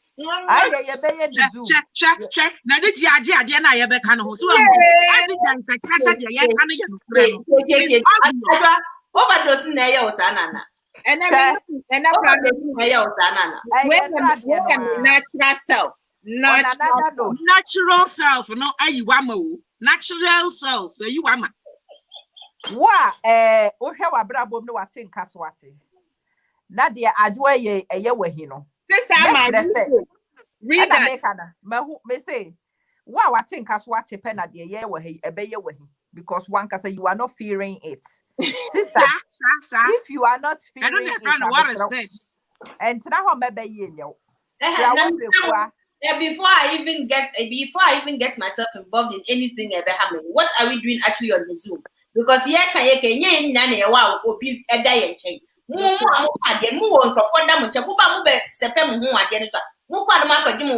Check. Now the idea na you be can ho. So evidence said you can overdose na ya osanana. And I natural self. Natural self, no, natural self, you wama. Abrabo no watin kaswati. Nadia Adwoa Odo. Sister, read that. Me say, watin kaswati pena de ye we ebeye we because one can say you are not fearing it. Sister, if you are not fearing it, what is this? And now maybe you before I even get myself involved in anything ever happening, what are we doing actually on the Zoom? Because here can you wow obi eda chain. Mu ade mu won tofo da mu che buba mu be sepem hu ade ne to. Mu kwa no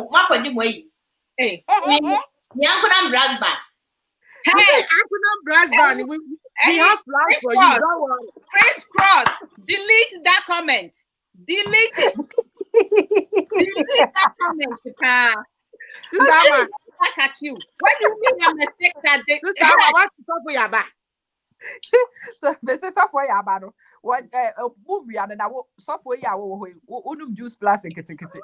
makwaji mu yi. Hey. Nyankudam brass band. Hey, Nyankudam brass band. We have plans for you. Don't worry. Chriscross, delete that comment. Delete it. Delete that comment. Sister, back at you. What do you mean a mistake that day? Sister, I want to stop for your back. So, Mr. Software Yabano, what movie and I will software Unum Juice Plus and Kitty. Sister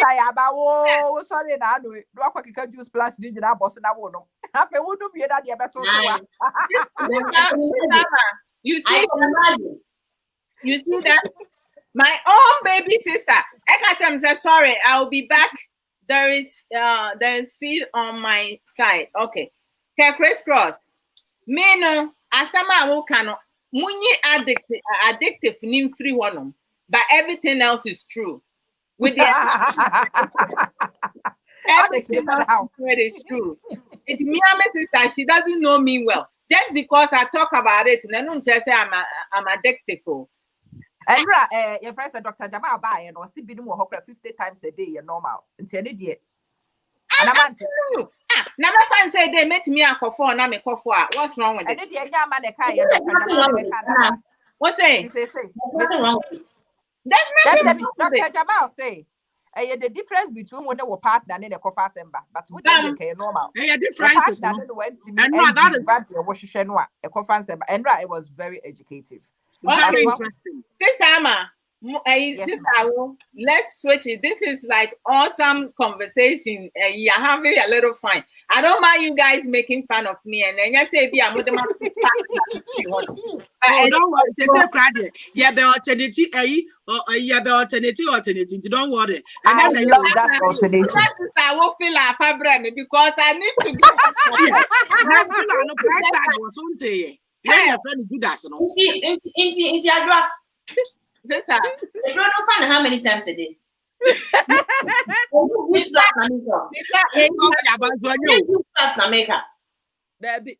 Yabao, sorry, I know it. Rock Juice Plus did our boss and I won't know. Half a wouldn't be that You see that? My own baby sister. Ekacham said, sorry, I'll be back. There is feed on my side. Okay. Chriscross. Me no, asama wo kano. Munyi addictive nim free one, but everything else is true. With the everything else is true. It's me and my sister. She doesn't know me well. Just because I talk about it, and I don't just say I'm addictive. And your friend said Dr. Jamal buy and or see be more 50 times a day, you're normal. Until the day. And I'm never find say they met me a coffee and I'm a coffee. What's wrong with it? What's say? Nothing wrong with it. That's nothing. Dr. Jamal say. The difference between when they were partner and the coffee assembly, but we don't care normal. Difference. And that is a coffee assembly. And it was very educative. Very interesting. This summer, let's switch it. This is like awesome conversation. You're having a little fun. I don't mind you guys making fun of me. And then you say, "Be a mother." Don't worry. Say, yeah, be alternative. Yeah, be alternative. Don't worry. And I love that alternation. I will feel like Abrabo because I need to get. When your friend do that, no. Into Adwoa. You don't find how many times a day.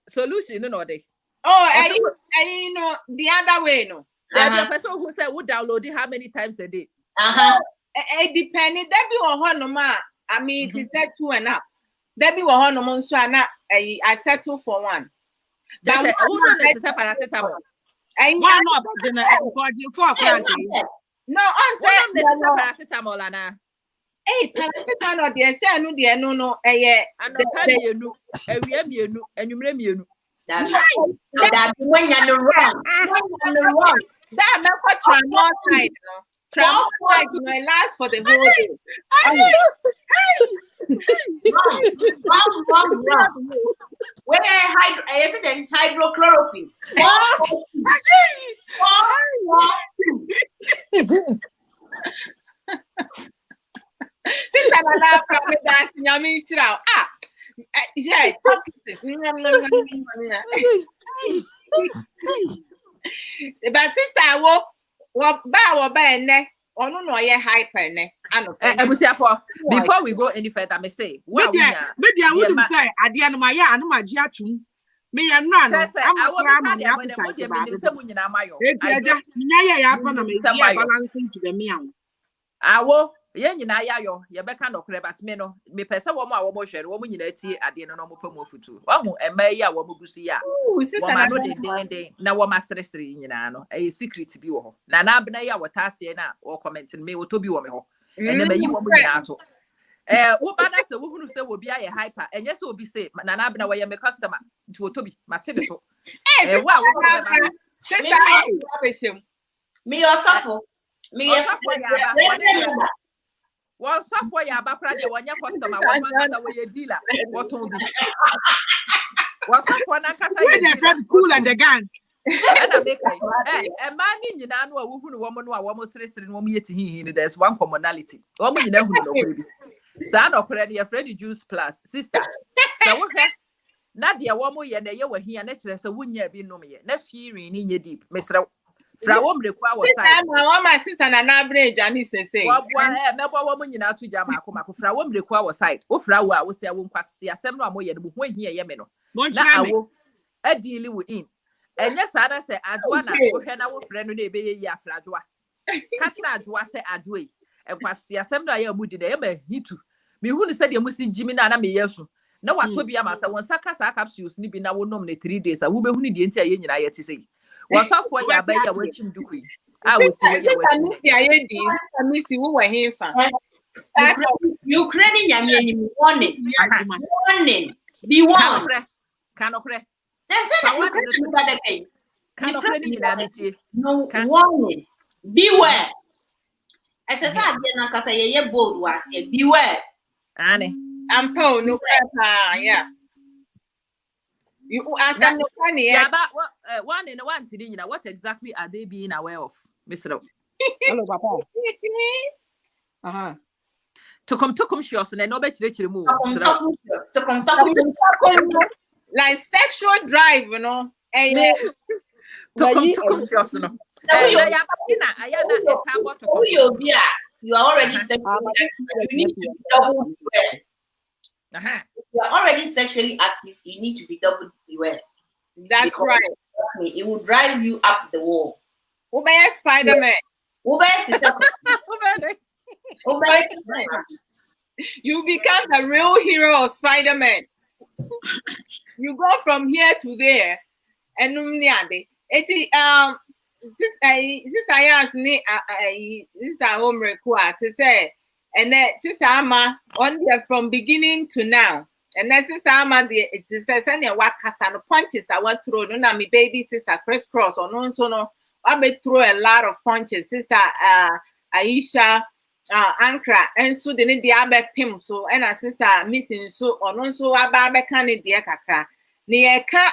Solution, no, they. Oh, I know the other way, no. The person who said would download it how many times a day? It depends. There be one no ma. I mean, it is that 2 and up. There be one no month, so I settle for one. Who don't necessarily paracetamol. Why not? No, answer paracetamol, Anna. Hey, paracetamol, dear, say, no, and no, and you blame that when you're the wrong. That make for more side, it lasts for the whole day. Wrong. Where hydrochloroquine. But sister, what ba ne? Ono no ye hyper ne. Before we go any further, I say, what we media wouldn't say at the end of my year, and my jiatum. Me and run. I'm a balancing to the meal. I will. Yen na yo ye beka no kre but me no me pese wo ma wo mo hwere wo mo nyina tie ade no no mo fa mo futu wo hu ema yi a wo mo gusu ya wo ma no de na wo ma sresre nyina no e secret bi wo ho na na abna yi a wo taase na wo comment me wo to bi wo me ho ene ma yi wo mo nyina ato wo ba na se wo hunu se wo bi aye hyper enye se obi se na na abna wo ye me customer nti wo to bi mate de to wo a wo ba sister me yourself me well, software ya bakra de wanya customer one kasa we dealer what on be well software na kasa you cool and the gang and I make e man ni nyina no a wo hunu wo mo no a wo mo sresre no mo yeti hihi there's one commonality wo mo nyina hunu no kore bi sa no kore de friend juice plus sister so wo he na de wo mo ye na ye wa hia na kire se wonya bi no me na fiiri ni nye deep mesra fra wo mre kwa wo side my sister na na bridge ani say wo mebo wo nyina to jama akoma fra wo mre kwa wo side wo fra wo a wo se wo nkwase asem no amoye no ho hia ye me no na awo adili wo in enye sa na se Adwoa na wo hwe na wo fra no na ebe ye afra Adwoa ka tira Adwoa se Adwoa yi enkwase asem no aye amudi na ye ma hitu me hu ni se de musi jimi na me yesu na wato bia ma se won saka sa capsules ni bi na wo nom na 3 days a wo be hu ni de ntia ye nyina ye ti sei what's up for ya ba ya wetin dukui I will see ya wetin ya ye di amisi wo wa hefa Ukraine nyame warning be warned kanokre dem say na Ukraine ba de kai kanokre ni nyina metie no warning beware ese sa ade na kasa ye bold wase beware ane ampo no crap yeah. You ask them yeah, but one in one thing, you know, what exactly are they being aware of, Mr. Hello, Papa. To come shows and no better to move. Like sexual drive, you know. To come shows, no. You are already sexually active. You need to be double beware. You are already sexually active. You need to be double beware. That's because right. It will drive you up the wall. Ubaya Spider-Man. You become the real hero of Spider-Man. You go from here to there. And sister Yas ni sister home require to say, and then sister Ama on there from beginning to now. And then sister Ama it says any what no punches I want to throw. No, na me baby sister Chriscross or no so no. I may throw a lot of punches. Sister Ayisha Ankrah and so the need the abe pim so and a sister missing so or no so abe can the kakra. Ni eka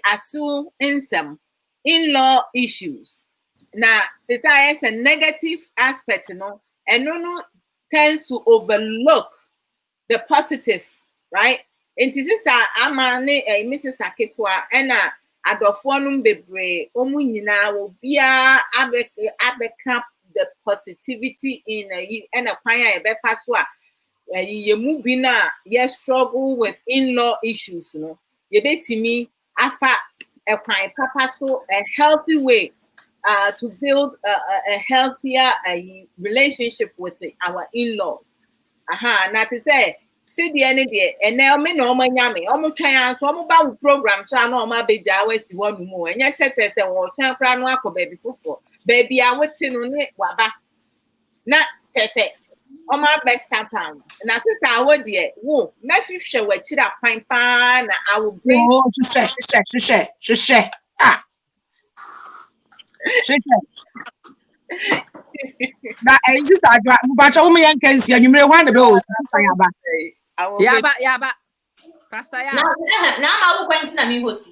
Asew Nsem in-law issues. Now, this is a negative aspect, you know, and no tends to overlook the positive, right? And this is amane Mrs. Aketwa and adofonum bebre omunyina will be abeka the positivity in and a panya ebefaswa ye mubina ye struggle with in-law issues, you know. Ye betimi afa a papa so a healthy way to build a healthier relationship with our in-laws. Now to say, see the end day, and now me no man yummy, almost try so I'm about program, so I know my baby always one more. And yes, said to say, well, 10 crown wako baby for baby, I was on it, waba. Not to say, on my best time. And I said, I would dear, whoa, nephew show what chit up pine pan, I will bring. Oh, she ah. Na exist Adwoa but o me yan kan si anwumre ho ade be o yaba pastor ya na ma wo kwanti na me host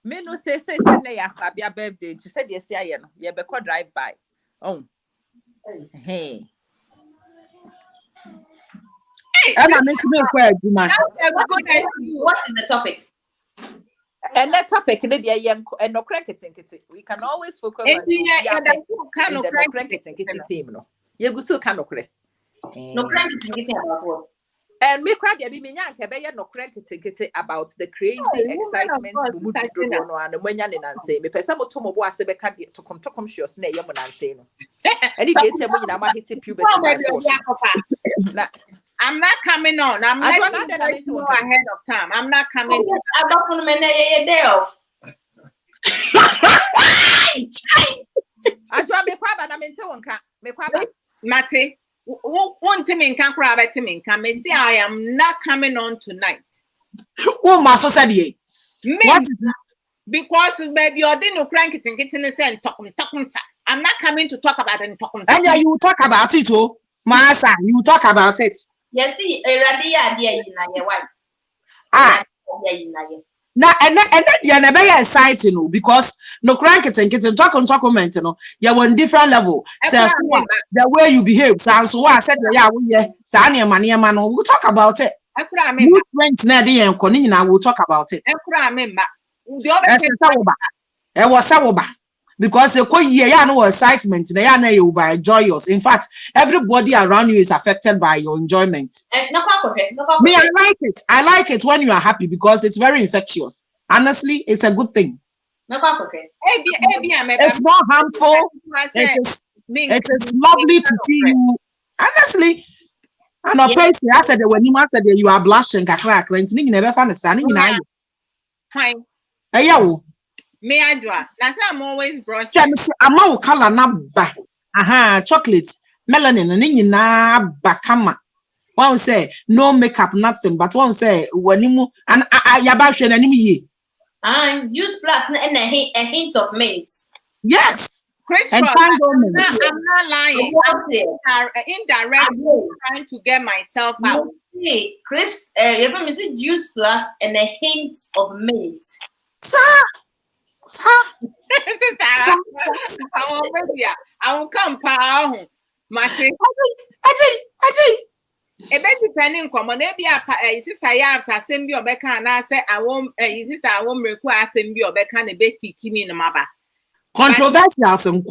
me no say na ya sabia birthday ti say de sia ye no ye be ko drive by And I make me quite Juma. What is the topic? And that topic, and no cracketing, we can always focus on the cracketing theme. No, you go so can no crack. No cracketing about what? And me cry be me nyanke be no cracketing about the crazy excitement we do no and when yan say me pesa mo to mo bo ase be ka to come shows na ye mo nanse no. And it get mo nyina ma hit puberty by force. I'm not coming on. I'm not ahead of time. I'm not coming. I don't want to day off. I draw me kwaba na mente wonka. Me kwaba. Mate, won't me can crab at me. Come and say I am not coming on tonight. Oh, my society. What? Because baby, you're no crank it and getting a cent talking. I'm not coming to talk about it. And yeah, you talk about it, oh, Masa, you talk about it. Yes, see, a radia dear in a white. Ah, now and then you're never exciting because no crank it and get and talk comment, you know, you're on different level. So the way you behave sounds so I said, yeah, Sanya Mania man, we'll talk about it. Good friends, Nadia and Conina will talk about it. It was Sawoba. Because no excitement, they are over joyous. In fact, everybody around you is affected by your enjoyment. Me, I like it. I like it when you are happy because it's very infectious. Honestly, it's a good thing. It's not harmful. It is lovely to see you. Honestly, and I said when you said you are blushing, you never found a son. Fine. Me Adwoa. That's why I'm always brushing. I'm color naba. Aha, chocolate, melanin, and na bakama. One say no makeup, nothing, but one say when you and yabash and enemy. Juice plus and a hint of mint. Yes. Chriscross, I'm not lying. I'm indirect trying to get myself out. See, Chris, you ever miss juice plus and a hint of mint? Sir. I won't come pound. Mate, a bit depending common maybe a sister yabs are send you back and I say I won't require send you back and a bit kimi in maba. Controversial some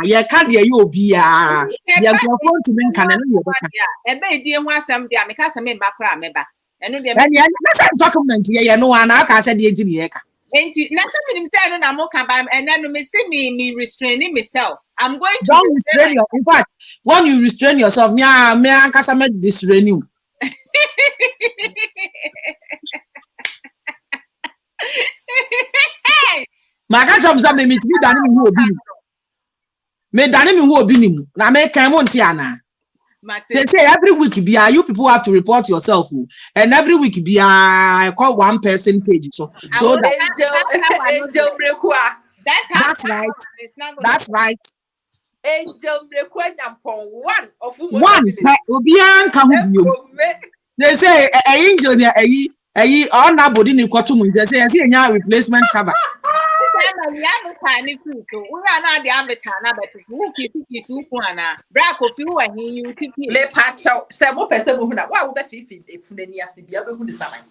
ya can't hear you be a going to make canon. A bit dear was some dear because I made back remember. And document here, no one I said the engineer. And nothing said I'm okay, and then me see me restraining myself. I'm going to don't restrain yourself. In fact, when you restrain yourself, me and Kasama distrain you. My catch up me to be done in who be me done in who be na me can montiana. Say every week be you people have to report yourself, and every week be I call one person page so that's right. That's right. Angel one of one they say angel all nobody in Kotumu. They say I replacement cover. We are not the avatar, but who keep it to one. Black of you and you keep me patch out several person who why would be 50 if Nenia Sibia who is fine.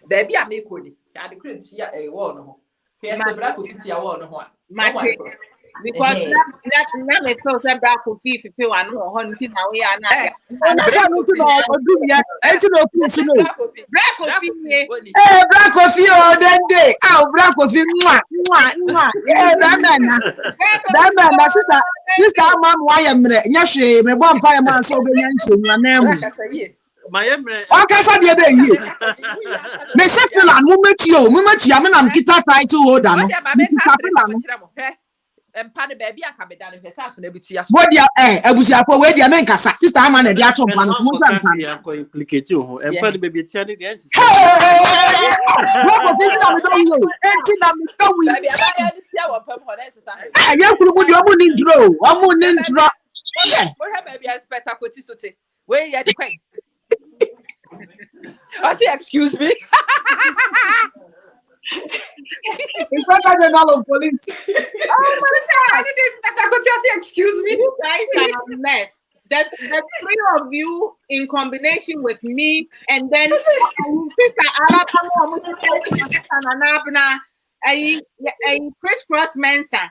Baby, I make good. And the create here a war. Here's the black of it, your one. Because now they feel that black of 50 and no hunting away and I black of you all that day. Oh, black of you. That man, sister, mom, why am I? Yes, me one fireman so be what can I say? My sister and moment you, I'm guitar title holder. And Paddy baby, I can be done in his house and every year. What dear, I was here for where the American sister, I'm an adiato man. I'm going to implicate you and Paddy baby Channy. Yes, where you the queen? I say, excuse me. It's better than all of police. Oh my God! I didn't expect that, but you say, excuse me. You guys are a mess. the three of you in combination with me, and then sister Alabama, Chriscross Mensah.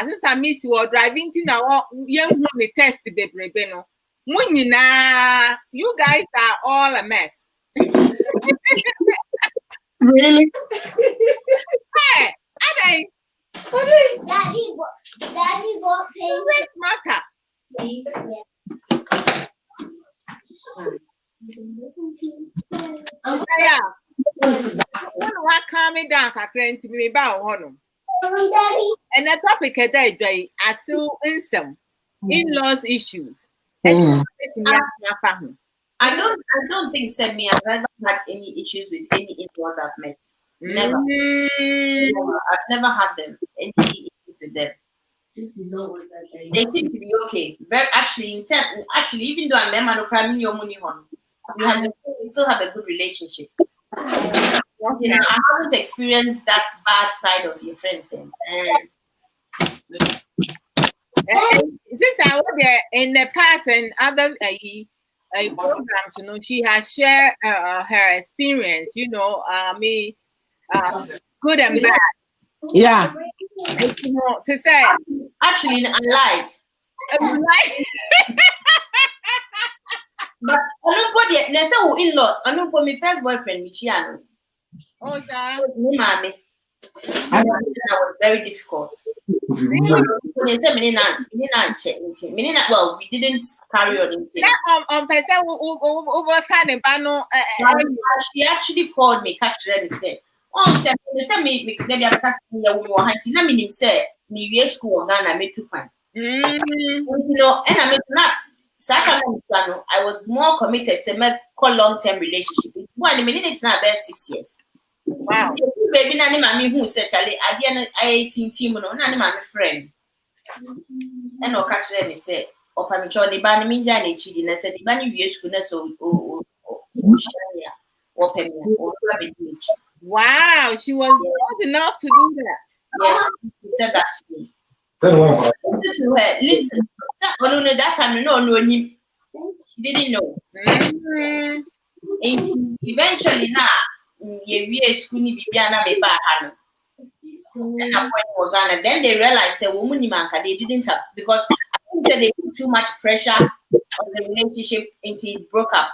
Since I miss you driving to now, young me test baby beno. You guys are all a mess. Really? Hey, Daddy got paid. Chris Maka. Yeah. What calm me down, to me about honor. And the topic today, Asew Nsem, in-laws issues. I don't think me I've never had any issues with any in-laws I've met. Never. I've never had them any issues with them. They seem to be okay. Very actually, even though I'm no crime your money on, we still have a good relationship. You know, I haven't experienced that bad side of your friends. Since I was there in the past and other programs, you know, she has shared her experience, you know, good and bad. Yeah. You know, to say, actually, I lied. But I don't put it. Let's say in-law. I don't put my first boyfriend, Michiano. Oh, sir. Me, mommy. That was very difficult. Really? Well, we didn't carry on in she actually called me, catch them and said, oh, send me maybe I'm casting the woman hunting. I mean, say, me school Ghana, me too fine. You know, and I mean, not Sacramento, I was more committed to make a long-term relationship. It's more than it's not about 6 years. Wow. So, baby, Nanny Mammy who said, Charlie, I didn't 18 team, no, Nanny Mammy friend. And no catch them, said, or Pamicho, the Banny Minja and Chidi, and I said, the Banny views could not so wow, she was old enough to do that. Yes, he said that to me. Listen, that time, no, she didn't know. And eventually, now, we are schooling Bibiana Beba. And then they realized a woman they didn't have because I think that they put too much pressure on the relationship until it broke up.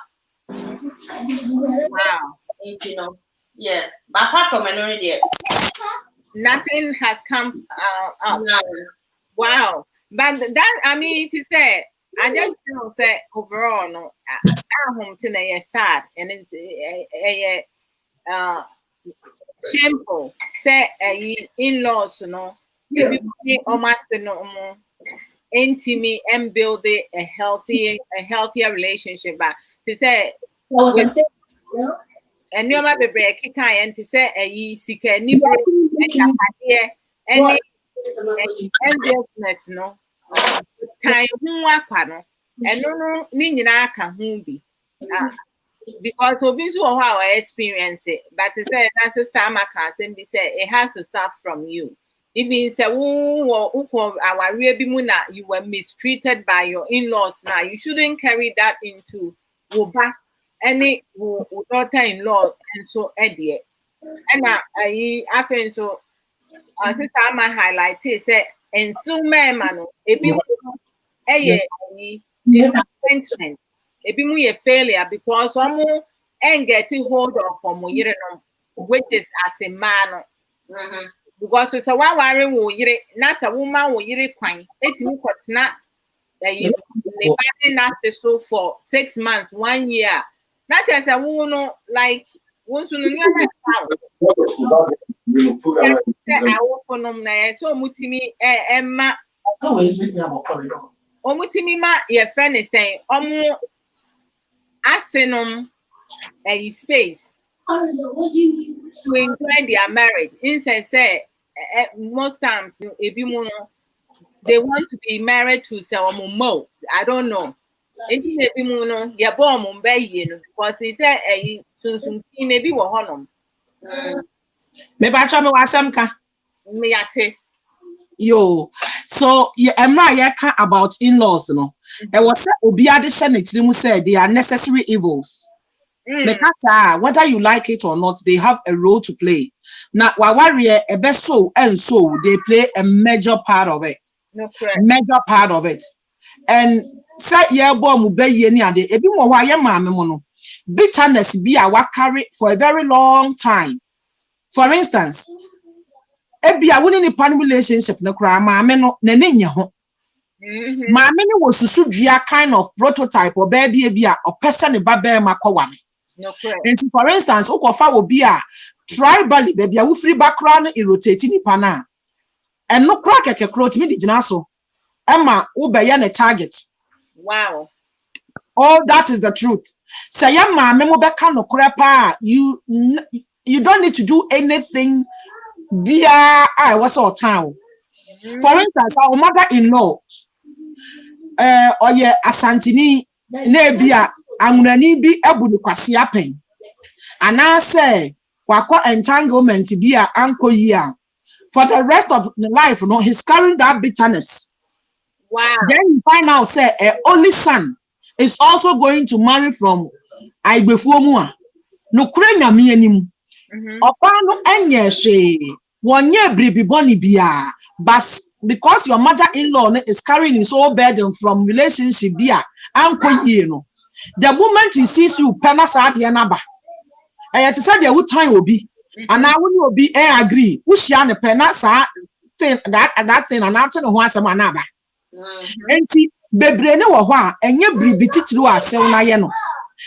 Wow. You know, yeah. But apart from minority, nothing has come out. No. Wow. But that, I mean, to say, I just feel that overall, no, our home today is sad and it's shameful. Say, in-laws, you know, almost no intimate and build a healthier relationship. But to say, and you might be breaking kind to say a sick and any enviousness, no time who and no nina can be because of this or how I experience it. But to say that's a summer can be said it has to start from you. If it's a our real you were mistreated by your in-laws now, you shouldn't carry that into Uba. Any daughter-in-law and so Eddie. And I think so. Sister Ama highlighted say and so man disappointment. It be a failure because some and getting hold of from which is as a man. Because it's a one worry will not a woman will you quine. It's not that you so for 6 months, 1 year. Not just a woman like once you know I work for no so mutimi Emma. Omutimi ma your friend is saying asenum a space to enjoy their marriage. Instead, say most times they want to be married to someone more. I don't know. Because he said soon maybe we honor. Maybe I try me wasamka. Me ate. Yo, so Emma, yeah, about in-laws, you know. It was Obiade Shanitrim said they are necessary evils. Because whether you like it or not, they have a role to play. Now, warrior a best so and so they play a major part of it. No, correct. Major part of it. And say yeah, bomb be any ade. Ebi mo wa ye maame mo no. Bitterness be a wa carry for a very long time. For instance, ebi a woni ni pan relationship no kra maame no na ne nya ho. Maame ni wo susu dua kind of prototype or baby ebi a opesa ne ba be makwa ne. No, correct. And for instance, ukofa will be a tribally baby, a free background irrotating pana. And no crack a crowd me the jinaso. Emma ubaya a target. Wow. All that is the truth. Sayama memo beka no crapa. You don't need to do anything via I was all town. For instance, our mother-in-law, or ye asantini nebia. Amunani bi ebu kwasi apen. And I say, wako entanglement be a uncle year. For the rest of the life, no, he's carrying that bitterness. Wow. Then you find out, say, a only son is also going to marry from Aibefumua. No krenya mi enim. Opano enye she. Wonye bribi boni biya. But because your mother-in-law is carrying his whole burden from relationship biya, uncle year no. The moment he sees you, penna sad yanaba. I to say the time will be, and now when you will be agree, Ushian the penna sad thing that thing and answer once a manaba. Enti bebrene wo hɔ a enye bribi titiri asew na ye no.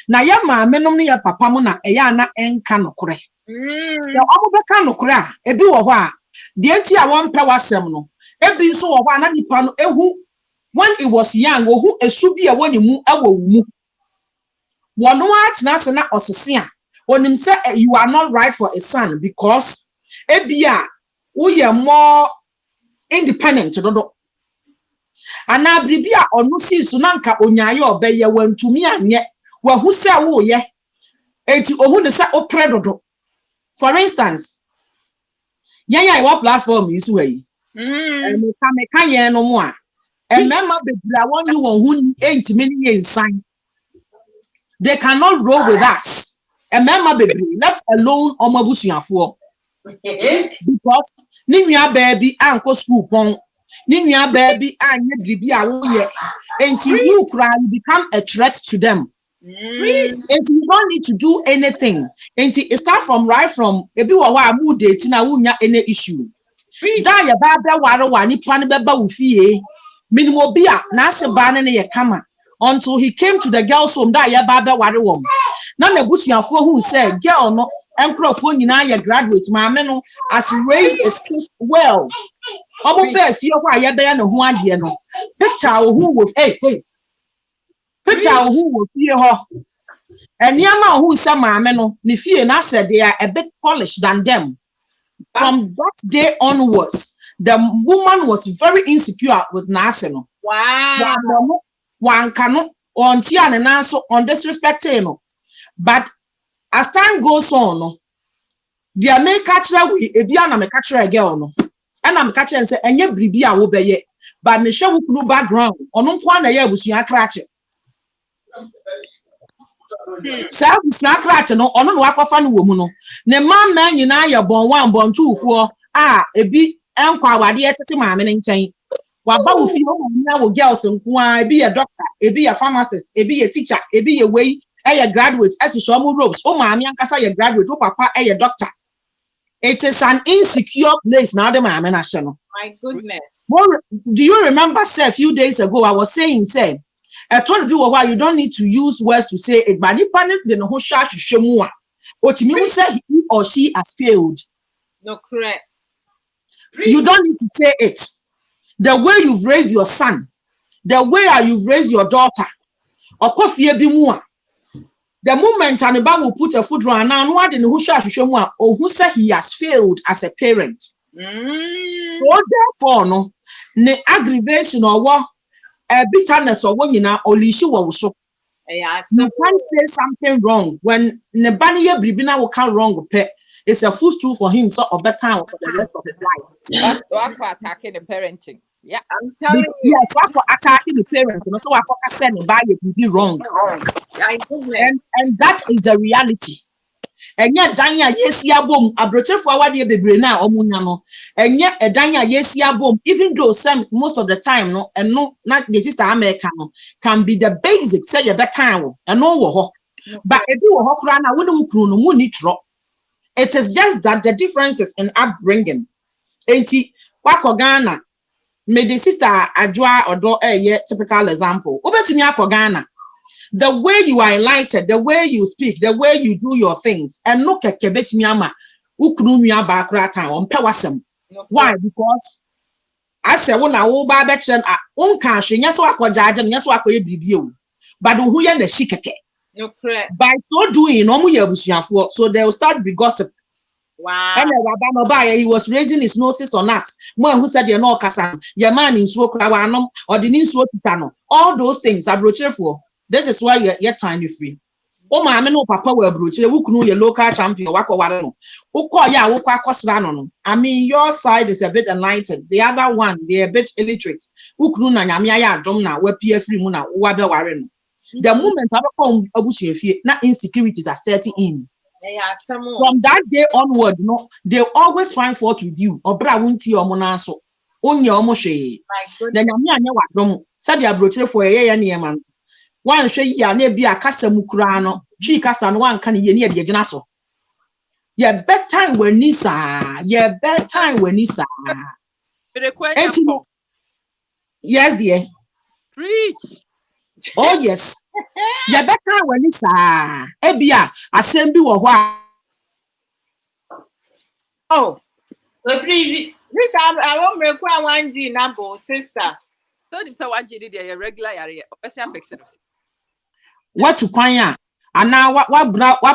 Na ye ma menom ne ye papa mo na eya na enka nokore. So omo beka nokore a ebi wo hɔ a de enti a won pɛ wasem no. Ebi nso wo hɔ a na nipa no ehu when it was young, who esu bi a woni mu ewo mu. One watch Nasana or Sesia. When him say you are not right for a son because ebia we are more independent. And now Bribia or no see Sunanka onyayo obey when to me and yet well who say oh ye eti who the say opredo. For instance, yeah what platform is way. And me can no more. And remember the one you who ain't many sign. They cannot roll with us. And mama baby, let alone omabusiafo. Because Ninya baby uncle school pong. Ninya baby and ye awoye. Until you cry, you become a threat to them. And you don't need to do anything. Until it start from right from ebi wa mu date na wunya any issue. Da ya baba waro wa nipa ne beba wo fie. Minimo bia na se ba ne ye kama. Until he came to the girl's home, that ya baba wari wom. Now the busuafo who said, "Girl no, Nkrofo nyina ya graduate, maame no as raised a kids well." Omo be fie ho a ya be na ho ade no. Picture who was picture who was fie ho. And yama who say maame no, ni fie na said they are a bit polished than them. From that day onwards, the woman was very insecure with Naseno. Wow. One cannot on Tian and also on disrespecting. But as time goes on, they may catch her with a Biana may catch her a girl. And I'm catching and say, and you be a wobe, but Michelle with no background on no one a year with your cratch. Self scratch no on no waka fan woman. Ne man you know you're born 1, born 2, 4. A bit and quite the mamma in chain. Waba wo fi ho na wo girls nko a be a doctor, be a pharmacist, be a teacher, be a way a graduate as you show mo robes. O maami ankasa ye graduate, o papa a doctor. It is an insecure place now the maami na hye no. My goodness. Do you remember say a few days ago I was saying say I told you why you don't need to use words to say it, but if panic the no ho sha hwehwe mu a otimi say he or she has failed. No correct. You don't need to say it. The way you've raised your son, the way you've raised your daughter, or coffee be more. The moment an will put a foot on now, what in who shall or who said he has failed as a parent. So therefore, no, the aggravation or what a bitterness or when you know, or issue also. You can't say something wrong when the bunny bribina will come wrong with pet. It's a footstool for him, so of better for the rest of his life. What attacking the parenting? Yeah. I'm telling you. Yes, what for attacking the parents, and also what for saying buy it will be wrong. My goodness. And that is the reality. And yet, Danya, yes, ya boom, a brother for what you be now, Omunano. And yet, a Danya, yes, ya boom, even though some most of the time, no, and no, not the sister American, can be the basic, say your better, and no, but if you walk around, I wouldn't drop. It is just that the differences in upbringing. Ain't it? Wakogana, me the sister Adwoa Odo typical example. Obetunya Ghana. The way you are enlightened, the way you speak, the way you do your things, and look at Kebetmiama, Ukrumia Bakrata on Pewasem. Why? Because I say, when I will buy betchen, cash, and yes, I judge, and yes, I could be you. But who yan the shikake? By so doing, so they'll start to be gossip. Wow. And he was raising his noses on us. One who said you're not Kasan, your man in Swokawanum, or the Ninswo Titano. All those things are brochure for. This is why you're time free. Oh, my no papa will brochure, who can know your local champion, Wako Warano. Who call ya Waka Cosrano. I mean, your side is a bit enlightened. The other one, they're a bit illiterate. Who can know Yamia Domna, where Pierre Muna, Wabe Warren. The moment I come Abushi, not insecurities are setting in. From that day onward, no, they always find fault with you. Or Brawunti or Monaso. Only almost she. Then Yamia Wadrom said your brochure for a year near man. One say ya ne be a Casamucrano, she Casan one can ye near the Janaso. Yeah, bedtime when Nisa, yeah, bedtime when Nisa. Yes, dear. Preach. Oh, yes. Yeah, bedtime when Nisa. Ebia, Assembly or what? Oh, We're freezing. this I won't require 1G number, sister. So if someone did a regular area, fix it. What to Quanya? And now what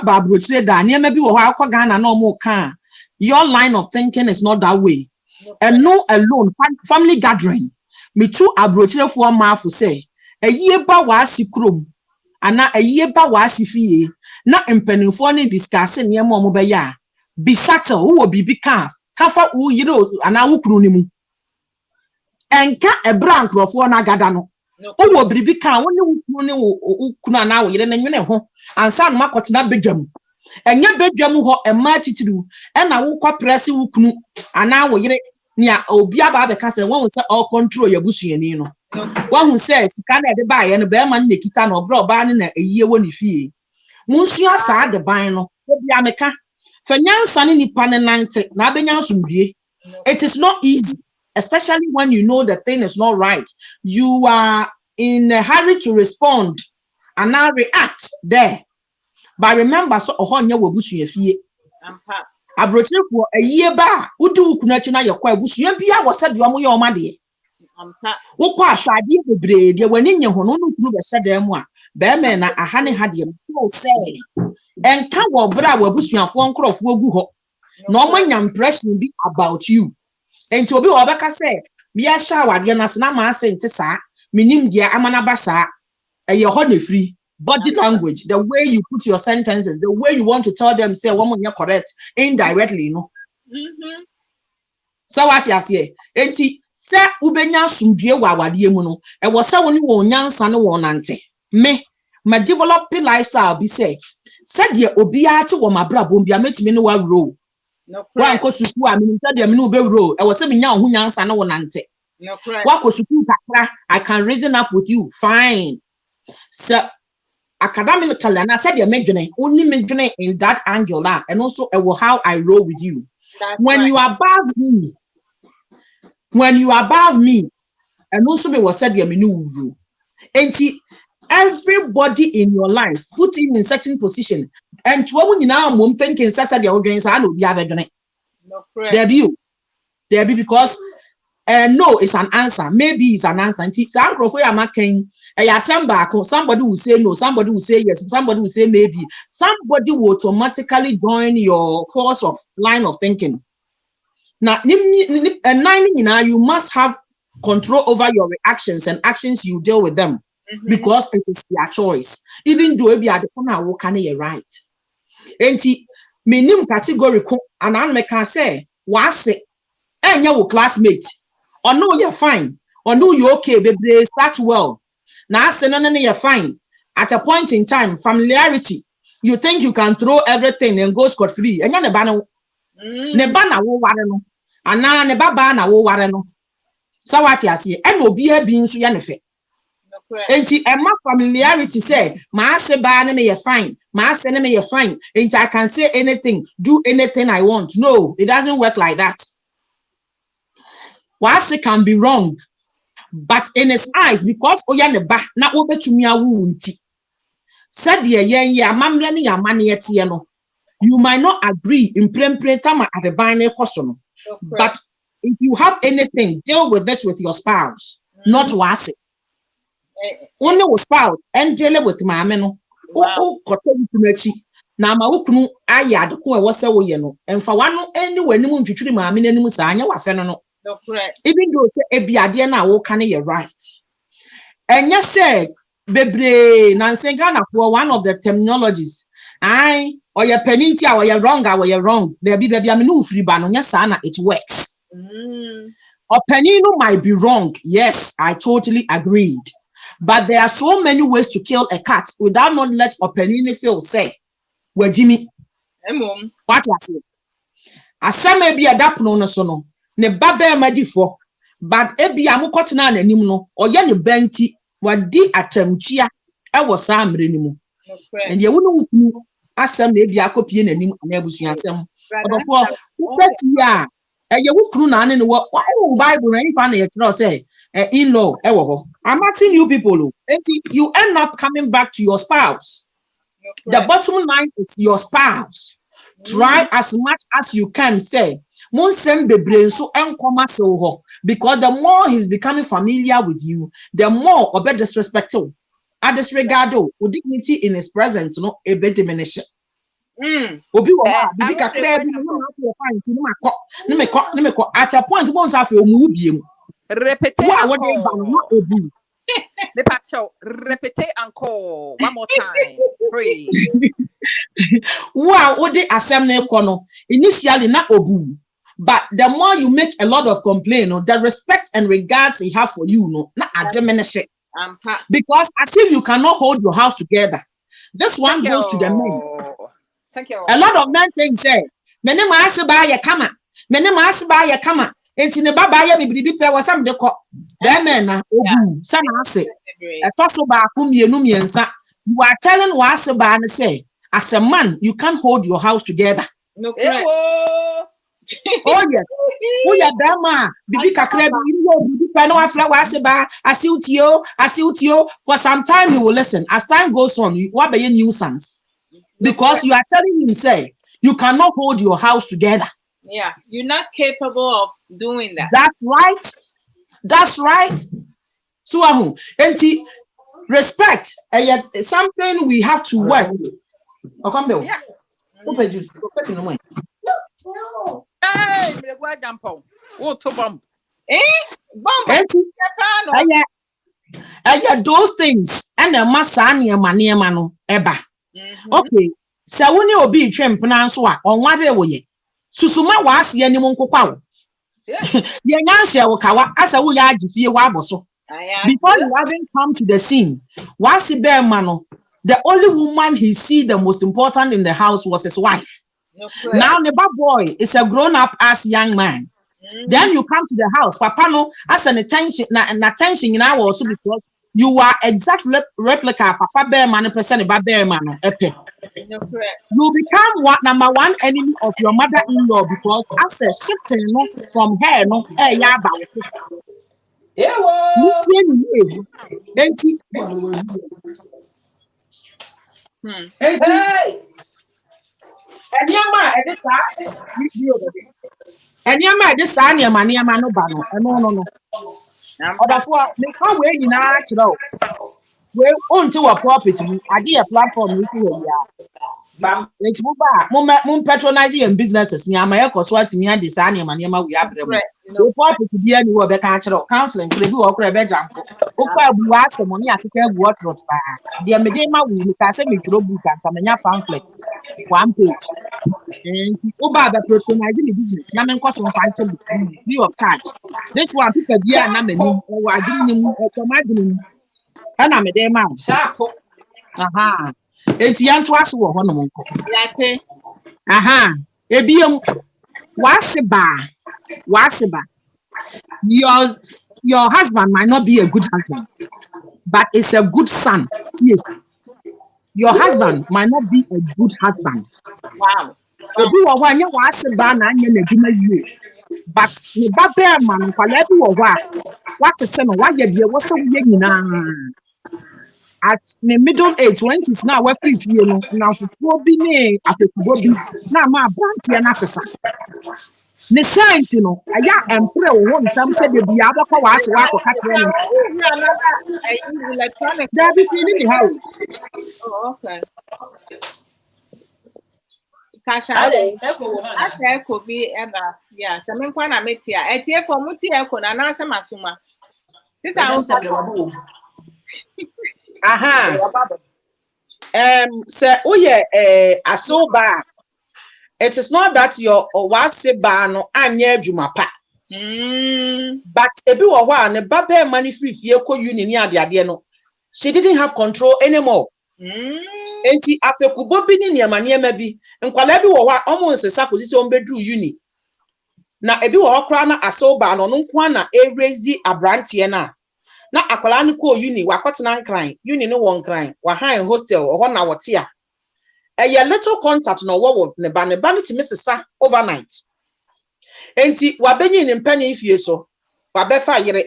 Barbara said that near maybe or Ghana no more can. Your line of thinking is not that way. And no alone family gathering. Me too abroach for ma for say a year ba was krum. And now a year ba was fee. Not impenning for any discussing near Momobeya. Be subtle who will be calf. Kafa who you know and I will prunimu. And cat a branch of one agadano. Who will be calm when you kuna now you didn't know and son market na bedjam. And your bedjam who a match to do and I will call press who knu and now we get near Obiaba because one will say all control your bushy and you know. One who says can I buy and a bear man Nikita or bro banning a year when you fee. Monsieur sad the bino, Obiameka. Fenyan Sunny Nipananante, Nabenya Sumbi. It is not easy, especially when you know the thing is not right. You are in a hurry to respond and now react there. But remember, so Ohonya will bush you fee. I brought you for a year back. Who do Kunachina your quay bush? You be I was said you are your money. Who quash I did the braid, you were in your honor to said them one. Bearman, a honey had you say. And come on, but I will bush you for one crop will go. No one impression be about you. And to be Obaka say, be a shower, Yanasnama sent to sa, meaning dear Amanabasa, and your honey free. Body language, the way you put your sentences, the way you want to tell them, say, woman, you're correct, indirectly, no. So what you say? Enti, say, Ubenya Sundie Wawadiamuno, and was so only one young son or nante. Me, my developing lifestyle be say, said ye Obiatu or my brabum, be a met me no row. No, one cost to I mean, said the Minu row, I was 7 young son or nante. No, what was you? I can reason up with you, fine. So, academically, and I said you're majoring, only majoring in that angle, and also how I roll with you. When right. You are above me, and also me was said you're new. And everybody in your life put him in certain position. And to when you now I'm thinking, Sasa, the audience, I know you have a there be because no, it's an answer. Maybe it's an answer. And somebody will say no, somebody will say yes, somebody will say maybe. Somebody will automatically join your course of line of thinking. Now, you must have control over your reactions and actions you deal with them because it is their choice. Even though we are the one who can hear right. And minim categorical and I can say, was it? And your classmate. or no, you're fine, or no, you're okay, baby, start well. Now, no, you're fine. At a point in time, familiarity, you think you can throw everything and go scot-free. And you're the banner. Nebana wo ware no. Ana ne baba na wo ware no. So what you see, and obi ha bi nso ya ne fe. Enti emma familiarity say, ma se ba ne me ye fine, ma se ne me ye fine. Enti I can say anything, do anything I want. No, it doesn't work like that. What can be wrong, but in his eyes, because oya ne ba na obetumi awu nti. Said ye ye amamre ne ya mane etie no. You might not agree in time at the binary question, but if you have anything, deal with it with your spouse, not was it. Only with spouse and deal with my men. Oh, cotton to mechi. Now, my ukunu ayad who was so yeno, and for one anywhere, no one to treat my minimum sign, wa fenano. Even though say a biadiana will can you right. And yes, said, Bebre Nansengana for one of the terminologies. Or your penintia, or you're wrong, or you're wrong. There be baby, I'm no free ban on your son, it works. Or penino might be wrong. Yes, I totally agreed. But there are so many ways to kill a cat without not let or penini feel say, well, Jimmy, what you say? Asew may be a dap no sono, ne babe madi for, but ebi amukotina and nimno, or yan benti, what di atemchia, I was Sam renimu. And you wouldn't Asew maybe a copy in a new Nebusian Asew. But for yeah, and you would crew none in what Bible and funny at say, in-law. I'm asking you people, you end up coming back to your spouse. The bottom line is your spouse. Try as much as you can say, Nsem bebre so enkoma so because the more he's becoming familiar with you, the more or better disrespectful. I disregard dignity in his presence, no a bit diminished. Obi wa bibi kakra bi no na to find no me ko at a point won't have you move biem. Repeat what they ban not obi. The pacho repeat encore one more time. Please. Wow, what they Asew na kono initially na obu. But the more you make a lot of complaint, the respect and regards he have for you, no, na diminish it. Because as if you cannot hold your house together. This one goes to the men. Thank you. A lot of men think say, "Mene maasi ba ye kama, mene maasi ba ye kama." Enti ne baba ye bibi pe wasam de ko. Be men na obu sana ase. E toso ba ku mienu miensa. You are telling wasi ba ne say, as a man, you can't hold your house together. No. Oh yes. Oh yeah, Dama. Bibi kakre bibi pe no afra wasi ba. Asiutio. For some time he will listen. As time goes on, you will be a nuisance. Because you are telling him, say, you cannot hold your house together. Yeah, you're not capable of doing that. That's right. So, respect is something we have to work. Yeah. No. Hey, me go jampo. Oh, to bomb. Those things and the masania maniema no eba. Okay, so when you be trim pananswa on what they will ye. Susuma was ye ni munkwa. Ye nyansha wakawa as a we are fie waboso. Before you haven't come to the scene, was the bear mano. The only woman he see the most important in the house was his wife. Now the bad boy is a grown-up as young man. Then you come to the house, Papa no as an attention in our also because you are exact replica, Papa Bear man, person about Bear man. You become number one enemy of your mother-in-law because as a shifting from her, no, yeah, hey. And your man, this son, your money, man, no, no. That's what they come away in natural. We're on to a property. I did a platform. Bam, which mum patronizing and businesses near my echo swat me and design your money we Abrabo. No profit to be any work counseling to do or crab example. Opa was some money I can what was the Medema will pass a metro book and some pamphlet. 1 page. And Oba patronizing the business. Yaman cost on financial free of charge. This one people be a number or agreeing or imagining. And I'm a day man. Aha. It's young to us who are one. Aha. Ebium wasiba. Your husband might not be a good husband, but it's a good son. Your husband might not be a good husband. Wow. But the Babel man, what to tell why you was so young at the middle age, 20s now, we're free, you know, now for be after Bobby, now my brandy and assessor. Nesaint, you know, I am pro one, some said the Biaba was catching Electronic. that is in the house. Oh, okay. Kasa could be ever. Yeah, some kwana metia. Etie for mutia kona na sama suma. This I Aha. Say, oh yeah, Asew ba. It is not that your wase ba no anye adwuma pa. But ebi wo hwa ne baba money free fie ko uni ni ade no. She didn't have control anymore. Enti afekubo bi ni niema bi nkwala bi wo hwa omo nsesa kosisi ombedru uni. Na ebi wo hwa na Asew ba no nko na erezi abrantie na akwala ni ko uni wakotena nkran uni no won nkran wa han hostel ho na wote a a little contact no wo ne ba no ti mesesa overnight. Enti wabenyi ni mpani ifie so wabefa yire.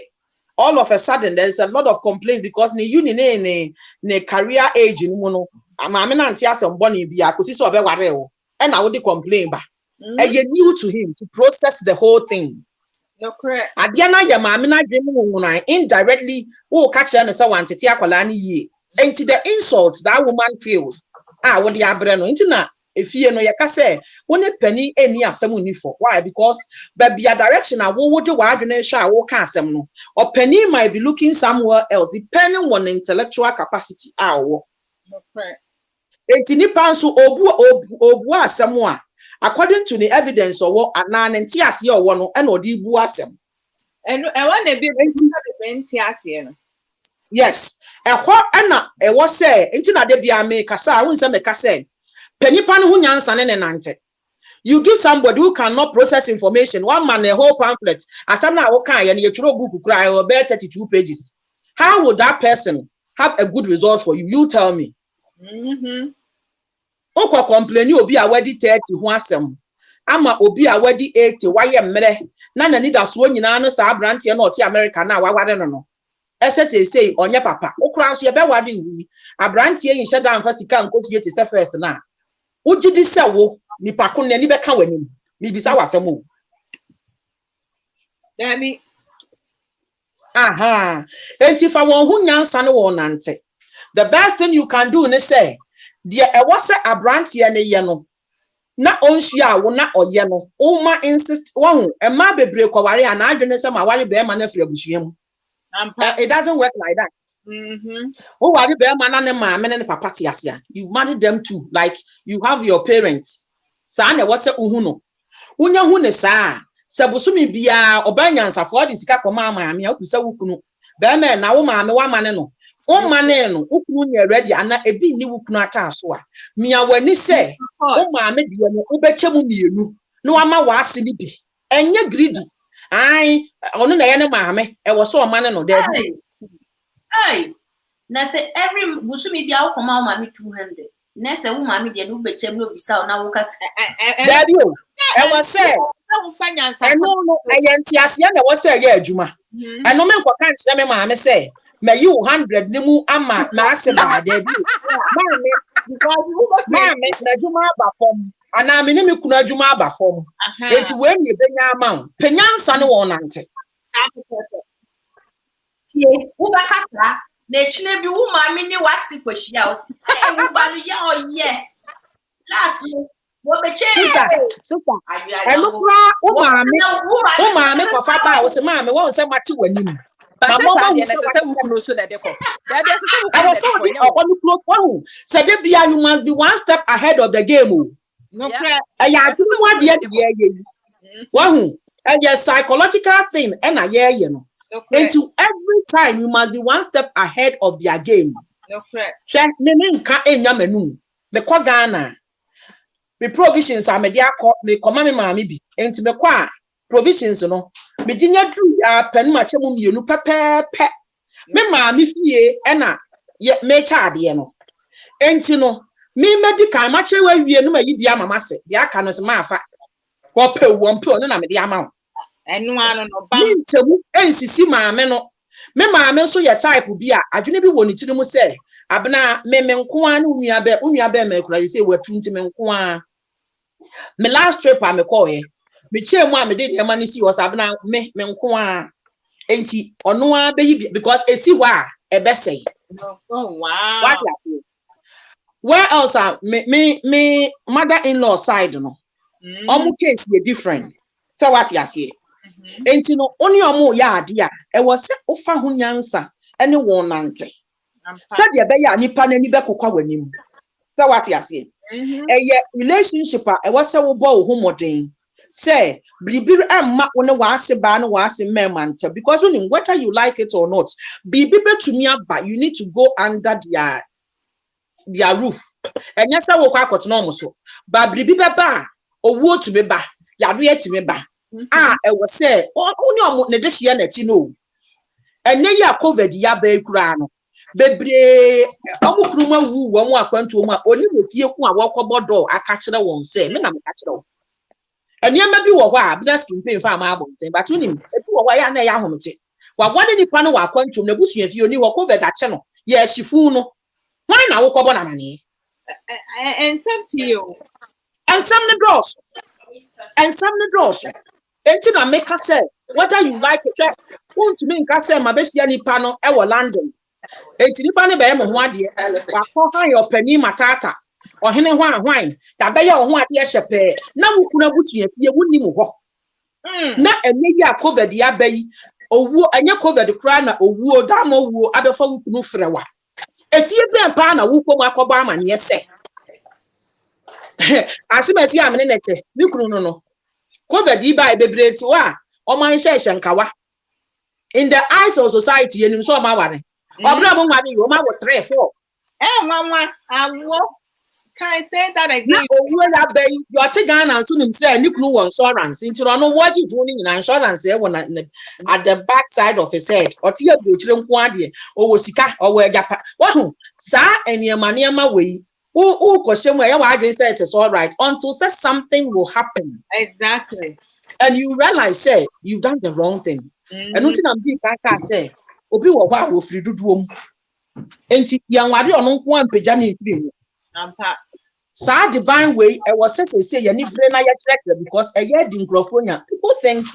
All of a sudden there is a lot of complaints because ni uni ne career age ni mu no maame na ntia asem boni bia kosisi obeware wo e na wo di complain ba you new to him to process the whole thing. No correct. Adiana ya maame na dwem wo indirectly wo ka kire ne se wantete akwala ni yie. Enti the insult that woman feels wo di abre no enti na efie no yeka say woni pani eni asem ni for why because babia direction a wo de wa adwene hwe a wo ka asem no or pani might be looking somewhere else depending on the intellectual capacity wo. No correct. Enti nipa nso obu asem a according to the evidence or anan nti ase owo no e na odi bu asem and one dey be nti ase no. Yes, ehwo na ewo say nti na de bia me kasa won say me kasa penipa no hu nyansa ne nante. You give somebody who cannot process information one man a whole pamphlet asam na wo kan ye na yeturo book cry or 32 pages. How would that person have a good result for you? You tell me. Oko complain obi a wadi 30 ho asem ama obi a wadi 80 waye mmere na nani da so nyina no sa brantie na oti America na waware no say onye papa okura so ye be wade wi abrantie yin hye dan fa sika nkofie te se first na ugidi se wo nipa ko na ni be ka wanim mi bisa wasem o Dabi aha enti fa won hu nyansa ne won nante. The best thing you can do ne say there e was a abrantie ne ye no na onhia wo na oye no uma insist won e ma bebre kware a na adwene se ma ware be ma na fira busuam. It doesn't work like that. Oh, why be man and mama and papa tiasia? You marry them too, like you have your parents. Sana was a uhuno. Unya hune sa sabusumi bia obanyansa for this sika koma maami akusa wukunu. Be me na wo maame wa mane no. O mane no ukunu nye ready ana ebi ni wukunu ata so a. Mia wani se o maame de no ubechemu mienu. No ama wa asili bi. Enye greedy. Ai onu na ye ne maame e wo so o mane no de. Ai na say every busumi bia wo koma maame 200. Na say wo maame de no bechem no bisa na wo kasa. Daddy o e wo say no ayantiasia na wo say ye adwuma. Eno me nkoka nkyere me maame say me you 100 ni mu ama na ase ba daddy. Maame na adwuma ba fom. Ana me ni me kunu adwuma aba fom. Enti we ni benya ama penyansa ne won nante. Tie wo ba kasa na chine bi wo maame ni wasi kwahia o si. E wo ba ya o ye. Last what be sister and look mommy for faba was mommy won't say much when you my mama will say close to the deco. That is I was so close one. So you must be one step ahead of the game. No, one a psychological thing, and you know. Into every time you must be one step ahead of their game. No, check the Ghana. The provisions are media me command mammy be into the qua provisions no. Me dinner drew pen much you no pepe. Me mammy fee ena yet me chardiano. Entino me medical much away we no may be a mamma say the acanos mafa. What pay one pill no the amount. And one no bam to NCC mamma. Me mamma so your type will be I do not be one to say. Abna me kwan unya be me kura say we tunti me kwan me last trip I me call here me che mu am dey man see was abna me kwan enti ono a be because esi wa e be say oh wow what you where else me mother-in-law side no omu case ye different so what you say enti no oni omu ya ade a e was say ofa ho nyansa ene won nante said ya be ya nipa nani be kokwa wanim so what you say relationship a was say wo bo ho modern say bibi amma wona wa ase ba na wa ase memanta because when whether you like it or not bibi betumi aba you need to go under their roof and yes I wo kwa akoto no mo so ba bibi be ba owo to be ba ya do yet me ba e was say only omo ne de hye na ti no enye ya covid ya ba kura no bebre omukruma wu wo mu akwantu mu a oni mofie ku a wokobodo aka kire won se me na me ka kire wo eniema bi wo ho a business campaign fa ma abonten but unim ebi wo wa ya na ya homete wa wade nipa no wa akwantu na busua fie oni wo covid a che no ye hyifu no why na wokobo na mane Nsem pio ensem ne dos enti na make say whether you like it want to me nka say ma be sia nipa no e wo London enti nipa ne be mo ho ade wa ko han yo pani matata ohene ho ahwan da be ye ho ade hyepe na wukuna busua fie wunni mu ho na enye ya covid ya bayi owu anya covid kra na owu da ma owu abefa wukunu frewa efie be pa na wukom akobo amane se asimasi amene nete mikunu no covid yi ba ebebreti wa o man hye nkawa in the eyes of society yenim so ma ware Obrabo ngani yo ma wo 3 4 mama awo can I say that again na owo ya be yo te Ghana so nim say nikunu won insurance intro no what if uni na insurance e won at the back side of his head o te abuchire nko ade o wo sika o wo agapa wahu sa eniema we who question where you are say it is all right until say something will happen exactly and you realize say you've done the wrong thing and nothing am be kaka say obi wo kwa wo firi duduom enti yanwade ono nko ampagya ne firi mu ampa sa divine way e was say you need brain na ya check because e ye di nkrofo people think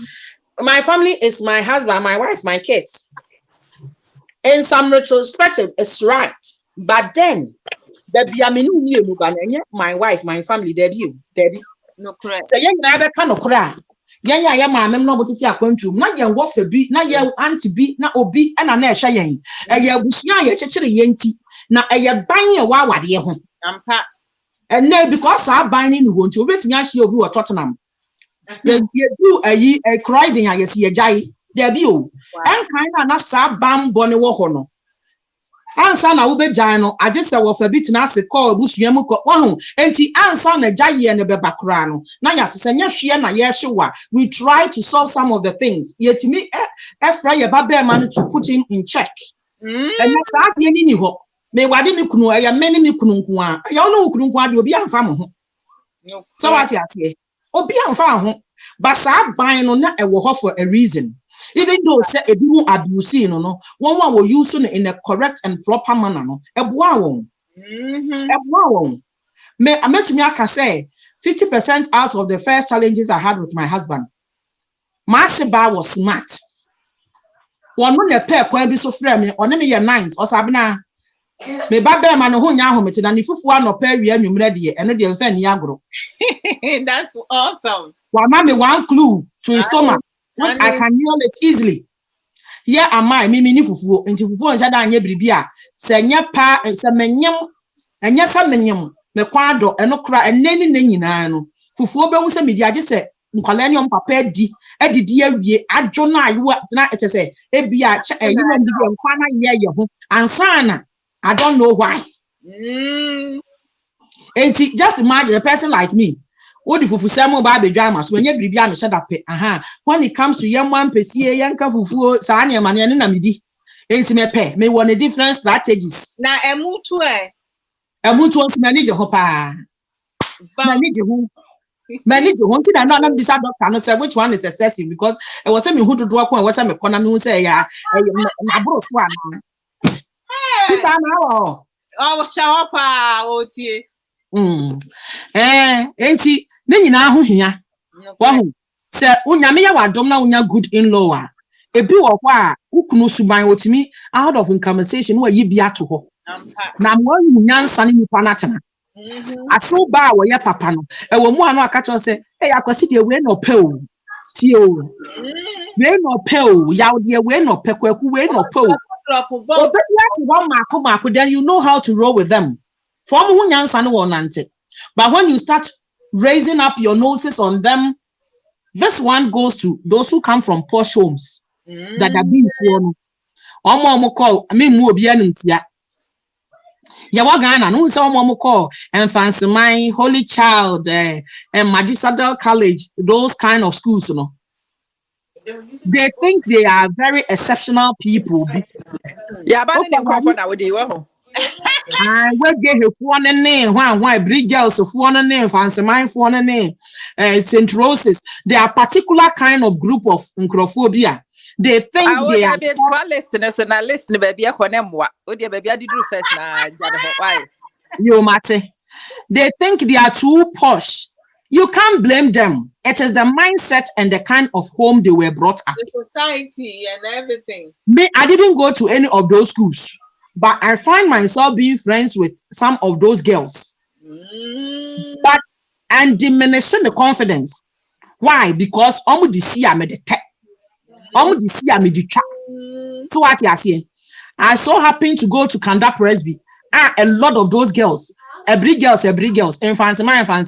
my family is my husband, my wife, my kids. In some retrospective it's right, but then there be my wife, my family, daddy no correct say you never can okra ya maame no botiti akwantu na ye wo fa bi na ye anti bi na obi na na ehwe yen eye abusua ye chechire ye nti na eye ban ye wa wade ho ampa and now because our ban ni ho nti obetumi ahye obi wo Tottenham ye do ayi e crying ya yes ye jai there be o en kan na sa ban bone wo ho no ansa na wo be jai no age se wo fa bi tina se call busua mu ko wo enti ansa na jai ne be bakra no na ya to se nya hwe na ye hwewa we try to solve some of the things yetimi efra ye ba be man to put him in check and na sa de ni ho me wade me kunu aya meni me kunu nko a ya no kunu nko ade obi amfa mo ho so what you say obi amfa ho but sa ban no na e wo ho for a reason. Even though say ebimu abuse no one will use it in a correct and proper manner no eboa won me ametumi aka say 50% out of the first challenges I had with my husband my siba was smart one no ne pair kwan bi so frɛ me one me ye nice o sabina Me ba be ma no ho nya ahomete na ne fufu anopa awia nwumre de eno de mfa ni agro. That's awesome. Wa ma me one clue to his stomach, which I can nail it easily. Here am I, me ni fufu, nti fufu on shada anya biribi a se nya pa se menyem, anya sa menyem, me kwado eno kra eneni na nyina no. Fufu be hu se me di age se nkwala ni papa adidi awie adwo na ayo na ete se ebia you know bi nkwa na ye ho ansana. I don't know why. And just imagine a person like me. What if fufu samo ba be drama so enye biribi a me shada pe when it comes to young one pesie yanka fufu sa na ma na medi enti me pe me want different strategies na emutu onsi na nije ho pa na nije ho nti na na bisa doctor no say which one is excessive because it was say me hu dodo akon we say me kona me hu say ya na bro so ana sita na o shawa pa otie enti ne nyina ho hia wahu se unyame ya wadom na unya good in-law a ebi wo kwa ukunu suban otimi out of conversation wa yi bia to ho na mo nyansa ne nipa na tena aso ba wo ye papa no e wo mu anu aka cho se akwasi de we no pe o ti o we no pe o ya de we no pe kwaku we no pe o obeti ati one mako then you know how to roll with them from hu nyansa ne wo nante. But when you start raising up your noses on them, this one goes to those who come from posh homes that are being born. Omo call me mu obi anuntia. Ya wa Ghana no say omo call and fancy my Holy Child and Magistrate College, those kind of schools, you know. They think they are very exceptional people. Yeah, but then Crawford now they were. I will get her one name, why big girls of one name, fancy mine for one name, St. Roses. They are particular kind of group of Nkrophobia. They think they are listeners and I listen, baby. I baby, I did do first now. Why? You matter. They think they are too posh. You can't blame them. It is the mindset and the kind of home they were brought up. The society and everything. Me, I didn't go to any of those schools. But I find myself being friends with some of those girls. But and diminishing the confidence. Why? Because so what you saying? I so happen to go to Kanda Presby. A lot of those girls, every girls, and fancy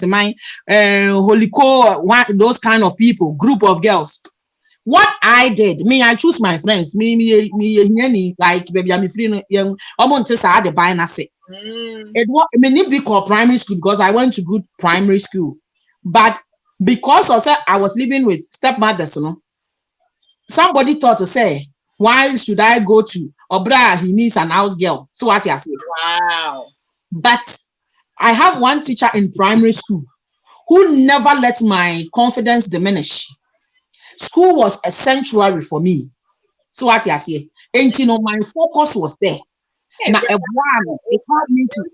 mine, Holy Co, those kind of people, group of girls. What I did, I choose my friends. Me, like baby, I'm free. I'm on to say the buy and say. It was me be called primary school because I went to good primary school, but because of that, I was living with stepmothers. You know, somebody thought to say, why should I go to Obra? He needs an house girl. So what I said. Wow. But I have one teacher in primary school who never let my confidence diminish. School was a sanctuary for me. So what you say? And you know, my focus was there. Now, it helped me to.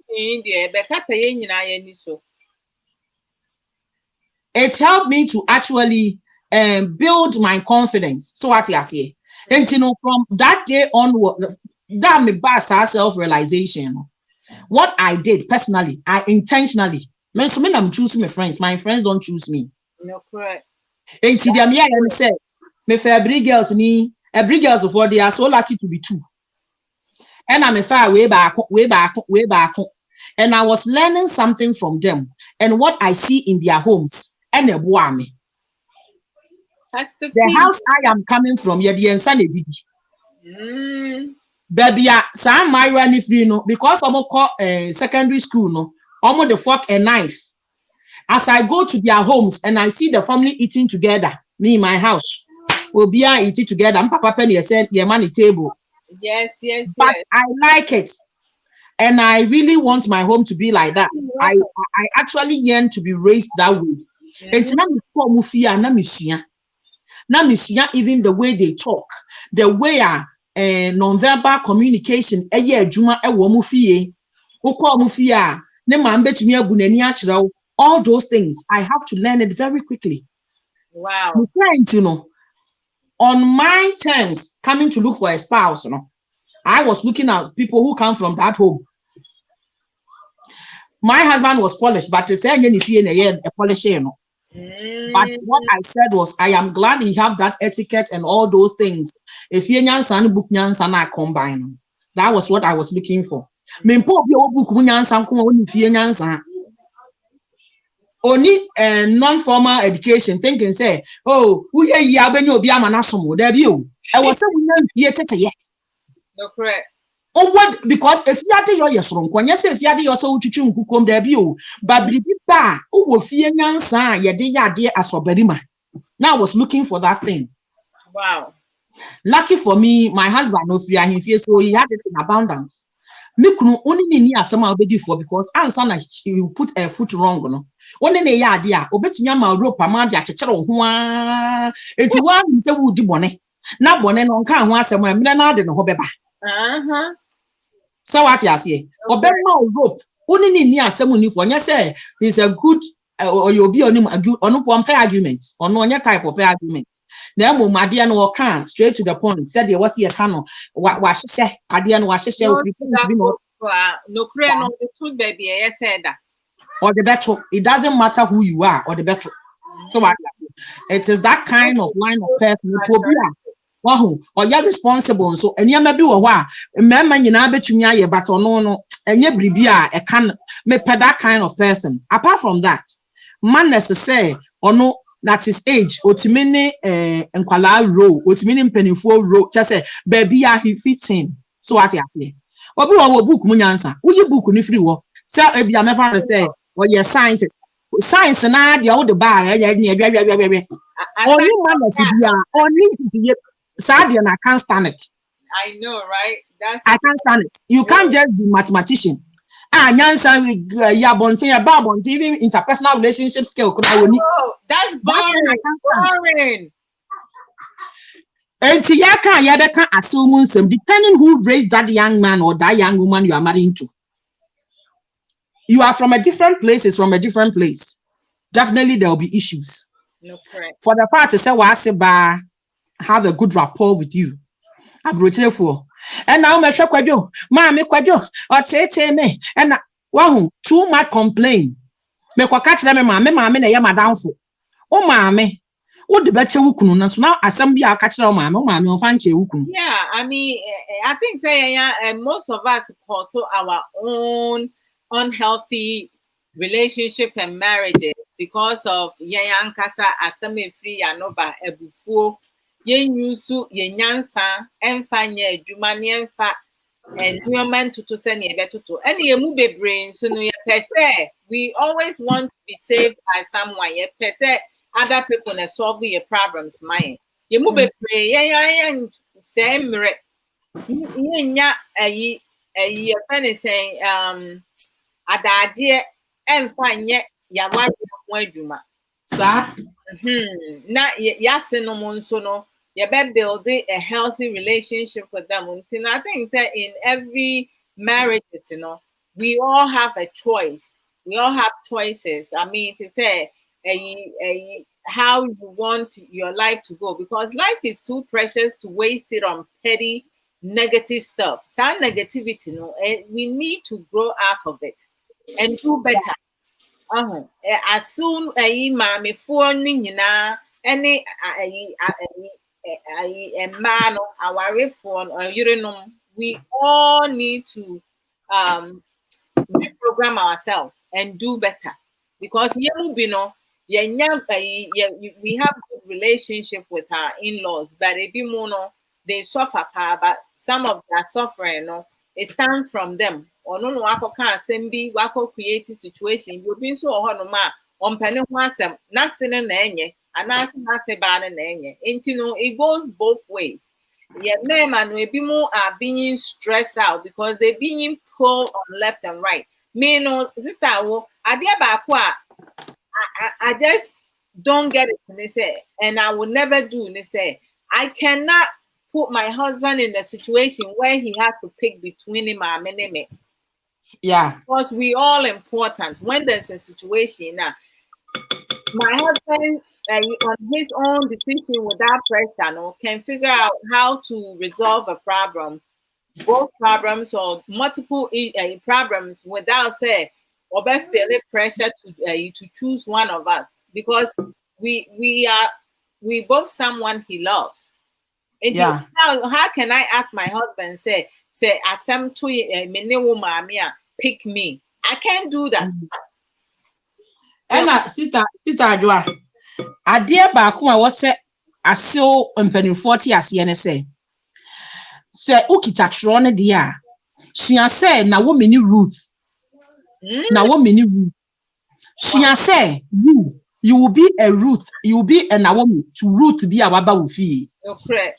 It helped me to actually build my confidence. So what you say? And you know, from that day onward, that me back self-realization. What I did personally, I intentionally. I'm choosing my friends. My friends don't choose me. No, correct. And to them, yeah, I said, me for every girls for they are so lucky to be two. And I'm a far way back. And I was learning something from them and what I see in their homes and a me. That's the house I am coming from, yeah, the insanity. Baby, some my running free no because I'm call secondary school no, almost the fork and knife. As I go to their homes and I see the family eating together, me in my house, we'll be eating together. I'm Papa Penny said, your money table. Yes. But I like it. And I really want my home to be like that. I actually yearn to be raised that way. And even the way they talk, the way non-verbal communication, all those things, I have to learn it very quickly. Wow. You know, on my terms, coming to look for a spouse, you know, I was looking at people who come from that home. My husband was polished, but it's a polishing. But what I said was, I am glad he have that etiquette and all those things. If you nyansan book nyansan I combine. That was what I was looking for. Only non-formal education, thinking say, oh, we are yabenyo biamanasomo, there you. I was saying, No, correct. oh, what? Because if you are your strong, when you say if you are your soul to chum kukum debut, but ba, who will fear nyansa, ya dear as for berima. Now I was looking for that thing. Wow. Lucky for me, my husband no fear him fear, so he had it in abundance. Nikunu only near some already for because answer she put a foot wrong, no. Only ne ya dia, obetunya ma rope amount ya chechero ho. Enti wa nse wo di bone. Na bone no nka ho asem a mena na de no ho beba. So what you say? Obema rope. Only ni asem ni for nya say is a good or you'll be on one pair argument or no type of argument. Now, my dear, no can straight to the point. Said there was a canoe. What she said, I didn't wash a shell. No, crayon, the two baby, I said that. Or the better, it doesn't matter who you are or the better. So it is that kind of line of person. Wow, or you're responsible. So, and you may be a while. Remember, you know, bet you but no, and you be a can make that kind of person. Apart from that, man necessary or no. That is age, otimini enkwala row, otimini penifo row, just say, baby, he fits in. So what you say? Obi wo book munyansa. Uyi book ni free wo. Say ebi am fa say, or you scientist. Science na dia wo de ba only man bia, only to sadia na can't stand it. I know, right? I can't stand it. You can't just be mathematician. Nyansa with Yabonti, even interpersonal relationship skill. Oh, that's boring. And Tiaka Yadaka assume some depending who raised that young man or that young woman you are marrying to. You are from a different place, it's from a different place. Definitely there will be issues. No, correct. For the fact to say Waseba have a good rapport with you. I'm for. And now my shakwajo, mammy quajo, or tete me, and wow, too much complain. Make what catch them, mammy, mammy, and yama downfall. Oh, mammy, what the better wukun, so now assembly I'll catch them, mammy, or fancy wukun. Yeah, I mean, I think most of us also our own unhealthy relationship and marriages because of Yayan Kasa, Asame free, and over a buffo. Yen yusu yen nyansa emfa nye adwuma ne emfa environment to send ye beto to any emu bebrain so no ye pese we always want to be saved by someone ye pese other people na solve your problems mine ye mu bebrain yen say mre nya ayi friend saying adade emfa nye yawari ho adwuma sa na yase no mo nso no you better build a healthy relationship with them. And I think that in every marriage, you know, we all have a choice. We all have choices. I mean, to say how you want your life to go, because life is too precious to waste it on petty, negative stuff. Some negativity, you know, we need to grow out of it and do better. As soon as mommy for any a man or our phone or urinum, we all need to reprogram ourselves and do better because we have good relationship with our in-laws, but if you know they suffer, but some of that suffering, it stems from them. Or no, wako can't send be wako creative situation. You've been so hard on penny wasem, nothing in any. And that's not a bad and it goes both ways. Yeah, men and maybe more are being stressed out because they're being pulled on left and right. Me no sister, I just don't get it. They say, and I will never do. They say, I cannot put my husband in a situation where he has to pick between him and me. Yeah, because we all important. When there's a situation now, my husband. On his own decision without pressure, can figure out how to resolve a problem both problems or multiple problems without say or feeling pressure to choose one of us, because we both someone he loves. And Yeah. how can I ask my husband say asem to me woman pick me? I can't do that. Emma, sister Adwoa, adeɛ baako a wɔsɛ Asew mpanimfoɔ te aseɛ ne sɛ ukita twerɛ no deɛ a sua sɛ na wo mini root na wo mini root sua sɛ you will be a root, you will be a Naomi to root be a waba wo fie. Okay.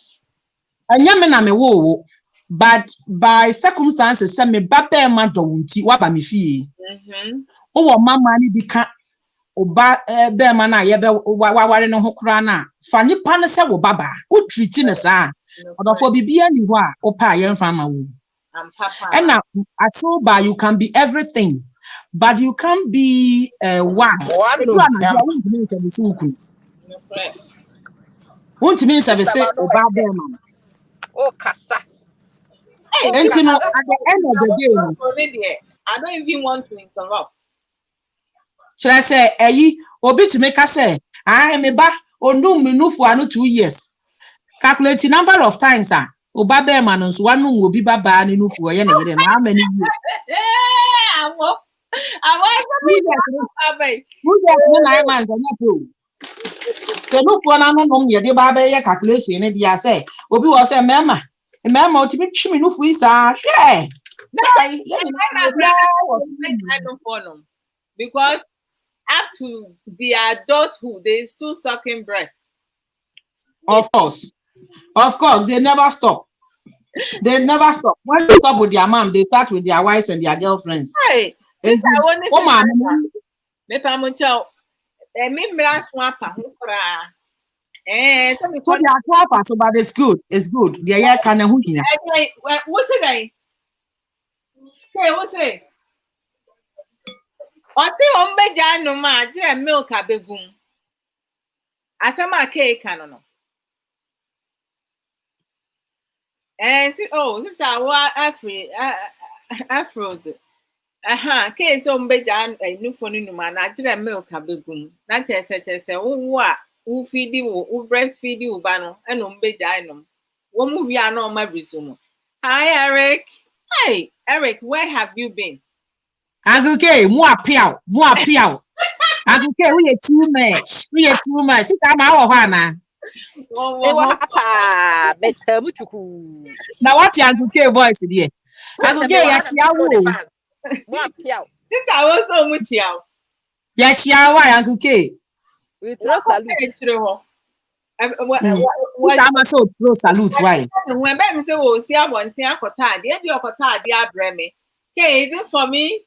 Anya me na me wo, but by circumstances say me ba be ma do nti waba me fie. O wo mama ni bi ka oba be ma na ye be waware no ho kra na fa nipa no se wo baba o treat ne sa odofo bibia ni ho a o pa ye mfa ma wo. And now Asew ba you can be everything, but you can't be one. Won't mean say oba be man. Oh, kasa. And you know, at the end of the day, I don't even want to interrupt. Should I say, obi to make us say, I am a ba, or no, me no for 2 years. Calculate the number of times, Oba be man, so one will be baba and no for how many years. So no for no ye baba ye calculation e dia say obi was say mema ultimate chimi no for isa share because up to the adulthood they still sucking breast. Of course they never stop. When they stop with their mom, they start with their wives and their girlfriends. Hey, this I want to so they are 12, so but it's good. They are kind of hooking. What's it? Hey, what's it? Ombeja no ma jire milk abegum. Asama cake no. This is our Afros. Case ombeja no for no man, I jire milk abegum. Na say who feed you, who breastfeed you, bano, and umbeja no. One movie I know my resume. Hi, Eric. Hey, Eric, where have you been? Uncle K, more piao. Uncle K, we are too much. Sit down, our Hana. Now, what's your Uncle K voice, dear? Uncle K, Yachiao. This I was so much yao. Yachiao, Uncle K. We throw salute. What am I so throw salute? Why? When Ben say, "Oh, see, I want to take a card. Dear, your card, dear Bremy. Okay, is it for me?"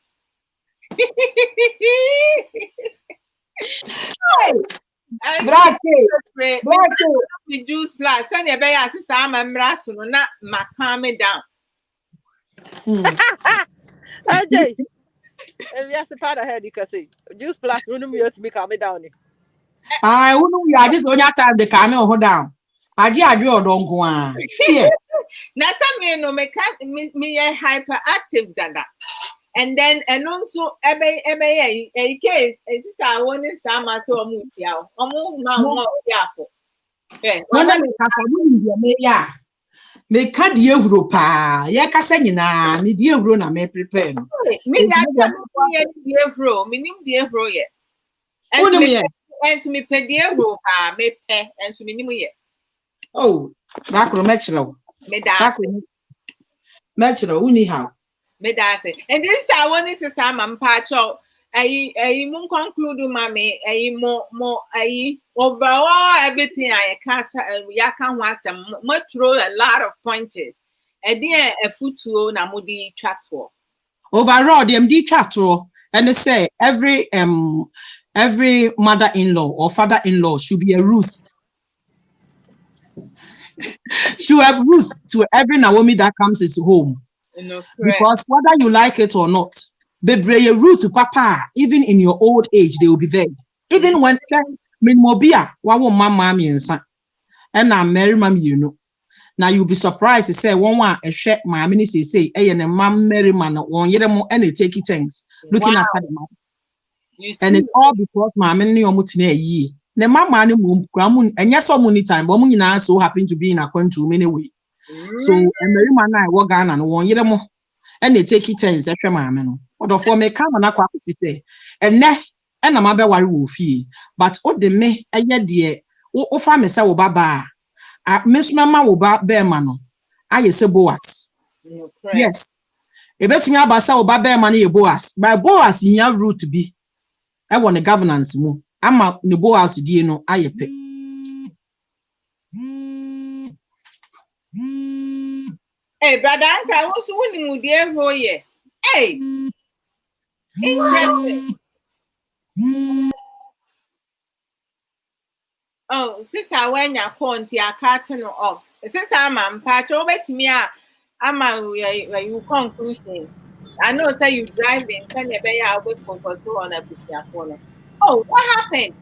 The juice plus. Send your baby sister. I'm embarrassed. Not calm me down. Ajay. If you are part of her, you can say juice plus. You know me to me calm me down. I wouldn't. We are just on your time. The camera hold down. I draw don't go on. Now, some men no make me hyperactive than that. And then, and also, a case, a sister, I want to start my tour mutual. More careful. Me ka die huro pa ye kasa nyina me die huro na me prepare no me that die huro me nim die huro ye and me pe die huro pa me pe and me nim ye oh that could match no me that match no uni how me that say and this I want to say am pacho I mun conclude mama more overall everything I can throw a lot of punches. And then a football na mudi chatwo. Overall, them di chatwo and they say every mother-in-law or father-in-law should be a Ruth. Should have Ruth to every Naomi that comes his home. Because whether you like it or not, Bebreye root to papa, even in your old age, they will be there. Even when Mobia, wawo mama and son, and I'm married, mum, you know. Now you'll be surprised to say one a share my ministry say, hey, and a mom Mary man one year more and they take it things looking after the mom. And it's all because my many omutine ye. The mama gramun and yes, so many time, but Munina so happen to be in a country many way. So and Mary man I walk on and 1 year more and they take it things extra mamma. Or the form may come and I say, and ne and I'm a worry will fee. But what the me a year dear, oh, family say, baba. Miss Mama will bear mano. I say Boas. Yes. A bet me about say bear money Boas. By Boas in your route to be. I want a governance move. I'm a the Boas, dear no, I pay. Hey, brother, I was winning with dear Roye. Hey, interesting. Oh, sister, when you're calling to your carton off. Sister, I'm patch over to me. I'm where you conclusion. I know, say you driving, send your bay out with control on a phone. Oh, what happened?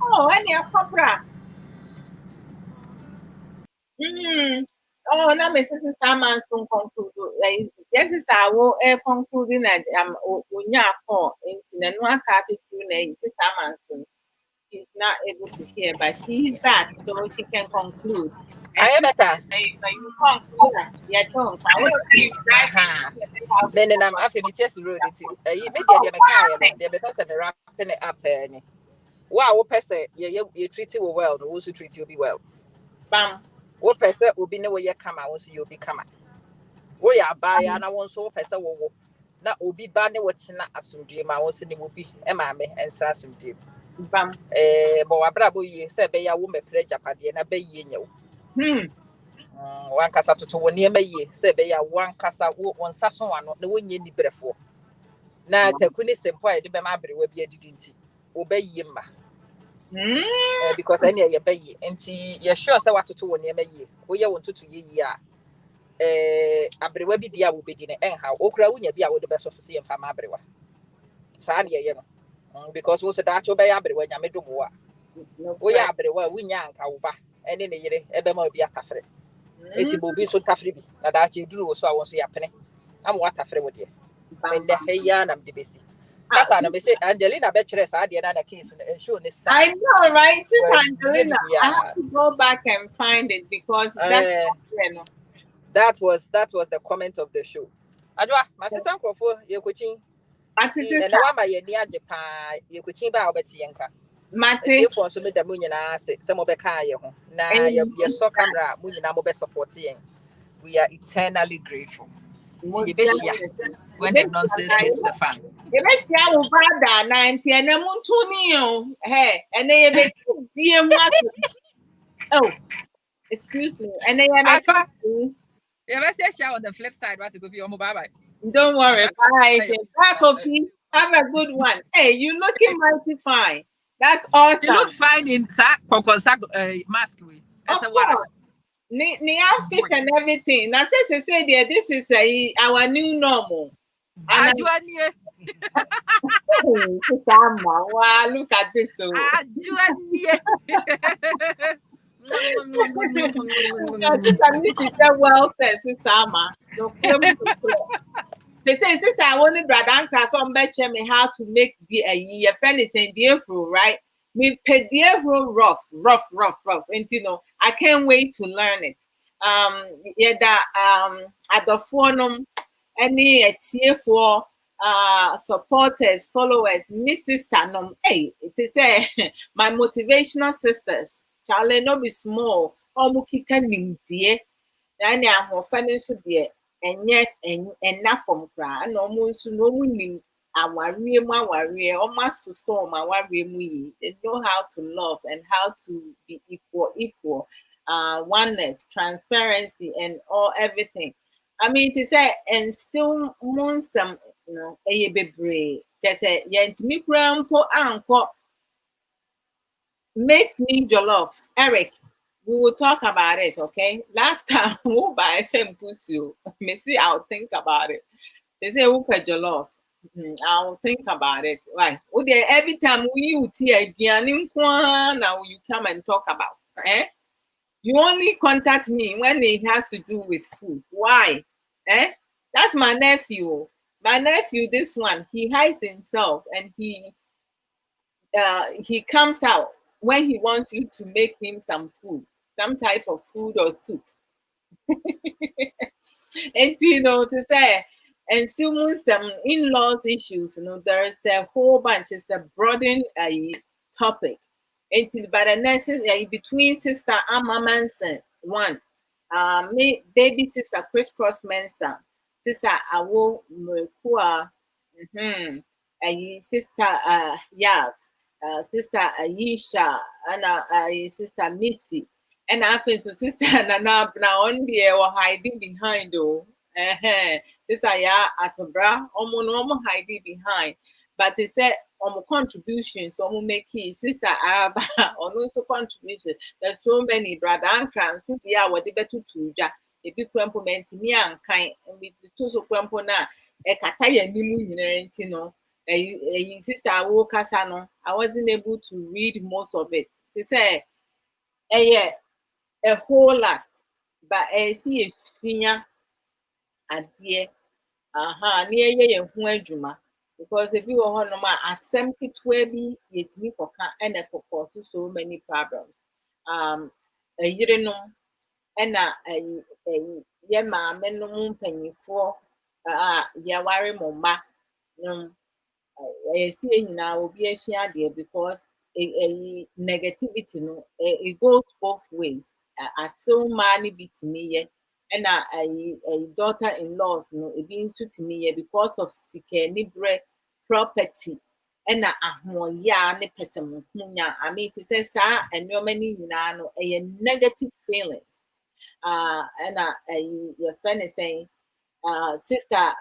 Oh, and your copra. Oh, now my sister Simon soon conclude. Yes, sister, I will concluding that when you call in the one carton to sister Manson. She's not able to hear, but she's back, so she can conclude. I am better. You conclude. Yeah, don't. I will see you driving. Then I'm after me test road. Maybe they're because I'm wrapping it up. Wow, person, you treat you well, the also treat you be well. Bam. What person will be no way you come out, also you'll be coming. We are by and I want so person will not be banning what's not assumed dream. I was in the movie, Emma and Sassum dream. Bam. But Abrabo, you said, be a woman play Japan and a bay you. One casa to 1 year, say, be a one casa one sasson, not the one you need before. Now, the Queen's employed the Bamabri will be a didn't obey Yimma. Because any of your bay, and see, you're sure so what to 1 year, we want to ye. Abrabo be will be dinner, and how Okra will be our the best of the same from Abrabo. Sadia, you know, because was a Dutch obey Abrabo, I made the war. We are very well, we yank our and in the year, Ebemo be a tafre. It will be so tough, that you do so I won't see a penny. I'm what a friend with you. And the Hayan am the busy. Casa, I say, Angelina Betches, I did another case and show this. I know, right? Sister Angelina, I have to go back and find it because that was the comment of the show. Adwoa, my sister Crawford, you're coaching. And the one my near Japan, you're coaching by Albert Mate for so the moon some of the car. Now your so camera, Munina supporting. We are eternally grateful. When the nonsense hits the fan. You best have a brother 90 and a montunio. Hey, and they make dear mother. Oh, excuse me. And they have you ever say show on the flip side, what to go for your mobile? Don't worry. Bye. Coffee. Have a good one. Hey, you looking mighty fine. That's awesome. You look fine in mask. That's a what? The outfit and everything. Now, say there, this is our new normal. And wow, look at this. Well said, Sister Amma. They say, Sister, I wanted Brother Ankrah some better me how to make the friend is in the April, right? Me pedievro rough. And you know, I can't wait to learn it. At the forum, any for supporters, followers, Miss Sister Nom. Hey, it is my motivational sisters. Charlie no be small. Omukika nimdie. Nani I'm financial dear. And yet, and not from cry, no more so no winning our real warrior, almost to storm our warrior. They know how to love and how to be equal, oneness, transparency, and everything. I mean, to say, and still, Nsem, you know, a baby, just say, yet me grandpa, uncle, make me jollof, Eric. We will talk about it, okay? Last time, we'll buy some pussy. Maybe I'll think about it. They say, we'll pay jollof. I'll think about it. Right. Every time we now you come and talk about. You only contact me when it has to do with food. Why? That's my nephew. My nephew, this one, he hides himself and he comes out when he wants you to make him some food, some type of food or soup. And to say, and soon some in-laws issues, there's a whole bunch. It's a broadened topic. And but the next between sister Ama Manson, one, me baby sister Chriscross Mensah, sister Awo Mrekua, sister Yabs, sister Ayisha, and sister Missy. And I feel so sister Nana now on the air were hiding behind though. Sister Yaa Attobrah Ama no hiding behind. But they said contributions, so make it sister Araba or no contribution. There's so many brother Ankrah who they are what they better to ja. A big compliment me and kind and with the two so na a kataya nimu a sister Wokasano. I wasn't able to read most of it. They say a whole lot, but I see a senior idea. Near ye who adwuma. Because if you were on my Asem Kitwebi, yet me for and a cause so many problems. A year no, and a yama menum penny for Yawari Momba. No, I see now will be a share there because a negativity, no, it goes both ways. As so many bit me, and a daughter-in-laws, no, it being to me because of Sikenibre property. And ne person, I mean, to say, sir, and your many, a negative feelings. And your friend is saying, sister,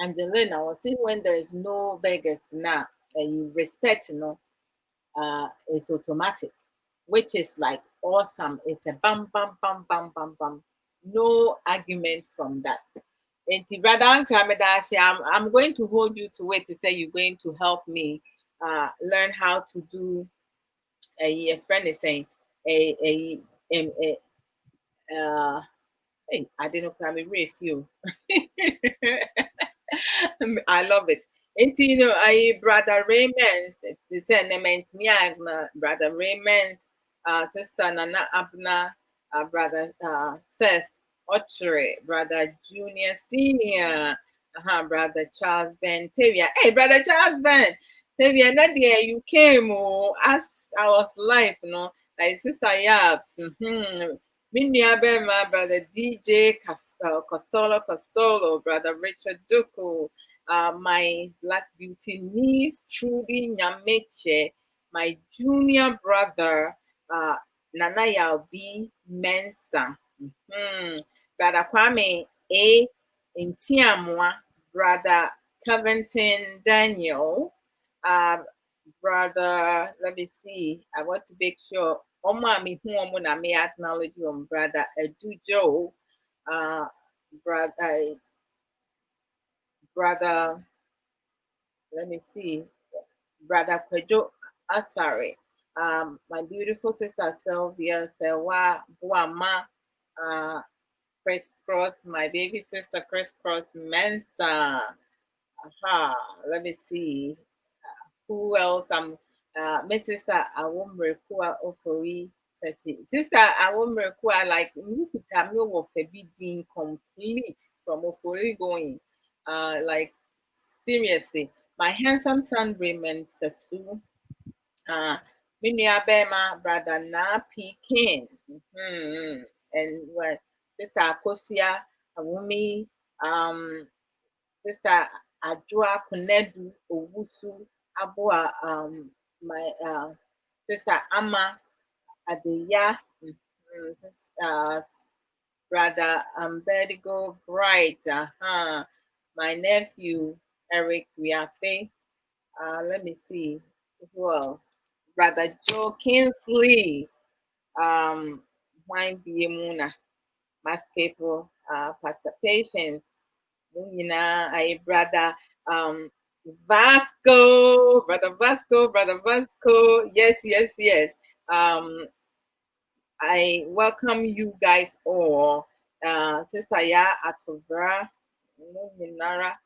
Angelina was saying when there is no beggars now, respect, is automatic, which is like awesome. It's a bam, bam, bam, bam, bam, bam. No argument from that. And Brother Ankrah, I'm going to hold you to it to say you're going to help me learn how to do a friend is saying a hey, I didn't know I'm with you. I love it. And Brother Raymond, it's an element me, Brother Raymond, sister Nana Abna, Brother Seth Ochre, Brother Junior Senior, Brother Charles Ben Tavia. Hey, Brother Charles Ben Tavia, that day you came as I was live, like Sister Yabs. My brother DJ Costello, brother Richard Duku, my Black Beauty niece Trudy Nyameche, my junior brother Nana Yalbi Mensah, brother Kwame A. Intiamwa, brother Covington Daniel, brother, let me see, I want to make sure. Me who na may acknowledge you, brother Edujo, brother, let me see, brother Kwejo Asare, my beautiful sister Sylvia Sewa Buama, Chriscross, my baby sister Chriscross Mensah. Let me see. Who else? My sister Awomrekua Ofori. Sister Awomrekua, like you could tell me of a being complete from Ofori going. Like seriously. My handsome son Raymond Sasu. Minya Bema, brother Meeka In. And what Sister Akosia Awumi, Sister Adwoa Owusu Abua, my sister Ama Adeya, brother Berdigo Bright, my nephew Eric Wiafe, let me see who else, brother Joe Kinsley, Wine Biemuna, Mascapo, Pastor Patience, brother brother Vasco, yes. I welcome you guys all. Sister Yaa Attobrah Ama,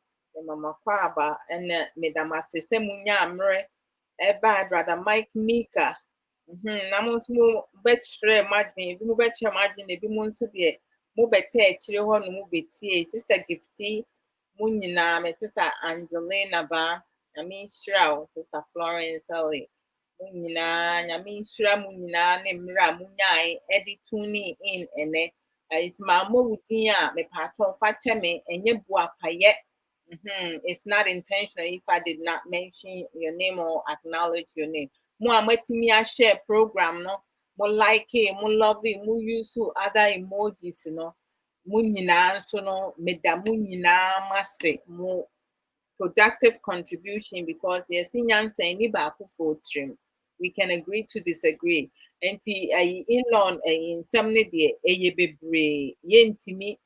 Mama Kwaba, and Madam Asew Munyamre, Brother Mike Meeka. Namun smo betre madin, bi mo betre madin, bi mo nso de mo bete akire ho no mo betie. Sister Gifty, mo nyina, me Sister Angelina ba, Nyame nhyira wo, Sister Florence Ali. Mo nyina, Nyame nhyira mo nyina ne mmira mo nyae edi tune in ene. Is ma mo wudin a me pato fa che me enye bua paye. It's not intentional if I did not mention your name or acknowledge your name. Mo amatimi a share program no, mo like it, mo love it, mo use other emojis no. Mo nyina so no, me da mo nyina mase mo productive contribution because yes, saying ni ba for trim. We can agree to disagree. Enti in-law in some de eye bebre yentimi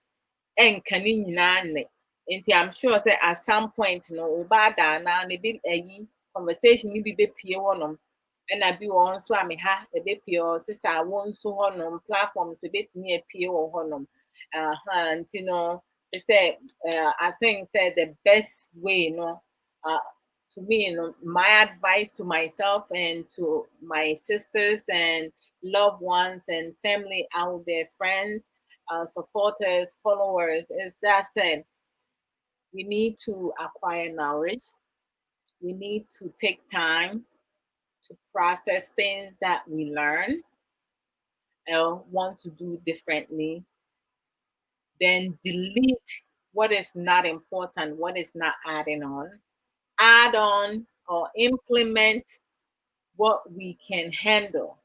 enka ni nyina ne. Nti I'm sure say at some point no oba da na ne bi conversation ni bi be pie wonom and I be on so am ha e be pie sister won so honom platform so be me pie wo honom nti no they say I think say the best way to me, my advice to myself and to my sisters and loved ones and family out there, friends, supporters, followers, is that said, we need to acquire knowledge. We need to take time to process things that we learn or want to do differently. Then delete what is not important, what is not adding on. Add on or implement what we can handle.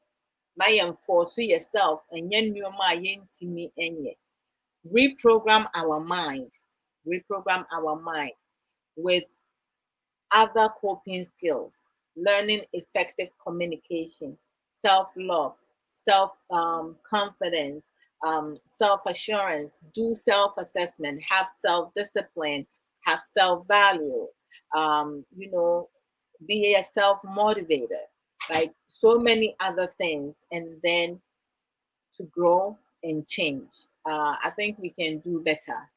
Force yourself and reprogram our mind. Reprogram our mind with other coping skills, learning effective communication, self-love, self-confidence, self-assurance, do self-assessment, have self-discipline, have self-value, be a self-motivator, like so many other things, and then to grow and change. I think we can do better.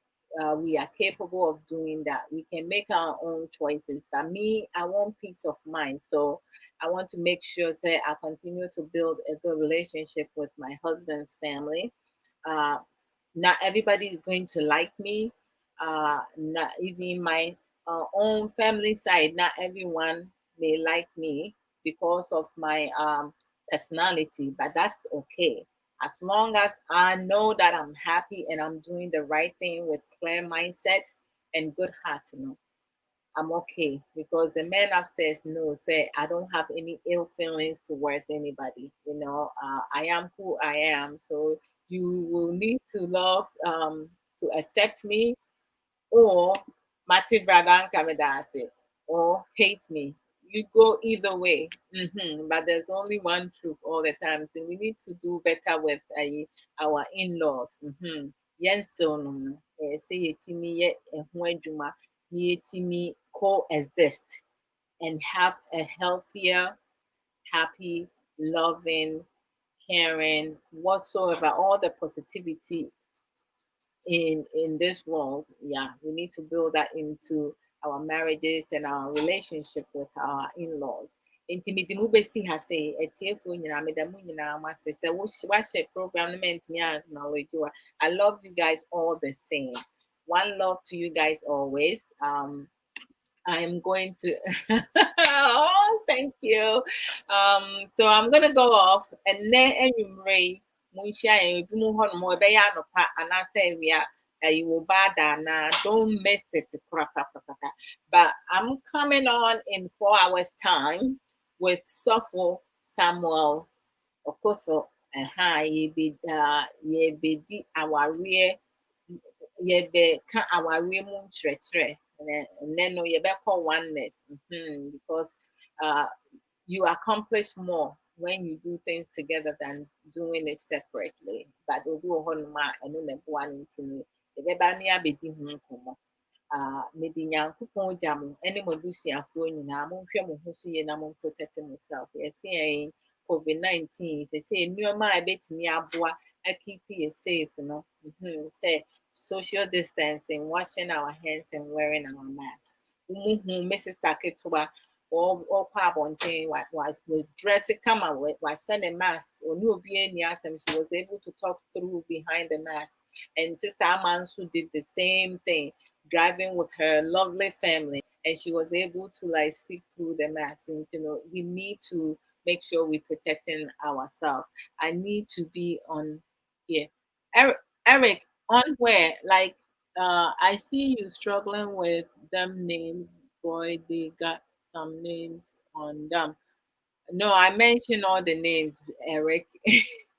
We are capable of doing that. We can make our own choices. But me, I want peace of mind. So I want to make sure that I continue to build a good relationship with my husband's family. Uh, Not everybody is going to like me. Not even my own family side. Not everyone may like me because of my personality, but that's okay. As long as I know that I'm happy and I'm doing the right thing with clear mindset and good heart, I'm okay. Because the man upstairs knows that I don't have any ill feelings towards anybody. I am who I am. So you will need to love, to accept me, or Mati Bradan Kamedase, or hate me. You go either way. But there's only one truth all the time. So we need to do better with our in-laws. Yes, so no. Say it to me, me coexist and have a healthier, happy, loving, caring, whatsoever, all the positivity in this world. Yeah, we need to build that into our marriages and our relationship with our in-laws. Nti mede mu bɛsi ha sɛ atiefoɔ nyinaa meda mu nyinaa mo ase sɛ wahyɛ program no mentumi acknowledge wa. I love you guys all the same. One love to you guys always. I'm going to oh, thank you. So I'm gonna go off and then anyway munshia ebi mu hɔ no mo ɛbɛyɛ anɔpa anaasɛ awia you will bad and don't miss it. But I'm coming on in 4 hours time with Sopho Samuel Okoso yebedi awareɛ yɛbɛka awareɛ mu nkyerɛkyerɛ and then no yɛbɛkɔ oneness because you accomplish more when you do things together than doing it separately. But obi wɔ hɔ nom a ɛno na ɛboa no nti no yɛbɛba ne abɛdi ho nkɔmmɔ. Mede Nyankopɔn gya mo ne mo abusuafoɔ nyinaa monhwɛ mo ho so yie na mo protect myself. Yɛse COVID-19. They say new ma bit me abua keep you safe, you know. Say social distancing, washing our hands and wearing our masks. Mrs. Taketwa or Pabontain was dressing come away, was sending a mask or no be any Nsem. She was able to talk through behind the mask. And Sister Amansu did the same thing, driving with her lovely family, and she was able to like speak through the mask. And you know, we need to make sure we're protecting ourselves. I need to be on here. Eric, on where? Like, I see you struggling with them names. Boy, they got some names on them. No, I mentioned all the names, Eric.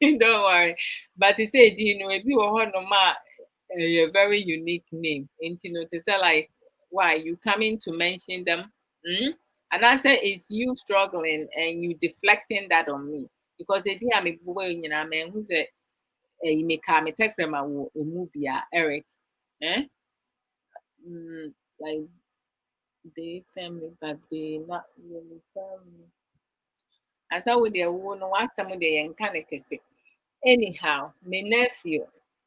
Don't worry. But he said, you know, if you were no a very unique name. And you know, to say like, why you coming to mention them? Hmm? And I said, it's you struggling and you deflecting that on me. Because the day I'm a boy, you know, man, who's a you may come take them a movie, Eric. Eh? Like they family, but they not really family. I saw with their one, one some of the mechanic. Anyhow, my nephew,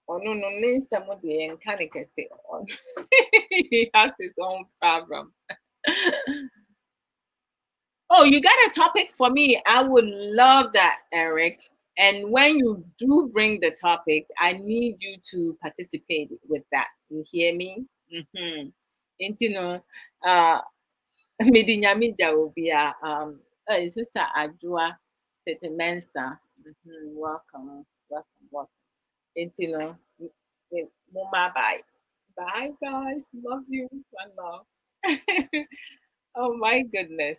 oh no, no, Nsem the mechanic. He has his own problem. Oh, you got a topic for me? I would love that, Eric. And when you do bring the topic, I need you to participate with that. You hear me? Mm-hmm. And you know, Midinyamija will be Sister Adwoa Mensah. Welcome, welcome, welcome. And you know, Mama, bye. Bye, guys. Love you. One love. Oh my goodness.